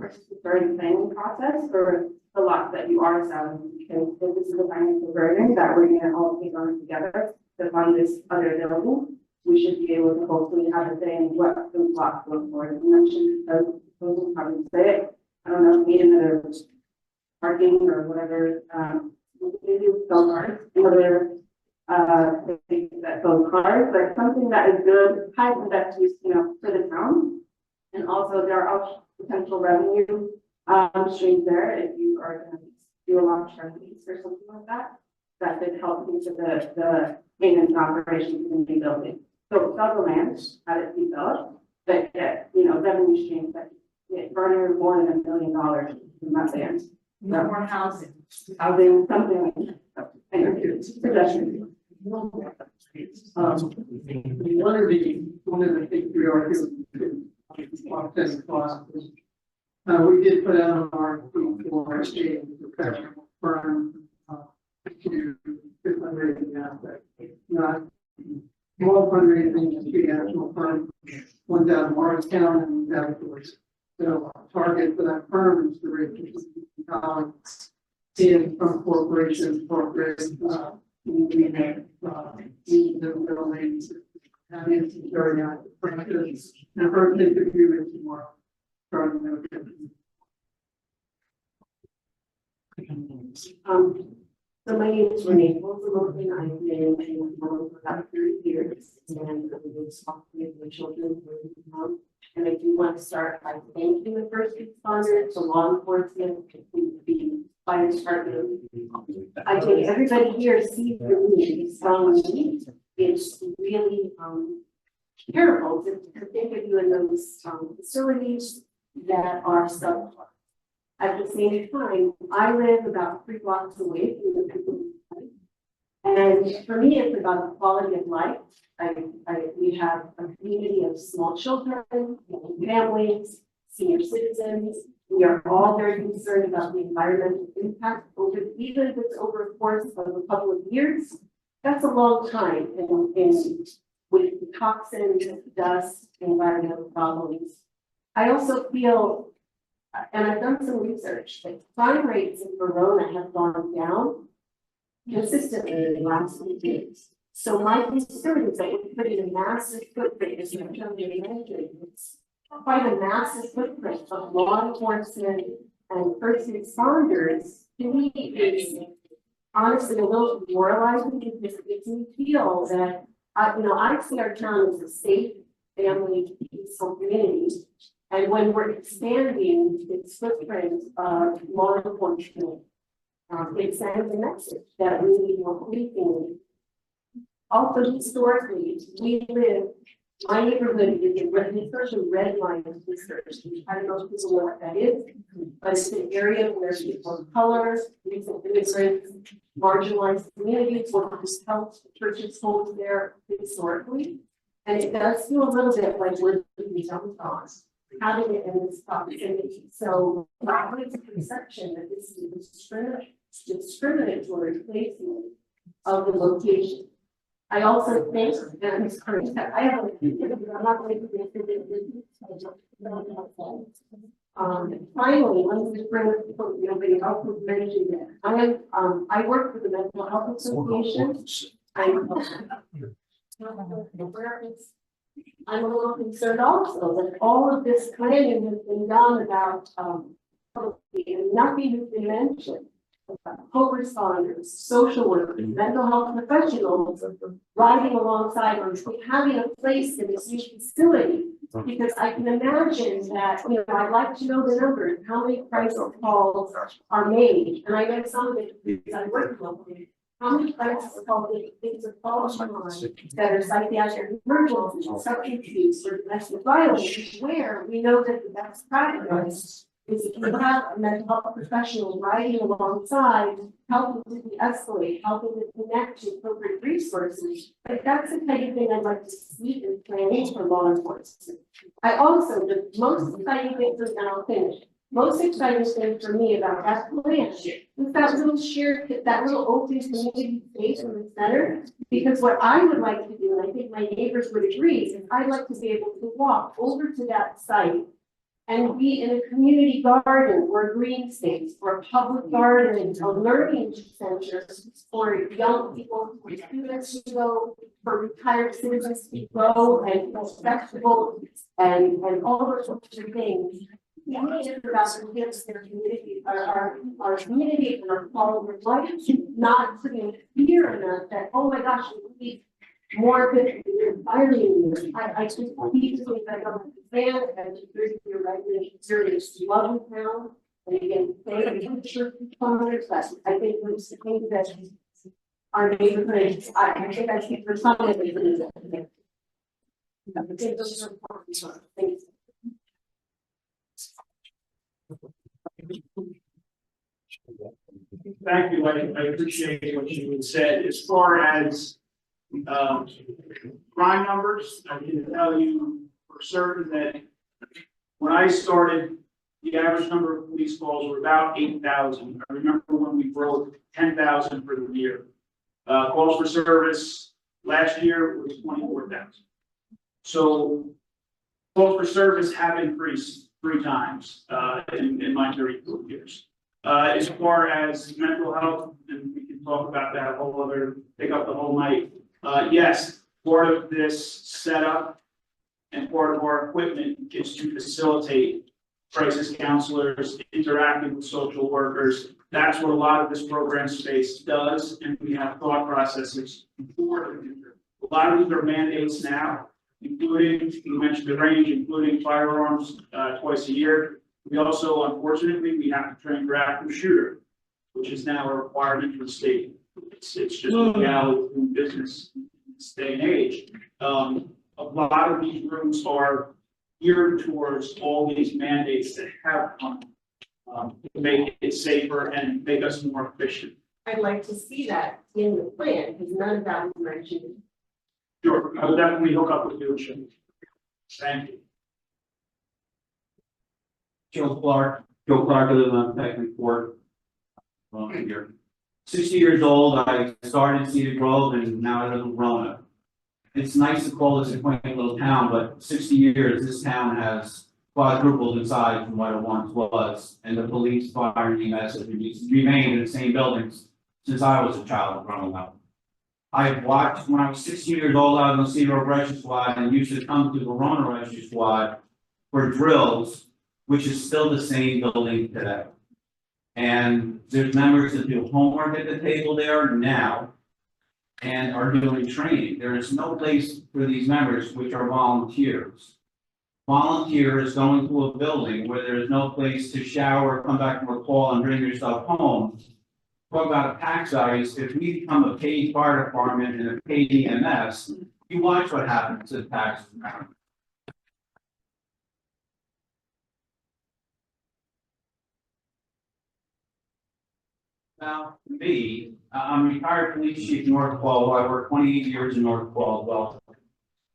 participatory planning process for the lots that you are selling, because if this is a financial burden that we're gonna all take on together to fund this other building, we should be able to hopefully have a say in what those lots go for. As you mentioned, because those probably say it. I don't know, maybe another parking or whatever, maybe sell cars, whether things that sell cars, like something that is good, high and best use, for the town. And also there are potential revenue streams there if you are going to do a long-term lease or something like that. That could help into the maintenance and operations in the building. So sell the land, have it be developed, but get, revenue streams that garner more than $1 million in that land. No more housing. Housing, something like that. Anyway, suggestion. One of the things we are doing we did put out an RFP for a professional firm to fundraising aspect. Not small fundraising, just the actual firm went down to Morristown and down towards. So target for that firm is to raise in from corporations, corporate, the buildings, and it's very nice. The first thing to do is tomorrow. So my name is Renee Wilson. I've been in for about 30 years, and I've been responsible for children. And I do want to start by thanking the first responders, the law enforcement, the fire department. I think everybody here sees the need, strong need. It's really terrible to think of you in those facilities that are subpar. At the same time, I live about 3 blocks away from the people. And for me, it's about the quality of life. We have a community of small children, families, senior citizens. We are all very concerned about the environmental impact even if it's over a course of a couple of years. That's a long time with toxins, dust, environmental problems. I also feel, and I've done some research, that crime rates in Verona have gone down consistently in the last few years. So my concern is that we're putting a massive footprint, as you mentioned, it's quite a massive footprint of law enforcement and first responders. To me, is honestly a little demoralizing because it makes me feel that I see our town as a safe, family, peaceful community. And when we're expanding its footprint of law enforcement, it sends a message that we need more policing. Also, historically, my neighborhood is in such a red line district. I don't know if people know what that is, but it's an area where people of color, recent immigrants, marginalized communities, workers' health, churches hold there historically. And it does feel a little bit like we're being dumped on, having it in this proximity. So that was a perception that this is a discriminatory placement of the location. I also think, and I have I'm not going to finally, let me just bring up people, nobody else was mentioned that. I work with the Mental Health Association. I'm a little concerned also that all of this planning has been done about and nothing has been mentioned. Co-responders, social workers, mental health professionals riding alongside or having a place in this new facility. Because I can imagine that, I'd like to know the numbers, how many crisis calls are made. And I know some of it because I work locally. How many crisis calls things are calls on that are psychiatric emergencies, substance use, or domestic violence, where we know that the best practice is if you have a mental health professional riding alongside, helping to de-escalate, helping to connect to appropriate resources. But that's the kind of thing I'd like to see in planning for law enforcement. I also, the most exciting thing, and I'll finish, most exciting thing for me about that plan was that little shared, that little open community space in the center. Because what I would like to do, and I think my neighbors would agree, is I'd like to be able to walk over to that site and be in a community garden or green space or a public garden, a learning center for young people, for students to go, for retired citizens to go and vegetables and all those sorts of things. Yeah, it's about the kids, their community, our community and our quality of life, not putting fear in us that, oh my gosh, we need more good environment. I just need to think that I'm a fan and you're right, serious love town. And again, thank you for responders, but I think it's the thing that our neighborhood, I think I speak for some of it. I think those are important. Thank you. Thank you, I appreciate what you said. As far as crime numbers, I can tell you for certain that when I started, the average number of police calls were about 8,000. I remember when we broke 10,000 for the year. Calls for service last year was 24,000. So calls for service have increased 3 times in my 34 years. As far as mental health, and we can talk about that a whole other, pick up the whole night. Yes, part of this setup and part of our equipment is to facilitate crisis counselors, interacting with social workers. That's what a lot of this program space does, and we have thought processes for the future. A lot of these are mandates now, including, you mentioned the range, including firearms twice a year. We also, unfortunately, we have to train for active shooter, which is now a requirement for the state. It's just a reality of doing business in this day and age. A lot of these rooms are geared towards all these mandates that have come to make it safer and make us more efficient. I'd like to see that in the plan, because none of that was mentioned. Sure, I will definitely hook up with you and show you. Thank you. Joe Clark, I live on Peckman Court. Here. 60 years old, I started Cedar Grove and now I live in Verona. It's nice to call this a quaint little town, but 60 years, this town has quadrupled in size from what it once was. And the police, fire, and EMS have remained in the same buildings since I was a child growing up. I watched, when I was 16 years old, I was on the Cedar Grove Rescue Squad and used to come to the Verona Rescue Squad for drills, which is still the same building today. And there's members that do homework at the table there now and are doing training. There is no place for these members, which are volunteers. Volunteers going to a building where there is no place to shower, come back from a call and bring yourself home. Talk about a pack size. If we become a paid fire department and a paid EMS, you watch what happens to the taxes. Now, me, I'm a retired police chief in North Caldwell. I worked 28 years in North Caldwell.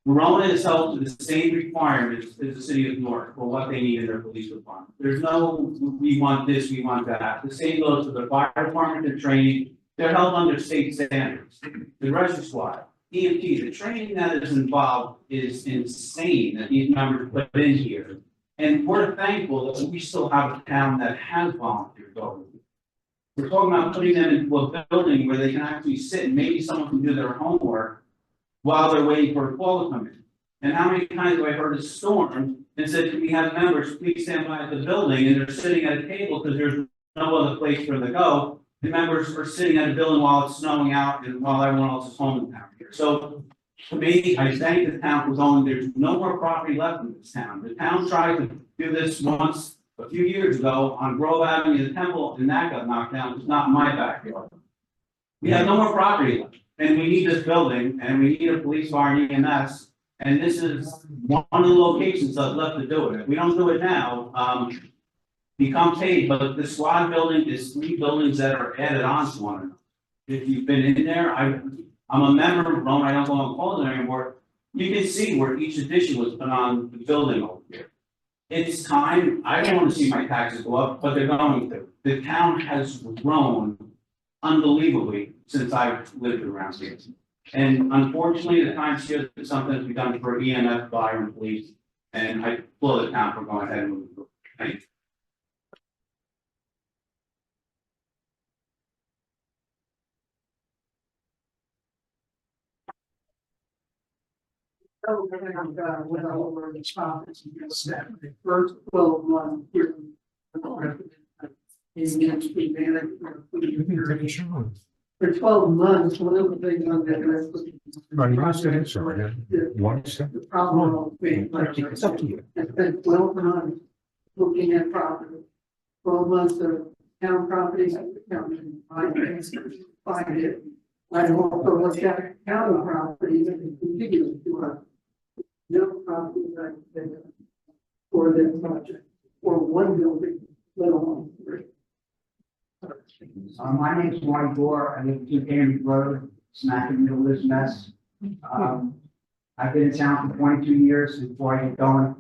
Verona is held to the same requirements as the city of Newark for what they need in their police department. There's no, we want this, we want that. The same goes to the fire department and training. They're held under state standards. The rescue squad, EMT, the training that is involved is insane that these members put in here. And we're thankful that we still have a town that has volunteers over. We're talking about putting them into a building where they can actually sit and maybe someone can do their homework while they're waiting for a call to come in. And how many times have I heard a storm and said, we have members, please stand by at the building, and they're sitting at a table because there's no other place for them to go. The members are sitting at a building while it's snowing out and while everyone else is home in town here. So to me, I thank the town for going, there's no more property left in this town. The town tried to do this once a few years ago on Grove Avenue, the Temple, and that got knocked down. It's not my backyard. We have no more property left, and we need this building, and we need a police, fire, and EMS, and this is one of the locations that's left to do it. If we don't do it now, become paid, but the squad building is 3 buildings that are added on to one another. If you've been in there, I'm a member of Verona, I don't go on calls anymore. You can see where each addition was put on the building over here. It's time, I don't wanna see my taxes go up, but they're going to. The town has grown unbelievably since I've lived around here. And unfortunately, the times here, it's something that's been done for EMS, fire and police, and I applaud the town for going ahead and moving forward. Thank you. So we're gonna went over the topics and just that the first 12 months here. For 12 months, one of the things on that list was. The problem of being. It's up to you. It's been 12 months looking at property. 12 months of town properties, find it. I also looked at county properties and contiguous to us. No property that for this project, or one building, let alone three. My name is Marty Gore. I live in 2 Cambridge Road, smack in the middle of this mess. I've been in town for 22 years before I get going.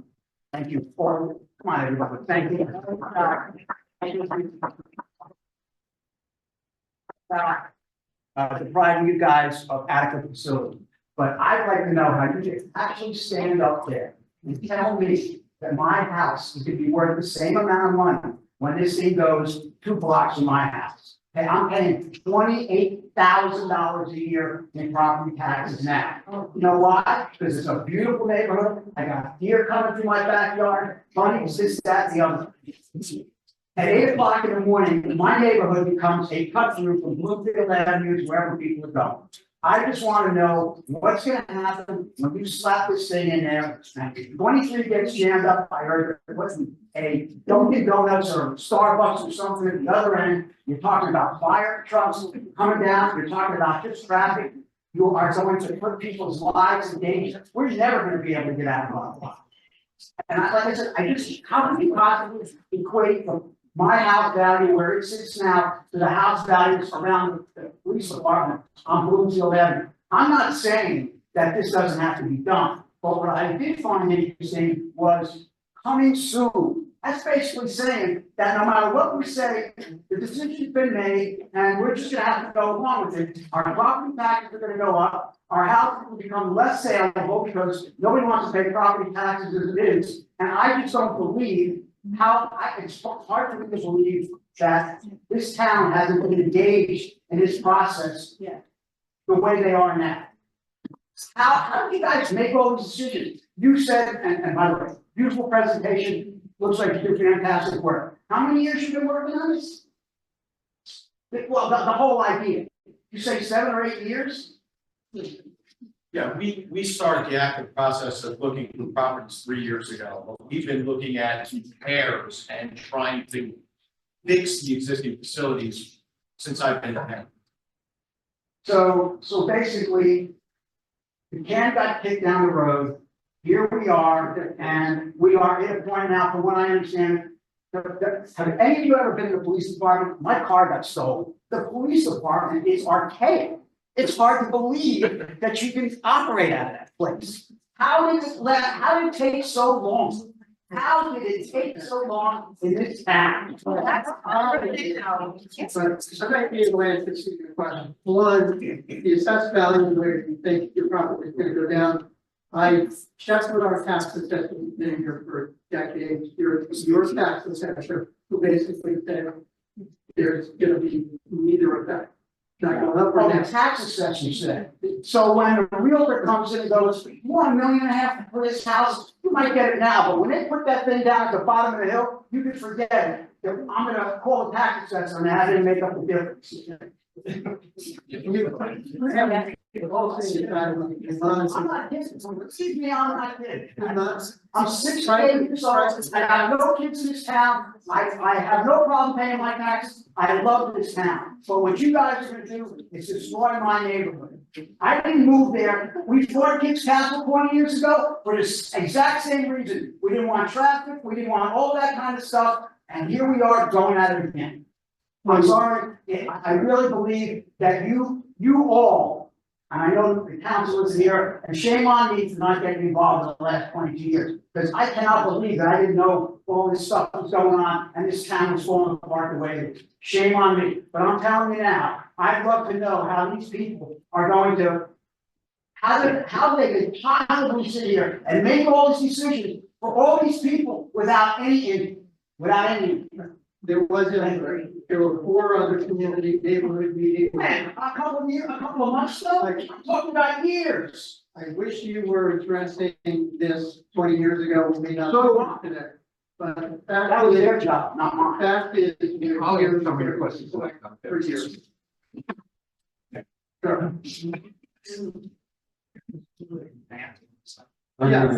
Thank you for, come on, everybody, thank you. Depriving you guys of adequate facility. But I'd like to know how you can actually stand up there and tell me that my house is gonna be worth the same amount of money when this thing goes 2 blocks from my house. And I'm paying $28,000 a year in property taxes now. You know why? Because it's a beautiful neighborhood. I got deer coming through my backyard, bunnies, this, that, the other. At 8 o'clock in the morning, my neighborhood becomes a cut through from Bloomfield Avenue to wherever people are going. I just want to know what's going to happen when you slap this thing in there. 23 gets jammed up. I heard it wasn't a Dunkin' Donuts or Starbucks or something at the other end. You're talking about fire trucks coming down. You're talking about just traffic. You are going to put people's lives in danger. We're never going to be able to get out of our block. And like I said, I just, how can you possibly equate my house value where it sits now to the house values around the police department on Bloomfield Avenue? I'm not saying that this doesn't have to be done, but what I did find interesting was coming soon. That's basically saying that no matter what we say, the decision's been made and we're just gonna have to go along with it. Our property taxes are gonna go up, our houses will become less saleable because nobody wants to pay property taxes as it is. And I just don't believe it's hard for me to believe that this town hasn't been engaged in this process the way they are now. How do you guys make all these decisions? You said, and by the way, beautiful presentation, looks like you did fantastic work. How many years you been working on this? Well, the whole idea. You say 7 or 8 years? Yeah, we started the active process of looking for properties 3 years ago. We've been looking at repairs and trying to fix the existing facilities since I've been there. So basically, the can got kicked down the road. Here we are, and we are at a point now, from what I understand. Have any of you ever been to the police department? My car got stolen. The police department is archaic. It's hard to believe that you can operate out of that place. How did it take so long? How did it take so long in this town? But I might be able to answer your question. One, the assessed value where you think your property is gonna go down. I checked with our tax assessment manager for decades. Your tax assessor who basically said there's gonna be neither effect. Not going up or Well, down. the tax assessor said, so when a realtor comes in and goes, you want $1.5 million for this house, you might get it now, but when they put that thing down at the bottom of the hill, you can forget it. I'm gonna call the tax assessor and have him make up the difference. The whole thing is I'm not kidding, excuse me, I'm not kidding. I'm 68 years old, I have no kids in this town, I have no problem paying my taxes, I love this town. But what you guys are gonna do is destroy my neighborhood. I didn't move there, we fought Kings Castle 20 years ago for this exact same reason. We didn't want traffic, we didn't want all that kind of stuff, and here we are going at it again. I'm sorry, I really believe that you all And I know the council is here, and shame on me for not getting involved in the last 22 years, because I cannot believe that I didn't know all this stuff was going on, and this town was falling apart the way it is. Shame on me, but I'm telling you now, I'd love to know how these people are going to, how they could possibly sit here and make all these decisions for all these people without any. There were 4 other community neighborhood meetings. Man, a couple of months ago, I'm talking about years. I wish you were addressing this 20 years ago, we may not. So do I. Today. But That was their job, not mine. fact is. I'll answer some of your questions. For years. Yeah,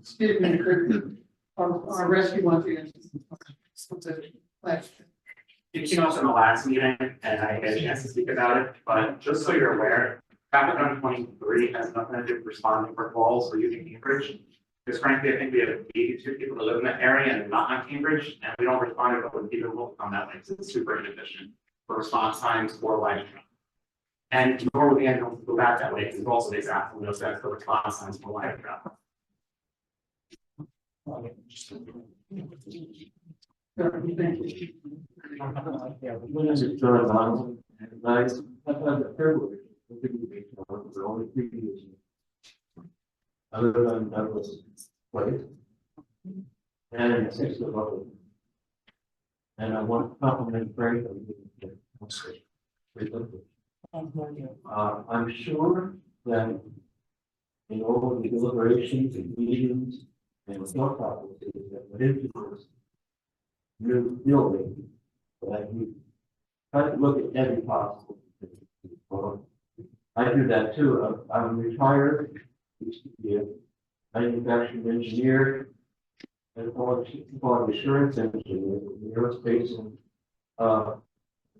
excuse me, our rescue wants to answer. It came up in the last meeting and I had a chance to speak about it, but just so you're aware, Capital 23 has nothing to do with responding for calls or using Cambridge. Because frankly, I think we have 82 people that live in that area and not on Cambridge, and we don't respond to it when people will come that way, because it's super inefficient for response times or light. And nor would the ambulance go back that way, because it also makes absolutely no sense for response times for light traffic. Other than that was place. And 6 of them. And I want to compliment Frank. I'm sure that in all the deliberations and meetings and thought processes that went into this new building, that we try to look at every possible. I do that too. I'm retired. Used to be a manufacturing engineer and quality assurance engineer in aerospace and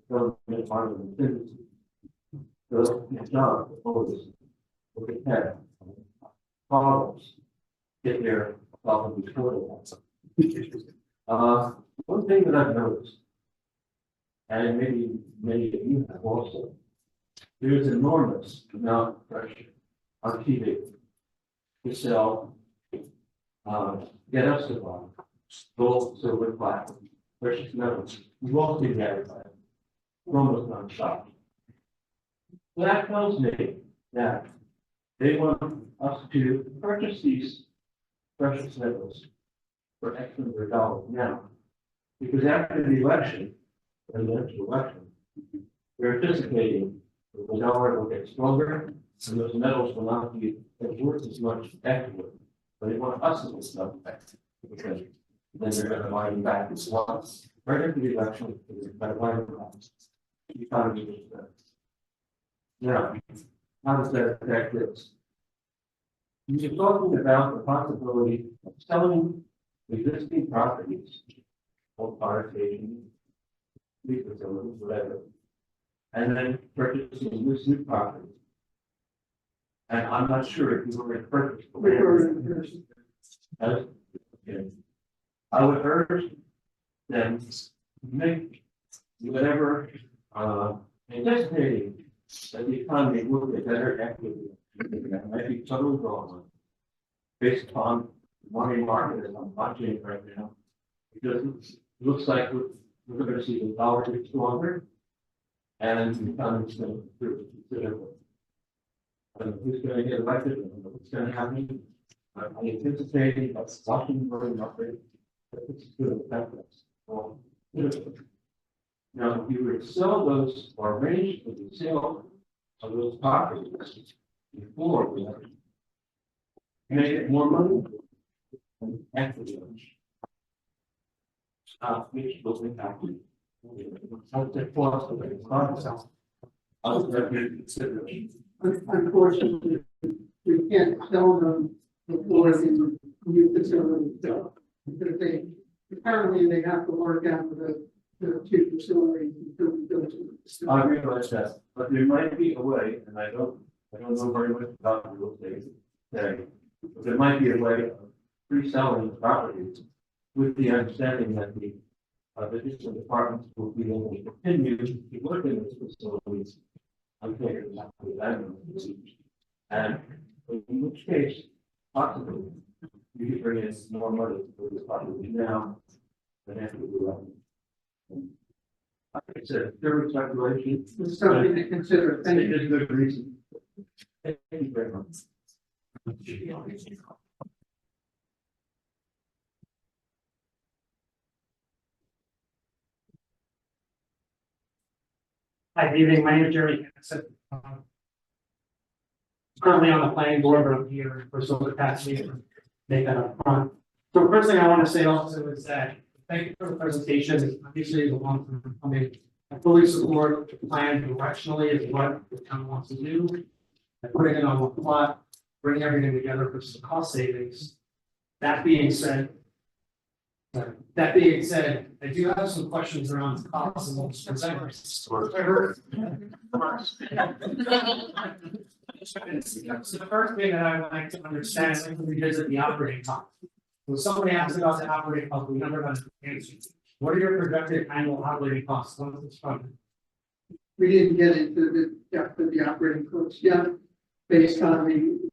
government environment physics. So my job is always look ahead, problems, get there probably before that. One thing that I've noticed, and maybe many of you have also, there's enormous amount of pressure on TV to sell, get us to buy gold, silver, platinum, precious metals. You won't see that advertising. We're almost non-stop. So that tells me that they want us to purchase these precious metals for X number of dollars now. Because after the election, presidential election, they're anticipating that the dollar will get stronger and those metals will not be worth as much afterward. But they want us to get stuff back because then they're going to buy them back as well. Right after the election, they're going to buy them back. The economy is better. Now, how does that affect this? You're talking about the possibility of selling existing properties, or fire stations, police facilities, whatever, and then purchasing this new property. And I'm not sure if you were going to purchase. I would urge them to make whatever anticipating that the economy will get better equity. That might be totally wrong. Based upon the money market as I'm watching it right now. Because it looks like we're going to see the dollar get stronger and the economy is going to improve considerably. Who's going to get elected and what's going to happen? I'm anticipating that's watching the market. It's going to affect us. Well, now, if you were to sell those or arrange for the sale of those properties before the election, make it more money and equity. Which will be happy. Unfortunately, we can't sell them before the new facility is built. Because apparently they have to work out the two facilities until we go to the facility. I realize that, but there might be a way, and I don't know very much about real estate today, but there might be a way of pre-selling the properties with the understanding that the different departments will be able to continue to work in those facilities I'm thinking that would and in which case, possibly, you could bring in more money for this property now than after we do that. It's a pure speculation. It's something to consider. Thank you. There's a good reason. Thank you very much. Hi, good evening. My name is Jeremy Hansen. Currently on the planning board, but I'm here for some capacity to make that up front. So first thing I want to say also is that thank you for the presentation. Obviously, the long term coming. I fully support the plan directionally is what the town wants to do. And putting it on one plot, bring everything together for some cost savings. That being said, I do have some questions around costs and what's presented. So the first thing that I would like to understand is when we visit the operating cost. When somebody asks about the operating cost, we never got an answer. What are your projected annual operating costs? What is this from? We didn't get into the depth of the operating costs yet, based on the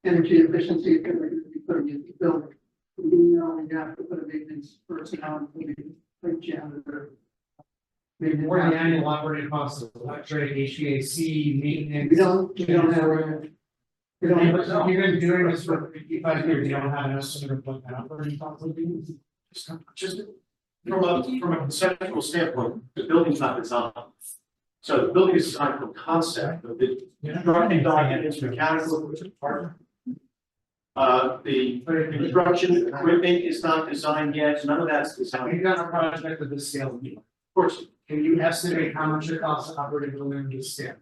energy efficiency that we're going to be putting into the building. We know we have to put a maintenance personnel, including like janitor. Maybe What are the annual operating costs of electric, HVAC, maintenance? we don't have. We don't have. You've been doing this for 55 years, you don't have an estimate of what that operating cost would be? Just from a conceptual standpoint, the building's not designed. So the building is designed from concept, but the construction documents, mechanical part. The construction equipment is not designed yet, none of that's designed. You've done a project of this scale, of course, can you estimate how much it costs to operate a building of this scale?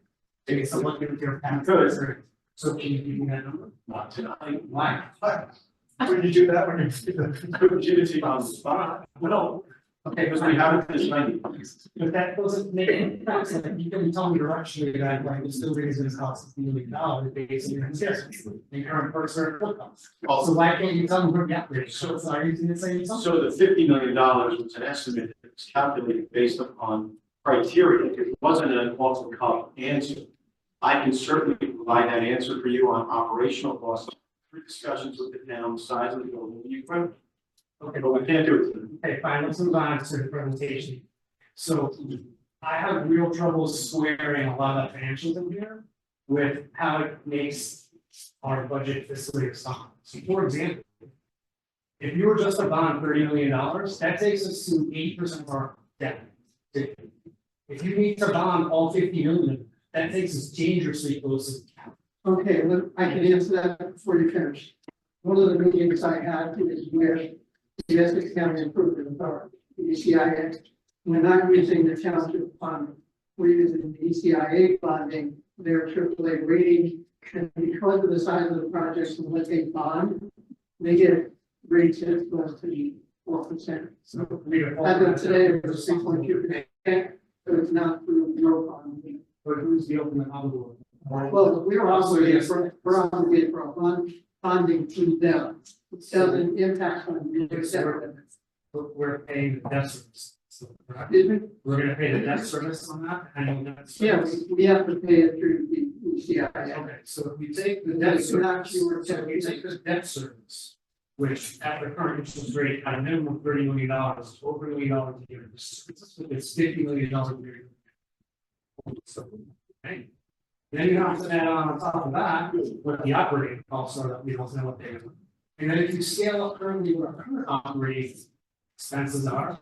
Take someone with your past Good. experience. So can you give me that number? not tonight. Why? When you do that, when you do that. Couldn't give it to you on the spot. Well, Okay, because we haven't designed. But that doesn't make any sense, like, you can tell me directionally that like this building is gonna cost $1 million based on your concerns, the current per square foot cost. So Also, why can't you tell me from the operating? So are you saying something? so the $50 million was an estimate that was calculated based upon criteria. It wasn't an off the cuff answer. I can certainly provide that answer for you on operational costs through discussions with the town, size of the building, the equipment. Okay, But we can't do it. okay, fine, let's move on to the presentation. So I have real trouble squaring a lot of financials in here with how it makes our budget fiscally respond. So for example, if you were just to bond $30 million, that takes us to 8% of our debt. If you need to bond all 50 million, that takes us dangerously close to the cap. Okay, well, I can answer that before you finish. One of the meetings I had is with the Essex County Improvement Authority, the ECIA. We're not using the township fund, we're using the ECIA funding, their AAA rating. And because of the size of the projects and what they bond, they get rates that's close to the 4%. So as of today, it was 6.2%, so it's not through your bond. But who's the ultimate envelope? Well, we're obligated for a bond funding to them. It doesn't impact on you. We're paying the debt service. So, correct? Excuse me? We're gonna pay the debt service on that, annual debt Yeah, service. we have to pay it through the ECI. Okay, so if we take the debt That's not service, your. so if we take the debt service, which at the current interest rate, at a minimum of $30 million, over $1 million a year, it's $50 million a year. So, okay. Then you have to add on top of that, what the operating costs are that we don't know what they are. And then if you scale up currently what our current operating expenses are,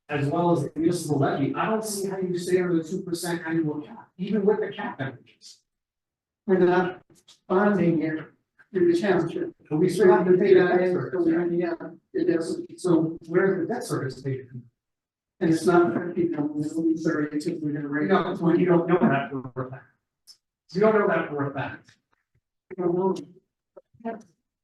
as well as the municipal levy, I don't see how you stay under the 2% annual cap, even with the cap averages. We're not bonding here through the township. But we still have to pay that in, in. so we're in the, it does, So where's the debt service paid? and it's not 50 million, it'll be 30, because we're gonna raise. No, well, you don't know that for a fact. You don't know that for a fact.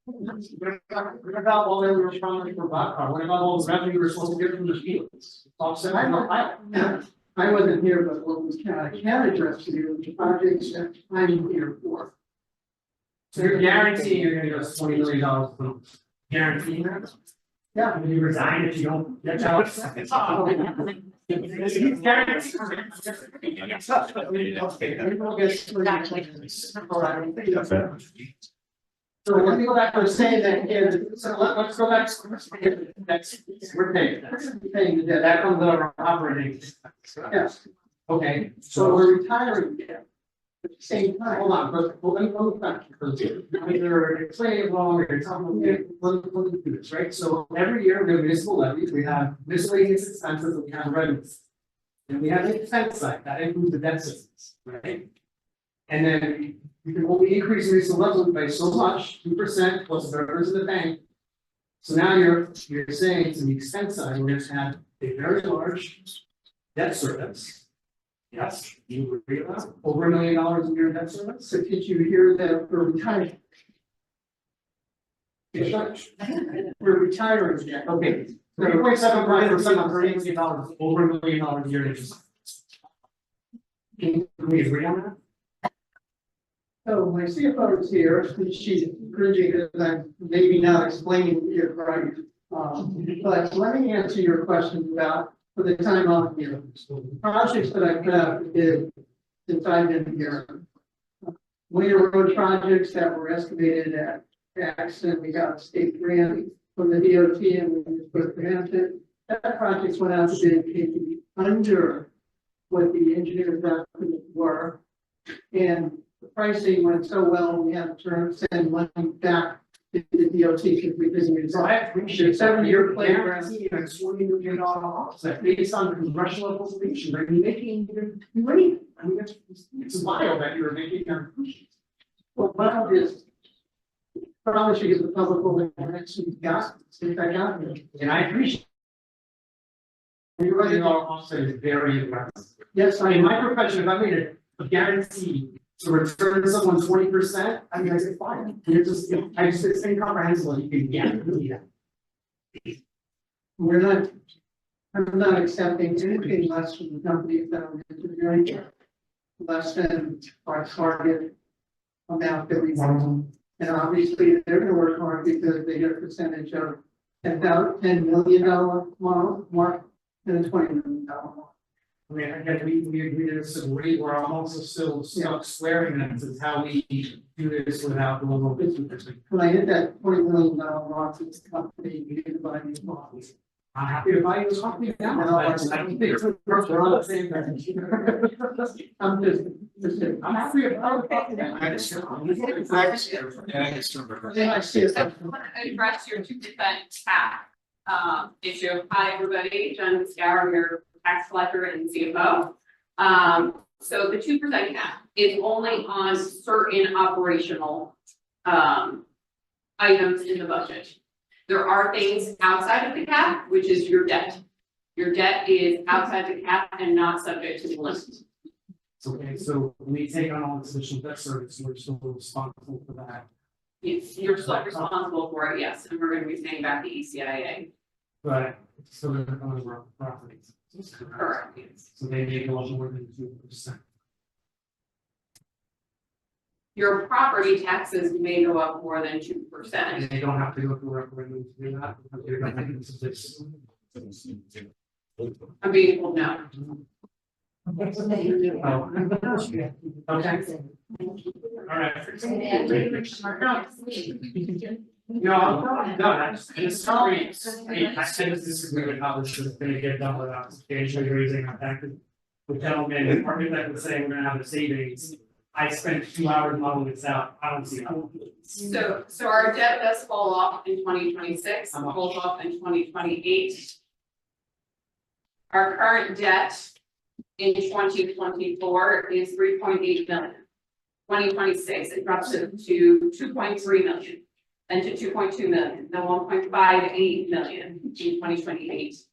What about all the responsibility for Blackcar? What about all the revenue we're supposed to get from the fields? Offset. I wasn't here, but what was I can address to you, the projects that I'm here for. So you're guaranteeing you're gonna give us $20 million. Guaranteeing that? Yeah, when you resign if you don't get jobs. So let me go back to saying that, again, so let's go back to that's, we're paying the debt, that comes out of our operating. Yes, okay, so we're retiring debt. At the same time, hold on, but let me go back, because either explaining it wrong or something, let me do this, right? So every year we have municipal levies, we have miscellaneous expenses, and we have revenues. And we have an expense side, that includes the debt service, right? And then you can only increase municipal levy by so much, 2% plus whatever's in the bank. So now you're saying to the expense side, we're gonna have a very large debt service. Yes, you agree with that? Over $1 million a year in debt service? So did you hear that we're retiring? We're retiring, yeah, okay. 3.75% of $30 million, over $1 million a year in interest. Can we agree on that? So my CFO is here, and she's cringing because I'm maybe not explaining it right. But let me answer your question about for the time off here. Projects that I put out is since I've been here. Winter road projects that were estimated at X, and we got a state grant from the DOT, and we just put a grant in. That project went out to bid, came to be under what the engineers estimates were. And the pricing went so well, we had to send money back to the DOT because we didn't use. So I appreciate 7-year playground. And $40 million offset based on congressional appropriation. Are you making even money? I mean, it's wild that you're making your. Well, wild is probably should give the public what we actually got, if I got it. And I appreciate. You're right, our offset is very aggressive. Yes, I mean, my profession, if I made a guarantee to return someone 20%, I mean, I say fine. You're just, it's incomprehensible. You can guarantee that. I'm not accepting anything less from the company that I'm interviewing. Less than our target amount that we want. And obviously, they're gonna work hard because they get a percentage of $10 million mark and a $20 million mark. I mean, again, we agree to disagree, we're also still stuck swearing that this is how we do this without the local business. When I hit that $20 million mark, it's the company, we didn't buy these bonds. I'm happy to buy this company now. No, I don't think it's we're on the same page. I'm happy about it. I just want to address your 2% cap issue. Hi, everybody, Jen Scour, your tax collector and CFO. So the 2% cap is only on certain operational items in the budget. There are things outside of the cap, which is your debt. Your debt is outside the cap and not subject to the limit. Okay, so we take on all this additional debt service, we're still responsible for that. Yes, you're still responsible for it, yes, and we're gonna be paying back the ECIA. But it's still gonna come over our properties. Correct, yes. So they make a lot more than 2%. Your property taxes may go up more than 2%. And they don't have to go through referendum to do that. Because they're not making this. I'm being told no. Oh. Okay. All right. No, that's sorry. I said this disagree with how this is gonna get done without substantially raising our taxes. The gentleman, the architect was saying we're gonna have a savings. I spent 2 hours modeling this out. I don't see how. So our debt does fall off in 2026, falls off in 2028. Our current debt in 2024 is 3.8 million. 2026, it drops to 2.3 million, then to 2.2 million, then 1.58 million in 2028.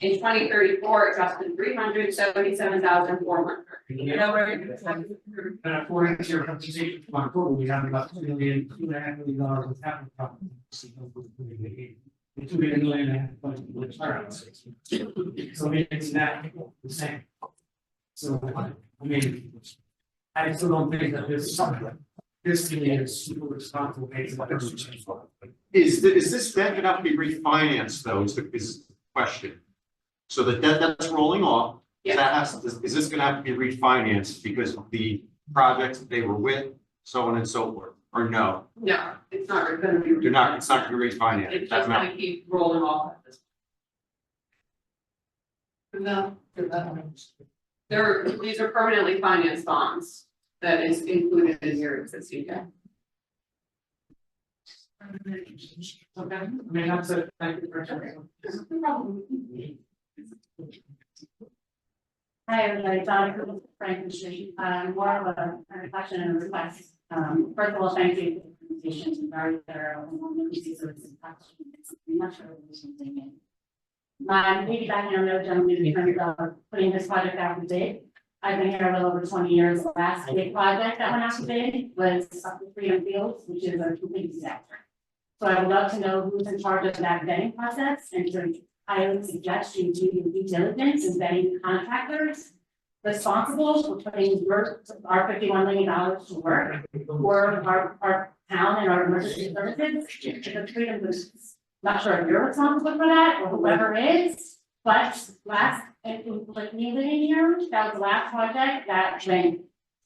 In 2034, it drops to 377,400. And according to your presentation from October, we have about $2.5 million of capital problems. $2 million which are. So it's not the same. So I mean, I still don't think that this is super responsible. Is this debt gonna have to be refinanced though, is the question? So the debt that's rolling off, Yeah. is this gonna have to be refinanced because of the projects that they were with, so on and so forth, or no? No, it's not gonna be. They're not, it's not gonna be refinanced. It's That just amount. gonna keep rolling off at this point. No, these are permanently financed bonds that is included in your existing debt. Okay, I mean, that's it, thank you for sharing. Hi, everybody, Donna Frankenstein, more of a question and request. First of all, thank you for the presentation, it's very thorough. I'm not sure if there's something in. My piggybacking on the gentleman in terms of putting this project out to bid. I've been here a little over 20 years. The last big project that went out to bid was up to Freedom Fields, which is a complete disaster. So I would love to know who's in charge of that vetting process, and so I would suggest you do your due diligence in vetting the contractors responsible for putting our $51 million to work for our town and our emergency services. Because Freedom was not sure if you're responsible for that or whoever is, but last, and like me living here, that was the last project that went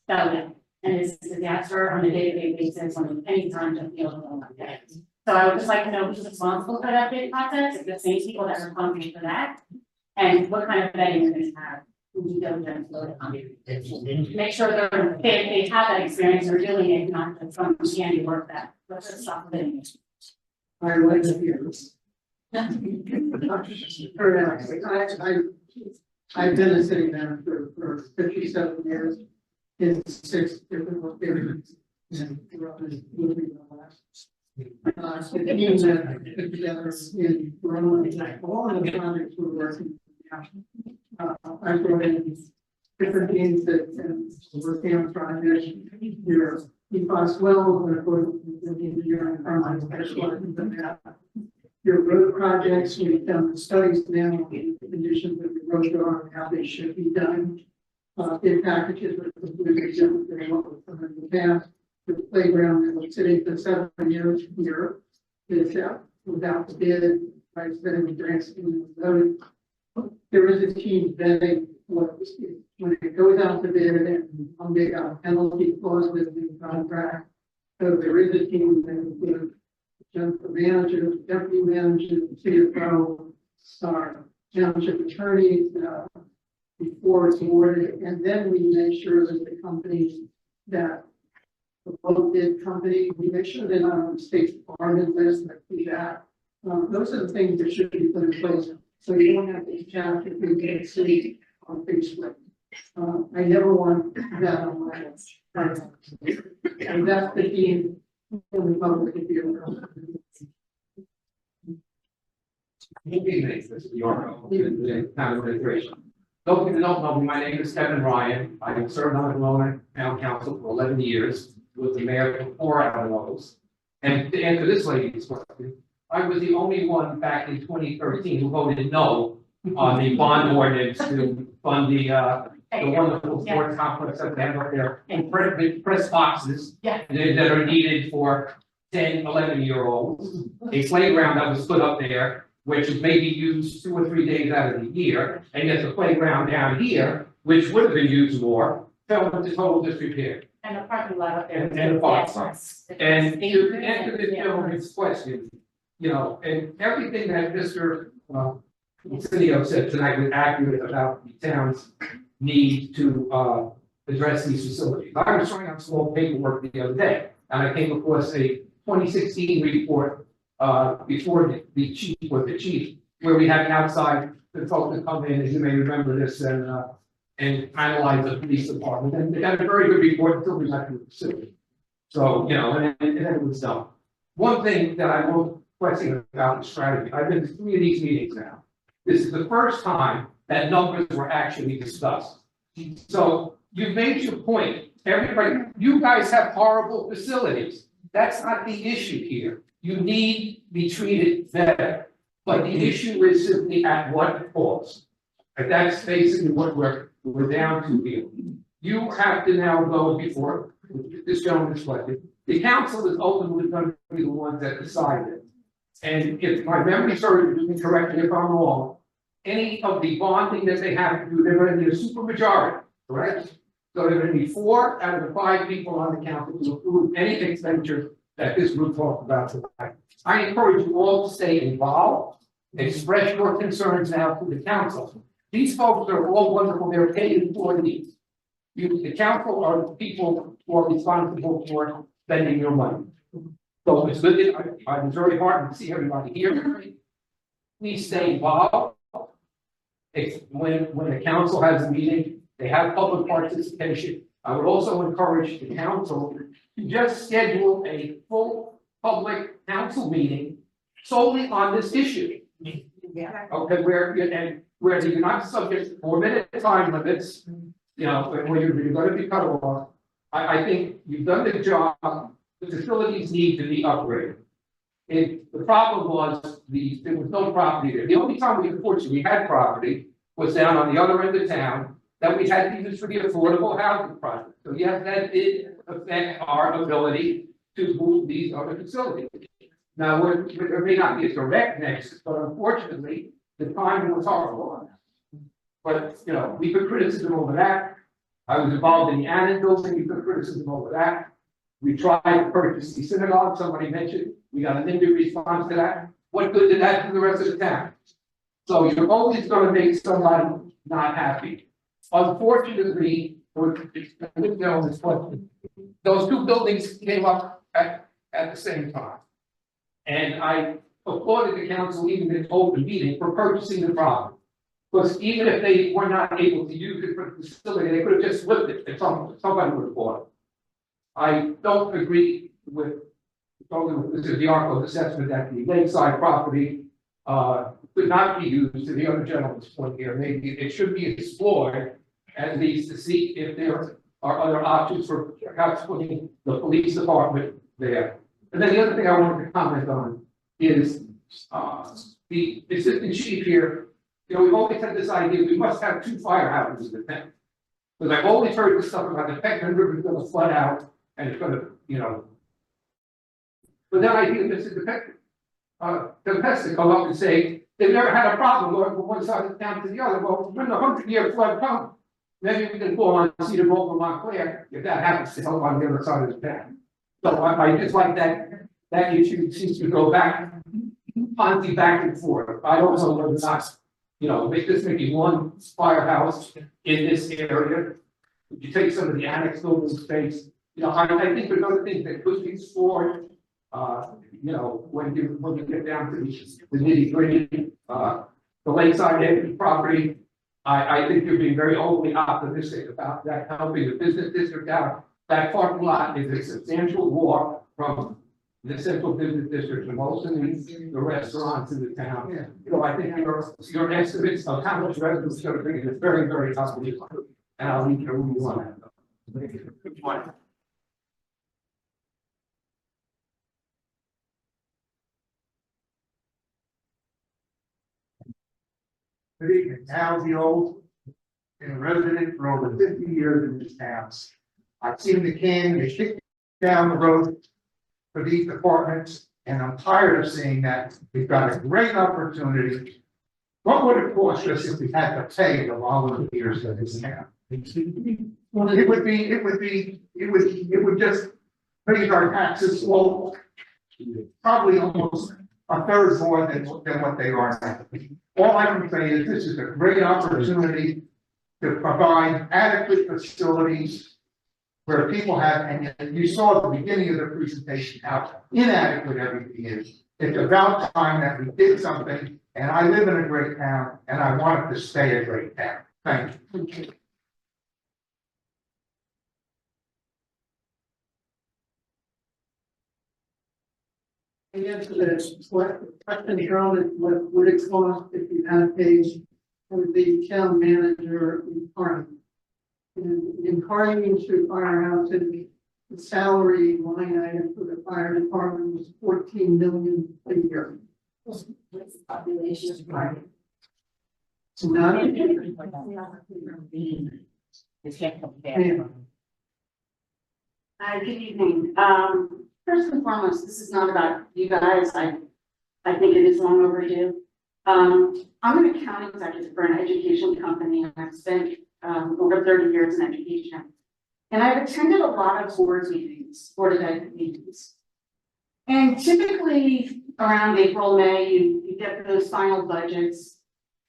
fell down. And it's a disaster on a day-to-day basis on any time to feel like that. So I would just like to know who's responsible for that bid process, if the same people that are responsible for that, and what kind of vetting you're going to have. Who diligence load on. Make sure they have that experience, they're doing it, not just from handy work that, let's just stop bidding it. I like to hear this. I've been a city manager for 57 years in 6 different locations. And moving the last. The teams that put together in Verona, all of the projects we're working. I brought in different teams that working on projects. Your PFAS wells, and of course, the engineering firm specializing in that. Your road projects, we've done the studies now, the conditions of the road are and how they should be done. Bid packages with what we've done in the past. The playground that was sitting for 7 years here is without the bid, by spending the grants in the voting. There is a team vetting what when it goes out to bid and they got penalty clause with the contract. So there is a team that includes the manager, deputy manager, CFO, our township attorneys, before it's awarded, and then we make sure that the companies that the low bid company, we make sure they're not on the state department list, like we that. Those are the things that should be put in place. So you don't have to chat if you get see on Facebook. I never want that on my list. And that's the team in the public if you're. This is your town administration. Those who don't know me, my name is Kevin Ryan. I have served on the Verona Town Council for 11 years, was the mayor for 4 out of those. And to answer this lady's question, I was the only one back in 2013 who voted no on the bond ordinance to fund the wonderful sports complex that they have up there in press boxes that are needed for 10, 11-year-olds. A playground that was put up there, which is maybe used 2 or 3 days out of the year, and yet the playground down here, which would have been used more, fell into total disrepair. And the parking lot up there. And the parking lot. And to answer this gentleman's question, you know, and everything that Mr. Cineo said tonight was accurate about the town's need to address these facilities. I was trying out small paperwork the other day, and I came across a 2016 report before the chief was the chief, where we had an outside consultant come in, as you may remember this, and analyze the police department, and they had a very good report until we got to the facility. So, you know, and then it was done. One thing that I will question about the strategy, I've been to 3 of these meetings now. This is the first time that numbers were actually discussed. So you've made your point. Everybody, you guys have horrible facilities. That's not the issue here. You need to be treated better. But the issue is simply at what cost. And that's basically what we're down to here. You have to now go before this gentleman's question. The council is ultimately going to be the ones that decide it. And if my memory serves me correctly, if I'm wrong, any of the bonding that they have to do, they're gonna need a super majority, correct? So there are gonna be 4 out of the 5 people on the council to approve any expenditure that this group talked about tonight. I encourage you all to stay involved, express your concerns now to the council. These folks are all wonderful, they're paid employees. You, the council are the people who are responsible for spending your money. So it's good, I was very heartened to see everybody here. Please stay involved. When the council has a meeting, they have public participation. I would also encourage the council to just schedule a full public council meeting solely on this issue. Okay, where you're not subject to 4-minute time limits, you know, when you're gonna be cut off. I think you've done the job, the facilities need to be upgraded. The problem was there was no property there. The only time we unfortunately had property was down on the other end of town that we had to use for the affordable housing project. So yes, that did affect our ability to move these other facilities. Now, there may not be a direct nexus, but unfortunately, the timing was horrible on that. But, you know, we took criticism over that. I was involved in the Annan building, we took criticism over that. We tried to purchase the synagogue, somebody mentioned, we got an immediate response to that. What good did that do the rest of the town? So you're always gonna make somebody not happy. Unfortunately, those 2 buildings came up at the same time. And I applauded the council, even in open meeting, for purchasing the property. Because even if they were not able to use it for the facility, they could have just flipped it, and somebody would have bought it. I don't agree with Mr. Diarco's assessment that the lakeside property could not be used, to the other gentleman's point here. Maybe it should be explored at least to see if there are other options for perhaps putting the police department there. And then the other thing I wanted to comment on is the assistant chief here. You know, we've always had this idea we must have 2 fire hydrants in the town. Because I've always heard this stuff about the Peckman River is going to flood out and it's going to, you know. But then I hear Mr. Tempesta come up and say they've never had a problem going from one side of the town to the other. Well, when the 100-year flood comes, maybe we can call on Cedar Grove or Montclair if that happens to help on the other side of the town. So I just like that issue seems to go back, constantly back and forth. I don't know whether or not, you know, make this maybe 1 firehouse in this area. If you take some of the annex building space, you know, I think there's other things that could be explored. You know, when you get down to the nitty-gritty, the lakeside edge property, I think you're being very overly optimistic about that helping the business district out. That parking lot is a substantial walk from the central business district to most of the restaurants in the town. You know, I think your estimates of how much revenue is going to bring in is very, very optimistic. And I'll leave you where you want to. Thank you. Good morning. Good evening, Al the old, been a resident for over 50 years in this town. I've seen the can get kicked down the road for these departments, and I'm tired of seeing that. We've got a great opportunity. What would it cost us if we had to pay the volunteers in this town? It would just raise our taxes slow, probably almost a third more than what they are now. All I can say is this is a great opportunity to provide adequate facilities where people have, and you saw at the beginning of the presentation how inadequate everything is. It's about time that we did something, and I live in a great town, and I want it to stay a great town. Thank you. Answer this, what question Carolyn would it cost if you had paid for the town manager in Kearney? In Kearney to firehouse, and the salary line item for the fire department was 14 million a year. What's the population of Kearney? So not. Good evening. First and foremost, this is not about you guys. I think it is long overdue. I'm an account executive for an education company, and I've spent, over 30 years in education. And I've attended a lot of board of ed meetings. And typically around April, May, you get those final budgets.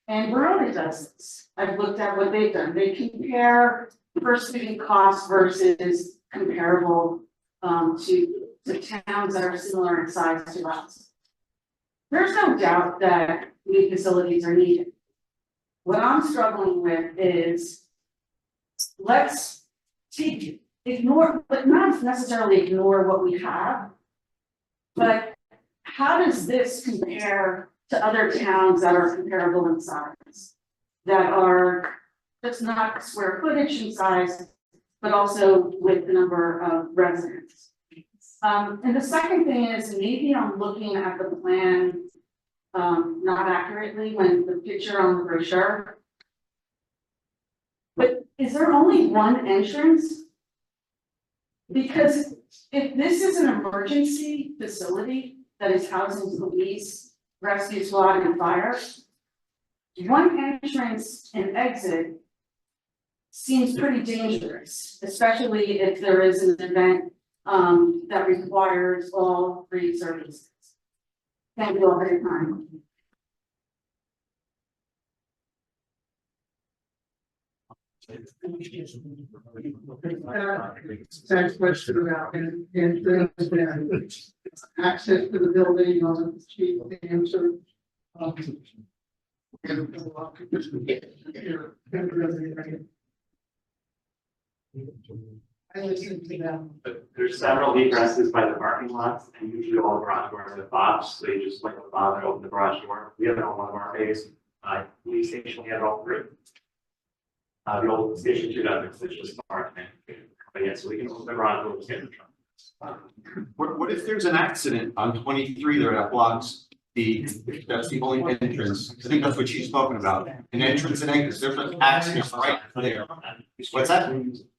And Verona does this. I've looked at what they've done. They compare per student costs versus comparable to towns that are similar in size to us. There's no doubt that new facilities are needed. What I'm struggling with is let's ignore, but not necessarily ignore what we have. But how does this compare to other towns that are comparable in size? That are just not square footage in size, but also with the number of residents. And the second thing is maybe I'm looking at the plan not accurately when the picture on the brochure. But is there only one entrance? Because if this is an emergency facility that is housing police, rescue squad, and fire, one entrance and exit seems pretty dangerous, especially if there is an event that requires all three services. Thank you all for your time. Next question about entrance and access to the building on the chief answer. I listened to them. But there's several egresses by the parking lots, and usually all the garage doors have fobs, so you just like the fob and open the garage door. We have it on one of our bays. Police station, we have it all three. The old station 2 doesn't, it's just parking. But yeah, so we can open the garage doors, get in the truck. What if there's an accident on 23 there that blocks that's the only entrance? I think that's what she's talking about, an entrance and exit, there's an accident right there. What's that?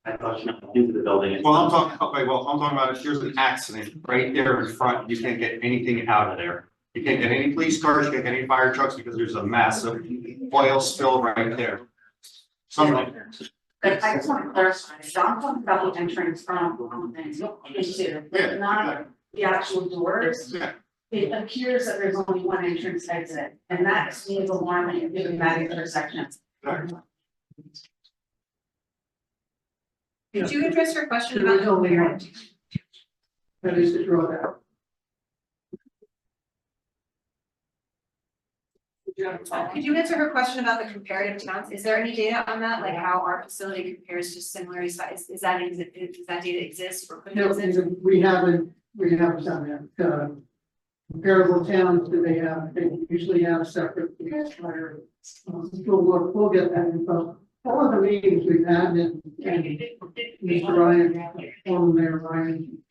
I thought you meant into the building. Well, I'm talking about if there's an accident right there in front, you can't get anything out of there. You can't get any police cars, you can't get any fire trucks because there's a massive oil spill right there. Something. But I just want to clarify, John talked about the entrance from into, not the actual doors. Yeah. It appears that there's only one entrance exit, and that seems alarming given that intersection. Could you address your question There about is only one. That is the drawback. Could you answer her question about the comparative towns? Is there any data on that, like how our facility compares to similar size? Does that data exist or could it No, exist? we haven't done that. Comparable towns, do they have, they usually have separate fire. We'll get that info. All of the meetings we've had, and Mr. Ryan, former Mayor Ryan,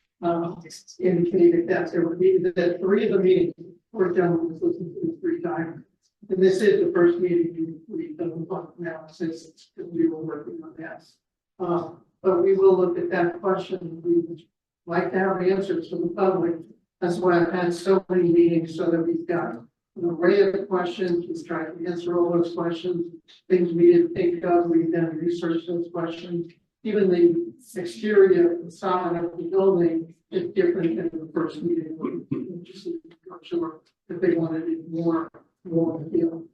indicated that there would be, that 3 of the meetings, four gentlemen listened to 3 times. And this is the first meeting we've done analysis, because we were working on this. But we will look at that question. We would like to have answers from the public. That's why I've had so many meetings, so that we've got an array of questions. We've tried to answer all those questions. Things we didn't think of, we then researched those questions. Even the exterior facade of the building is different than the first meeting. We're just not sure if they wanted it more appealing.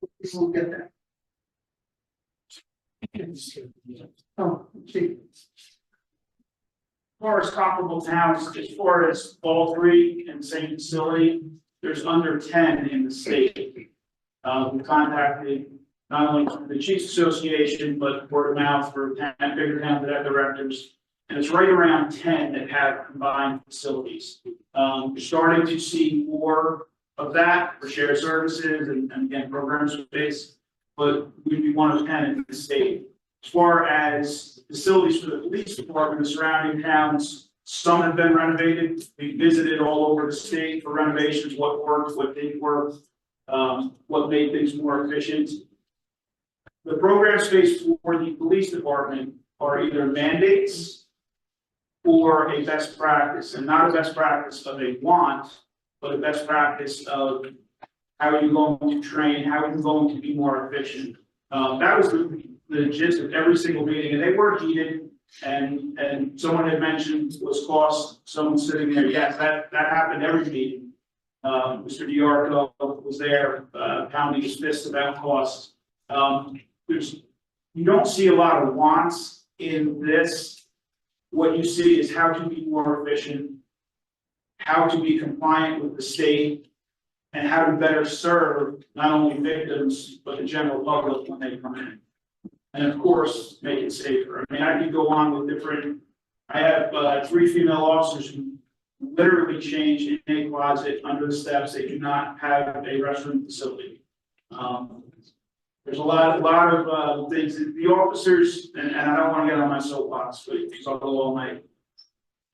We won't get that. Oh, gee. As far as comparable towns, as far as all 3 in the same facility, there's under 10 in the state. We contacted not only the Chiefs Association, but word of mouth for bigger towns that have directors. And it's right around 10 that have combined facilities. We're starting to see more of that for shared services and again, program space, but we'd be one of 10 in the state. As far as facilities for the police department, the surrounding towns, some have been renovated. We visited all over the state for renovations, what worked, what didn't work, what made things more efficient. The program space for the police department are either mandates or a best practice, and not a best practice of a want, but a best practice of How are you going to train? How are you going to be more efficient? That was the gist of every single meeting, and they were heated. And someone had mentioned was cost, someone sitting there, yes, that happened every meeting. Mr. Diarco was there, pounding his fist about costs. You don't see a lot of wants in this. What you see is how to be more efficient, how to be compliant with the state, and how to better serve not only victims, but the general public when they come in. And of course, make it safer. I mean, I could go on with different, I have 3 female officers who literally change in a closet under the steps. They do not have a restroom facility. There's a lot of things that the officers, and I don't want to get on my soapbox, but because I'll go all night.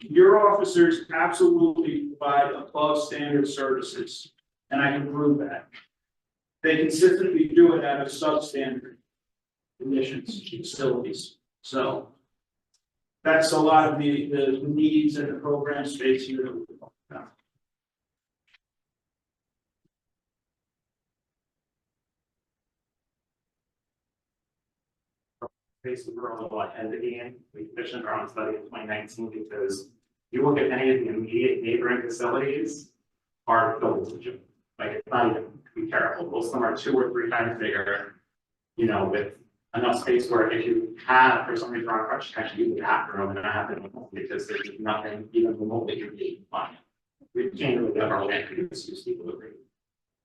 Your officers absolutely provide above standard services, and I can prove that. They consistently do it at a substandard conditions, facilities. So that's a lot of the needs and the program space here that we're talking about. Basically, we're a lot ahead of the game. We commissioned our own study in 2019 because you look at any of the immediate neighboring facilities are built to like it's not even comparable. Most of them are 2 or 3 times bigger, you know, with enough space where if you have, for some reason, on a crutch, you can actually use the bathroom and not have to because there's nothing even remotely convenient. We can't really get our land to use equilibrium.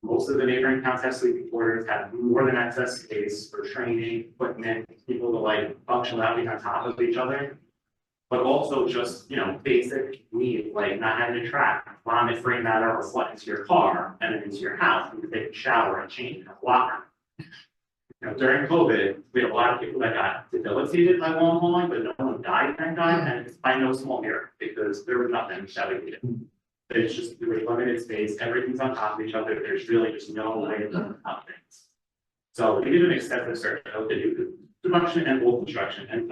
Most of the neighboring towns have sleeping quarters, have more than excess space for training, equipment, people to like functionality on top of each other. But also just, you know, basic needs like not having to track, vomit, free matter, or flood into your car and then into your house. You can take a shower and change in a locker. You know, during COVID, we had a lot of people that got debilitated by long hauling, but no one died, thank God, and it's by no small miracle because there was nothing that we did. It's just there was limited space, everything's on top of each other. There's really just no way to run out things. So we did an extensive search to do construction and old construction. And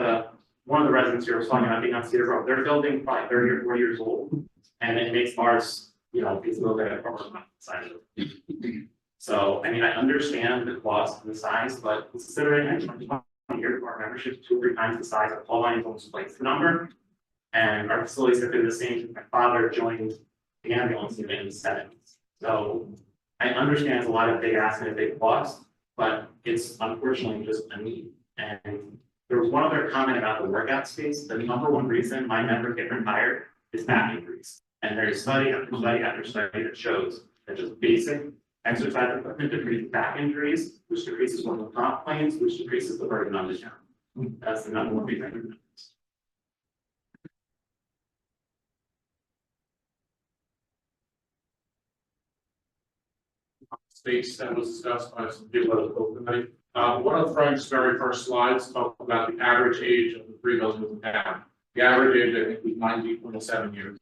one of the residents here was talking about being on Cedar Grove. They're building probably 30 or 40 years old, and it makes ours, you know, it's a little bit of a side of it. So, I mean, I understand the cost and the size, but considering I 20 years our membership is 2 or 3 times the size of Paul Lyons almost twice the number. And our facilities have been the same since my father joined the ambulance in the 70s. So I understand it's a lot of big ask and a big cost, but it's unfortunately just a need. And there was one other comment about the workout space. The #1 reason my members get retired is back injuries. And there's study after study after study that shows that just basic exercise equipment decreases back injuries, which decreases one of the comp claims, which decreases the burden on the town. That's the #1 reason. Space that was discussed by some people at the tonight. One of Frank's very first slides talked about the average age of the 3 buildings in town. The average age, I think, was 90.7 years.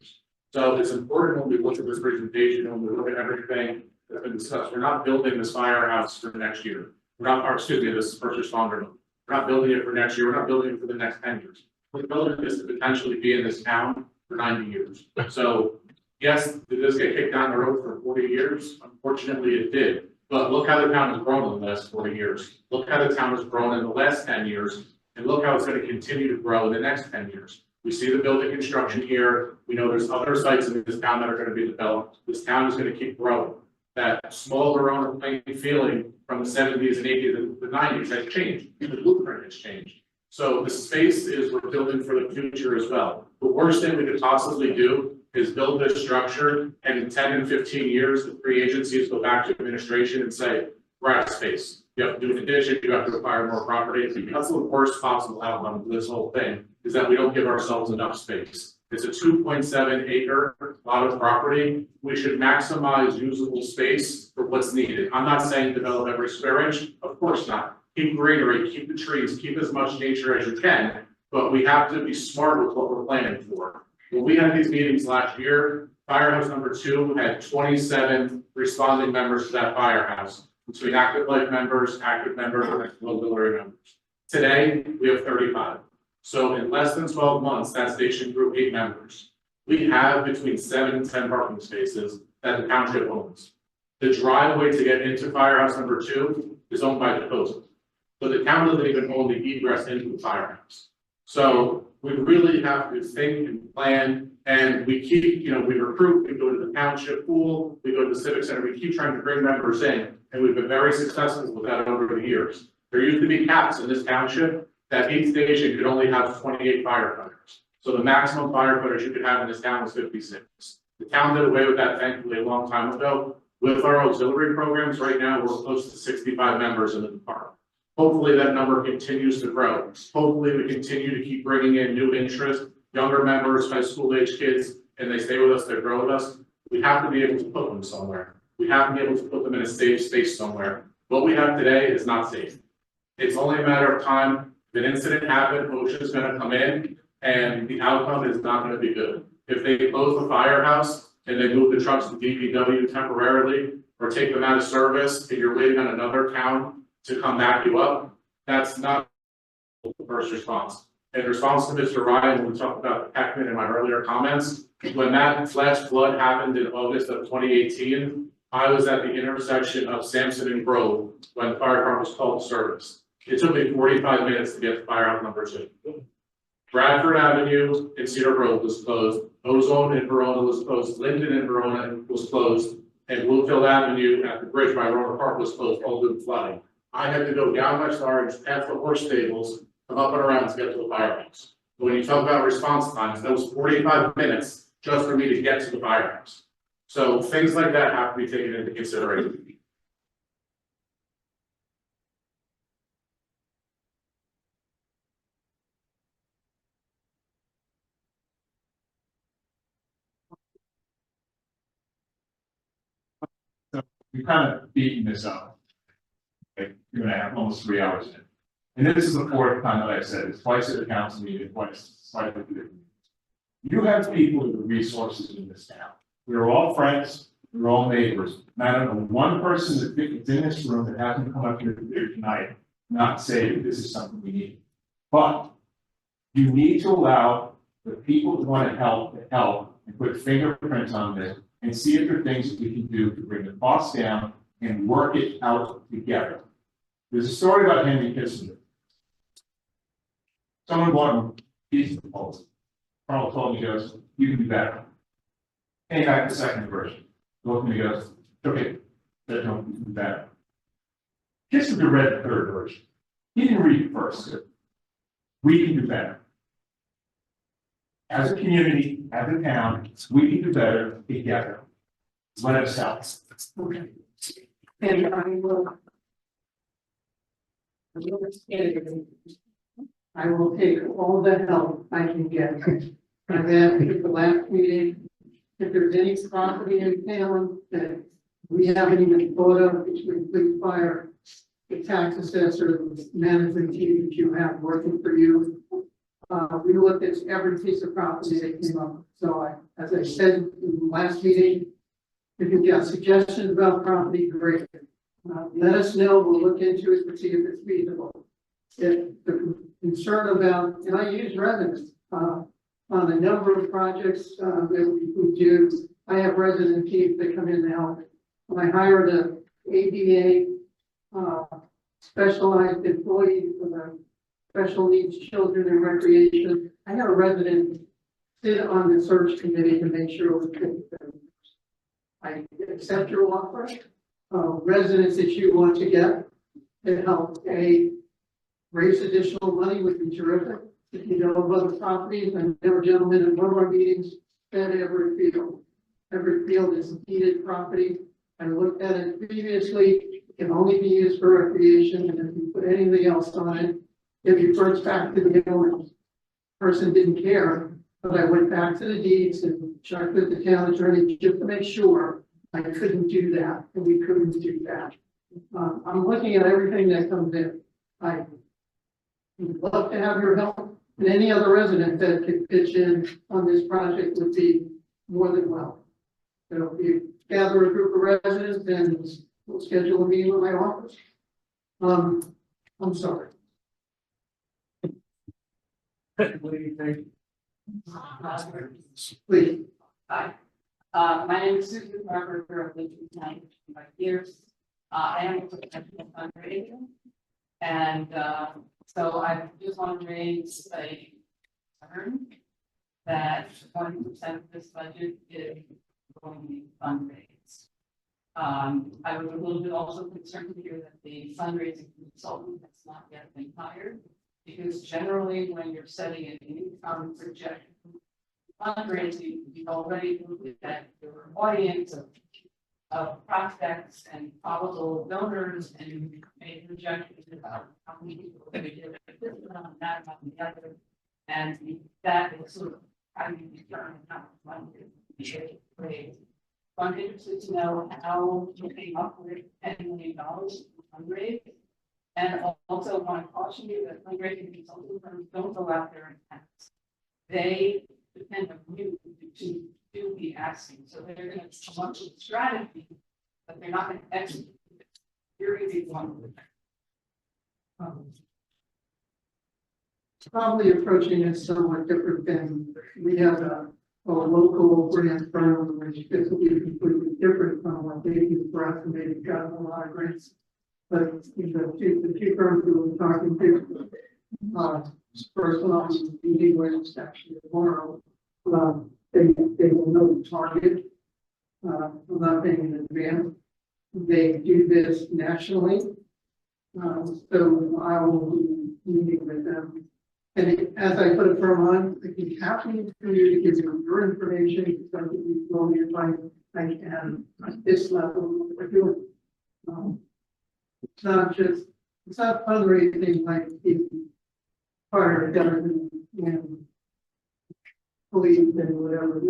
So it's important when we look at this presentation and we look at everything that's been discussed. We're not building this firehouse for next year. We're not, or excuse me, this first responder. We're not building it for next year. We're not building it for the next 10 years. We're building this to potentially be in this town for 90 years. So yes, did this get kicked down the road for 40 years? Unfortunately, it did. But look how the town has grown in the last 40 years. Look how the town has grown in the last 10 years. And look how it's going to continue to grow in the next 10 years. We see the building construction here. We know there's other sites in this town that are going to be developed. This town is going to keep growing. That small Verona plain feeling from the 70s and 80s and the 90s has changed. The blueprint has changed. So the space is we're building for the future as well. The worst thing we could possibly do is build this structure and in 10 and 15 years, the free agencies go back to administration and say, we're out of space. You have to do an addition, you have to acquire more property. That's the worst possible outcome of this whole thing, is that we don't give ourselves enough space. It's a 2.7 acre lot of property. We should maximize usable space for what's needed. I'm not saying develop every square inch, of course not. Keep greenery, keep the trees, keep as much nature as you can, but we have to be smart with what we're planning for. When we had these meetings last year, firehouse #2 had 27 responding members to that firehouse, between active life members, active members, and auxiliary members. Today, we have 35. So in less than 12 months, that station grew 8 members. We have between 7 and 10 parking spaces that the township owns. The driveway to get into firehouse number 2 is owned by the coast. So the town doesn't even own the egress into the firehouse. So we really have to think and plan, and we keep, we recruit, we go to the township pool, we go to the civic center, we keep trying to bring members in, and we've been very successful with that over the years. There used to be caps in this township that each station could only have 28 firefighters. So the maximum firefighters you could have in this town was 56. The town did away with that thankfully a long time ago. With our auxiliary programs, right now, we're close to 65 members in the department. Hopefully that number continues to grow. Hopefully we continue to keep bringing in new interest, younger members, high school age kids, and they stay with us, they grow with us. We have to be able to put them somewhere. We have to be able to put them in a safe space somewhere. What we have today is not safe. It's only a matter of time. If an incident happened, OSHA is going to come in, and the outcome is not going to be good. If they close the firehouse and they move the trucks to DPW temporarily, or take them out of service, and you're waiting on another town to come back you up, that's not the first response. In response to Mr. Ryan, when we talked about the Peckman in my earlier comments, when that last flood happened in August of 2018, I was at the intersection of Sampson and Grove when the fire department was called to service. It took me 45 minutes to get to firehouse number 2. Bradford Avenue in Cedar Grove was closed, Ozone in Verona was closed, Linden in Verona was closed, and Bluefield Avenue at the bridge by Verona Park was closed, all due to flooding. I had to go down my Sarge, past the horse stables, come up and around to get to the firehouse. But when you talk about response times, that was 45 minutes just for me to get to the firehouse. So things like that have to be taken into consideration. We've kind of beaten this up. Like, 2.5, almost 3 hours in. And this is the 4th time that I've said it's twice at the council meeting, twice slightly different. You have people with the resources in this town. We're all friends, we're all neighbors. And I don't know one person that's in this room that hasn't come up here tonight, not say that this is something we need. But you need to allow the people who want to help and put fingerprints on this and see if there are things that we can do to bring the costs down and work it out together. There's a story about Henry Kissinger. Someone bought him a piece of proposal. Carl told me, he goes, you can do better. Came back the second version. Looked at me, goes, okay, there's no, you can do better. Kissinger read the 3rd version. He didn't read it first. We can do better. As a community, as a town, we can do better together. Let us help. Okay. And I will take all the help I can get. And then at the last meeting, if there's any property in town that we haven't even thought of, which would include fire, the tax assessor, the management team that you have working for you. We looked at every piece of property that came up. So as I said in the last meeting, if you've got suggestions about property, great. Let us know, we'll look into it to see if it's feasible. If the concern about, and I use residents, on a number of projects, that we do, I have resident teams that come in to help. When I hired a ADA, specialized employee for the special needs children and recreation, I have a resident sit on the search committee to make sure we can. I accept your offer. Residents that you want to get to help raise additional money would be terrific. If you know of other properties, and there were gentlemen in one of our meetings said every field is heated property. I looked at it previously, it can only be used for recreation, and if you put anything else on it, it reverts back to the owner. Person didn't care, but I went back to the deeds and checked with the town attorney just to make sure I couldn't do that, and we couldn't do that. I'm looking at everything that comes in. I would love to have your help, and any other resident that could pitch in on this project would be more than welcome. So if you gather a group of residents, then we'll schedule a meeting with my office. I'm sorry. What do you think? Please. My name is Susan Barber, I've lived in town for 25 years. I am a professional fundraiser. And, so I just want to raise a concern that 20% of this budget is going to be fundraised. I was a little bit also concerned to hear that the fundraising consultant has not yet been hired. Because generally, when you're setting an income projection, fundraising, you've already looked at your audience of prospects and probable donors, and you made projections about how many people are going to give this amount, that amount, and the other. And that is sort of how you determine how much money you should raise. So I'm interested to know how you came up with $10 million fundraise. And also want to caution you that fundraising consulting firms don't go out there and ask. They depend on you to do the asking. So they're going to come up with a strategy, but they're not going to execute it. You're going to be one of them. Probably approaching it somewhat different than we have a local grant firm, which this will be completely different from what they do for us, and they've gotten a lot of grants. But the two firms we were talking to, first one, the was actually tomorrow. They will know the target. Not paying in advance. They do this nationally. So I will be meeting with them. And as I put a firm on, I'd be happy for you to give you your information, because I can be blowing your mind. I can at this level, what we're doing. It's not fundraising like the part of government and police and whatever,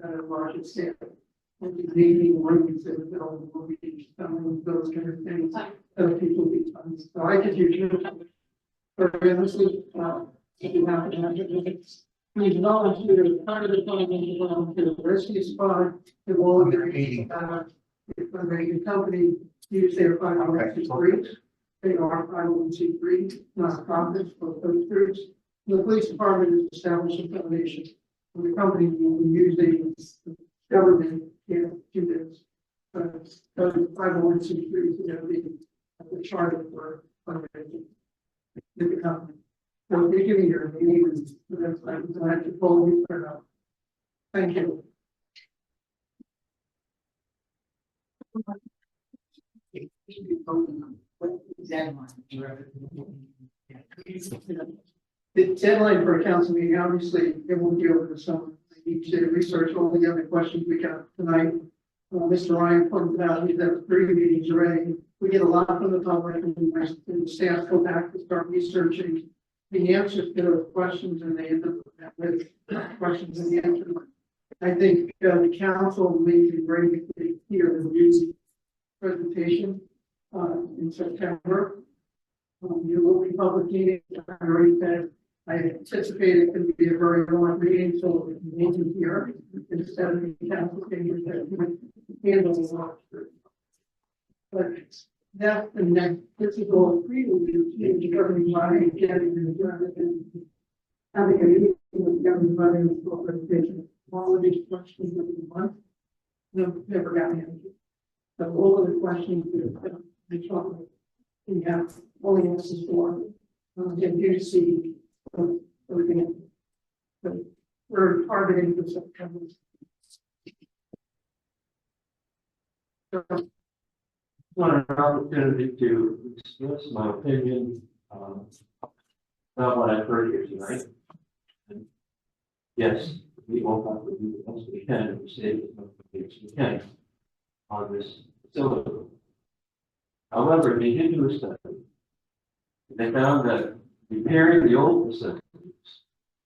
at a larger scale. And the maybe working to build will be some of those kind of things that people be funds. So I could use your honestly, if you have to have it. We volunteer part of the funding to the rescue squad, the voluntary fundraising company use their 501c3. They are 501c3 nonprofits for those groups. The police department is established a foundation. And the company we use the government can't do this. But those 501c3s, the charter for fundraising. The company. So if you're giving your names, that's like I have to pull you for now. Thank you. The deadline for a council meeting, obviously, it won't be over the summer. I need to research all the other questions we got tonight. Mr. Ryan pointed out we've had 3 meetings already. We get a lot from the public, and the staff go back to start researching the answers to those questions, and they end up with questions and answers. I think the council may be ready to hear the news presentation in September. There will be public meetings. I already said I anticipate it could be a very long meeting, so maybe here instead of the council chambers that handle the work. But that's the next physical preview to governing body getting and having a meeting with the governing body for presentation. All of these questions that we want, never got answered. So all of the questions that we talk about, we have only answers for. And you see everything. So we're targeting for September. Want an opportunity to express my opinion about what I've heard here tonight. And yes, we all have to do the best we can to save as much as we can on this facility. However, they did do a study. They found that repairing the old facilities,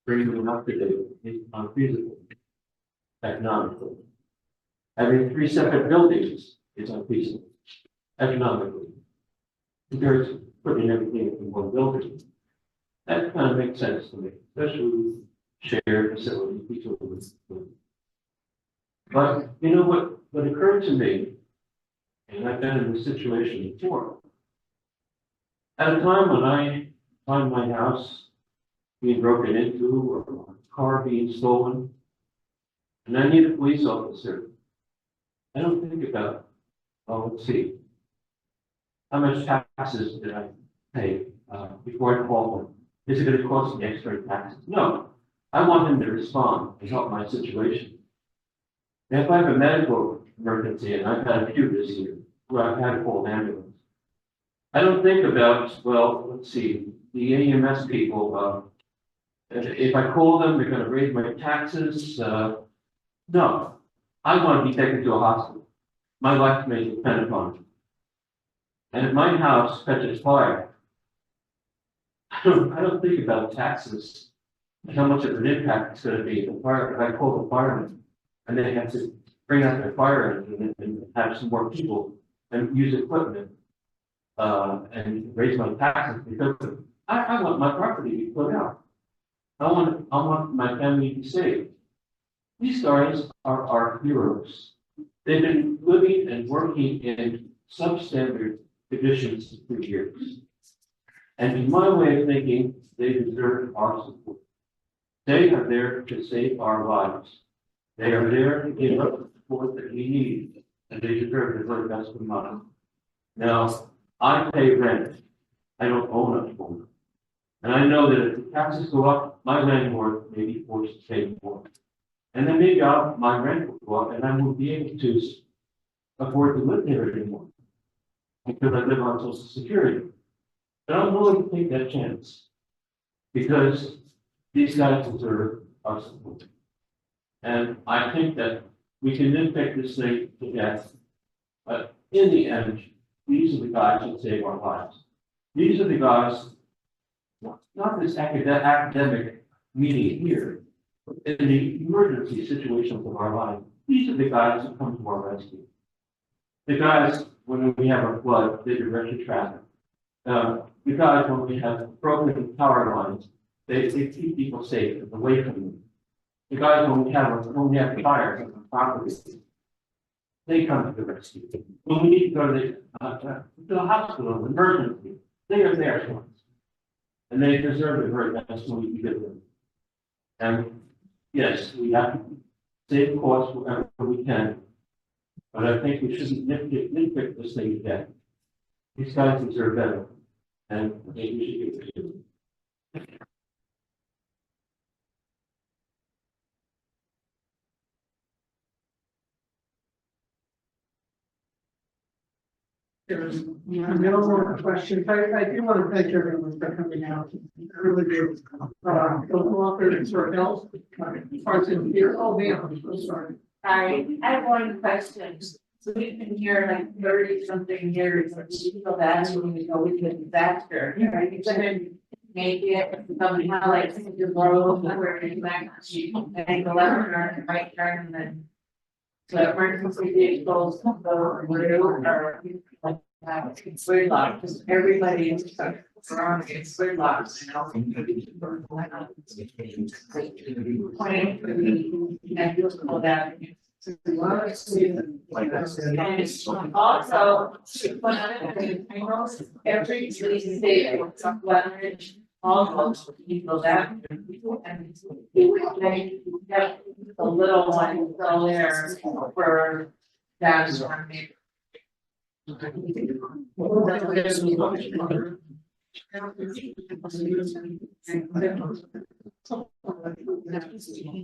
bringing them up to date, is unfeasible economically. Having 3 separate buildings is unfeasible economically. Compared to putting everything in one building. That kind of makes sense to me, especially with shared facilities. But you know what occurred to me, and I've been in this situation before. At a time when I find my house being broken into or a car being stolen, and I need a police officer, I don't think about, oh, let's see. How much taxes did I pay, before I call them? Is it gonna cost me extra taxes? No, I want him to respond and help my situation. And if I have a medical emergency, and I've had a few this year, where I've had to call an ambulance, I don't think about, well, let's see, the AMS people, if I call them, they're gonna raise my taxes, no. I wanna be taken to a hospital. My life may depend upon it. And if my house catches fire, I don't think about taxes and how much of an impact it's gonna be. If I call the firemen, and they have to bring out their fire engine and have some more people and use equipment, and raise my taxes, because I want my property to be put out. I want my family to be safe. These guys are our heroes. They've been living and working in substandard conditions for years. And in my way of thinking, they deserve our support. They are there to save our lives. They are there to give us the support that we need, and they deserve the very best of us. Now, I pay rent. I don't own a home. And I know that if the taxes go up, my landlord may be forced to pay more. And then maybe my rent will go up and I won't be able to afford to live there anymore, because I live on Social Security. But I'm willing to take that chance, because these guys deserve our support. And I think that we can nitpick this thing to death, but in the end, these are the guys that save our lives. These are the guys, not this academic meeting here, but in the emergency situations of our life. These are the guys who come to our rescue. The guys, when we have a flood, they direct traffic. The guys, when we have broken power lines, they keep people safe and away from them. The guys, when we have fires on the property, they come to the rescue. When we need to go to the hospital, emergency, they are there for us. And they deserve the very best when we give them. And yes, we have to save costs wherever we can. But I think we shouldn't nitpick this thing to death. These guys deserve better. And maybe we should give it to them. There's no more questions. I do want to thank everyone for coming out. I really do. Co-authors for help. Parts in here. Oh, man, I'm so sorry. Sorry, I have one question. So we've been here like 30-something years, and we feel bad when we go into a disaster. You know, you couldn't make it, somehow like the road, where it's back, and the left turn, and right turn, and then the emergency vehicles go through, or like it's weird lock, because everybody is around against weird locks, you know. Pointing to the, and you'll pull that. And also, every state, leverage almost people that. And they have the little one go there for that.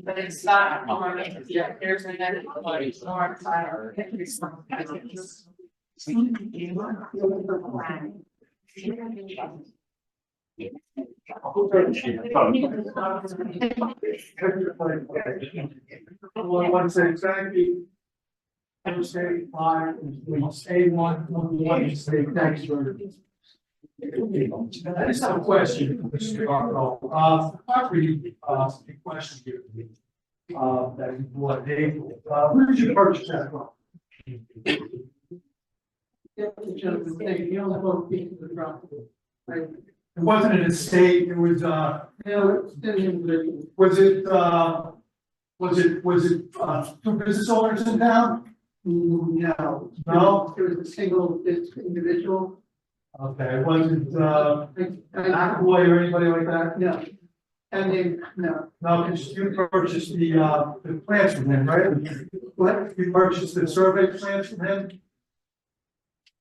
But it's not, yeah, there's another place, north side. One say exactly. And say five, we say one, say thanks for. I just have a question, Mr. Garfield. Property, a question here. That you bought, Dave, where did you purchase that from? You only bought pieces of the property. Right? It wasn't an estate, it was, was it, two business owners in town? No. No? It was a single individual. Okay, it wasn't, McAvoy or anybody like that? No. And then, no, No, because you purchased the plans from him, right? What, you purchased the survey plans from him?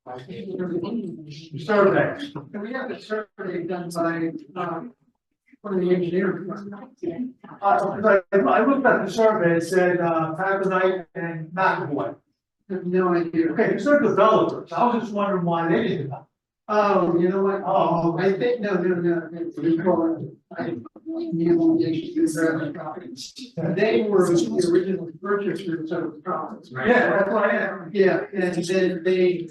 The survey. and we have a survey done by, one of the engineers. I looked at the survey, it said, Paganite and McAvoy. I have no idea. Okay, because they're developers, I was just wondering why they didn't. Oh, you know what? Oh, I think, no, we call it, they were the original purchasers of the property. Yeah, that's what I am. Yeah, and then they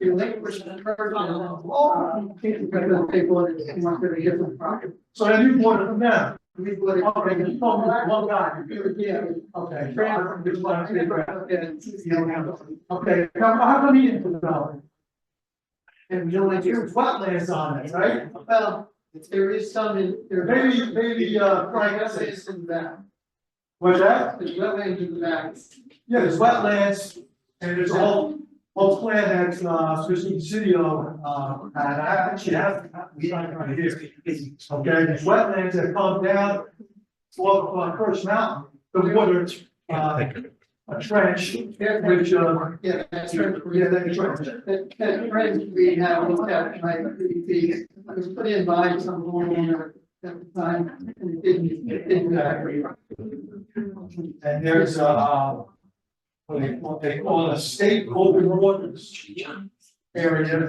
relinquished the purchase, because they wanted a different property. So then you bought it from them? We bought it. Okay, you told me one guy. Yeah. Okay. Yeah. Okay, now how come he didn't develop it? And you know, like, there's wetlands on it, right? Well, there is some in, there. Maybe, Frank, Wetlands in the back, what's that? there's wetlands in the back. Yeah, there's wetlands, and there's a whole plan that, Mr. Studio, and I actually have, it's not right here. Okay, there's wetlands that come down, off, First Mountain, the water, a trench, which, Yeah, that's right. yeah, that's right. That trench we have looked at, like, it was put in by some homeowner at the time, and it didn't agree. And there's, what they call a state open waters area,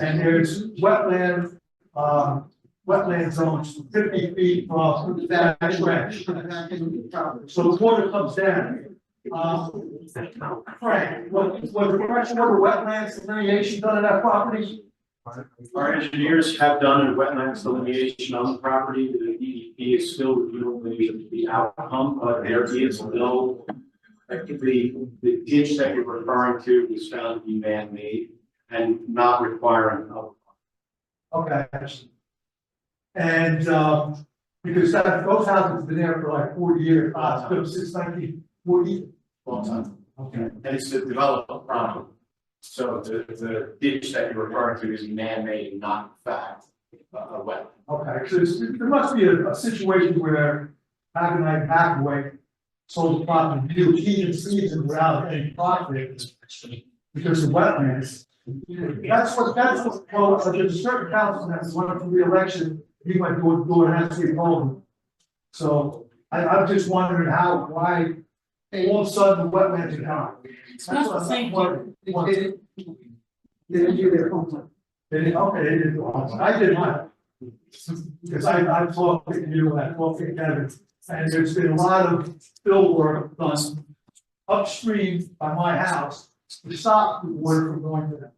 and there's wetland zones 50 feet from that trench. So the water comes down. Frank, was the freshwater wetlands delineation done on that property? Our engineers have done a wetlands delineation on the property. The DEP is still reviewing the outcome, but there is no, effectively, the ditch that you're referring to is found to be man-made and not requiring of. Okay. And, because those houses have been there for like 40 years, since 1940. Long time. Okay. And it's a development problem. So the ditch that you're referring to is man-made, not in fact a wetland. Okay, so there must be a situation where Paganite Hathaway sold the property, due to heat and season without any profit because of wetlands. That's what, well, there's a certain council that went for re-election, he went door to door and asked me to call him. So I'm just wondering why all of a sudden the wetlands are gone. It's not the same one. They didn't do their homework. They didn't, okay, they didn't do it. I did mine. Because I've talked to you, I've talked to Kevin, and there's been a lot of fill work done upstream by my house to stop the water from going to that.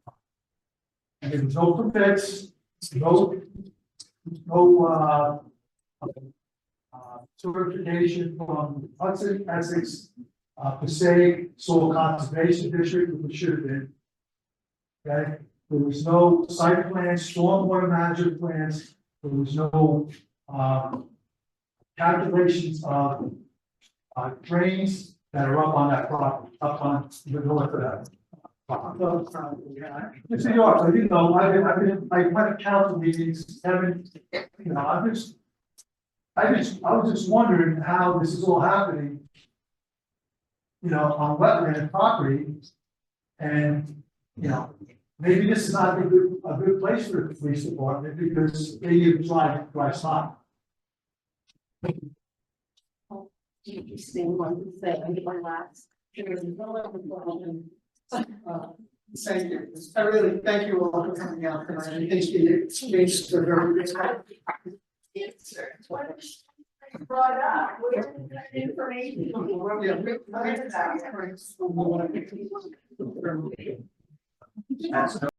And there was no permits, no certification from Hudson, Essex, Passaic Soil Conservation District, which should have been. Okay, there was no site plans, stormwater management plans, there was no, calculations of, drains that are up on that property, up on the north of that. Mr. York, I didn't know, I went to council meetings, Kevin, you know, I was just wondering how this is all happening. You know, on wetland property. And, you know, maybe this is not a good place for the police department because they even dry spot. You say one to say, I get my last. Thank you. I really thank you all for coming out tonight. I think the exchanges are very good. Brought up, we have that information. Yeah.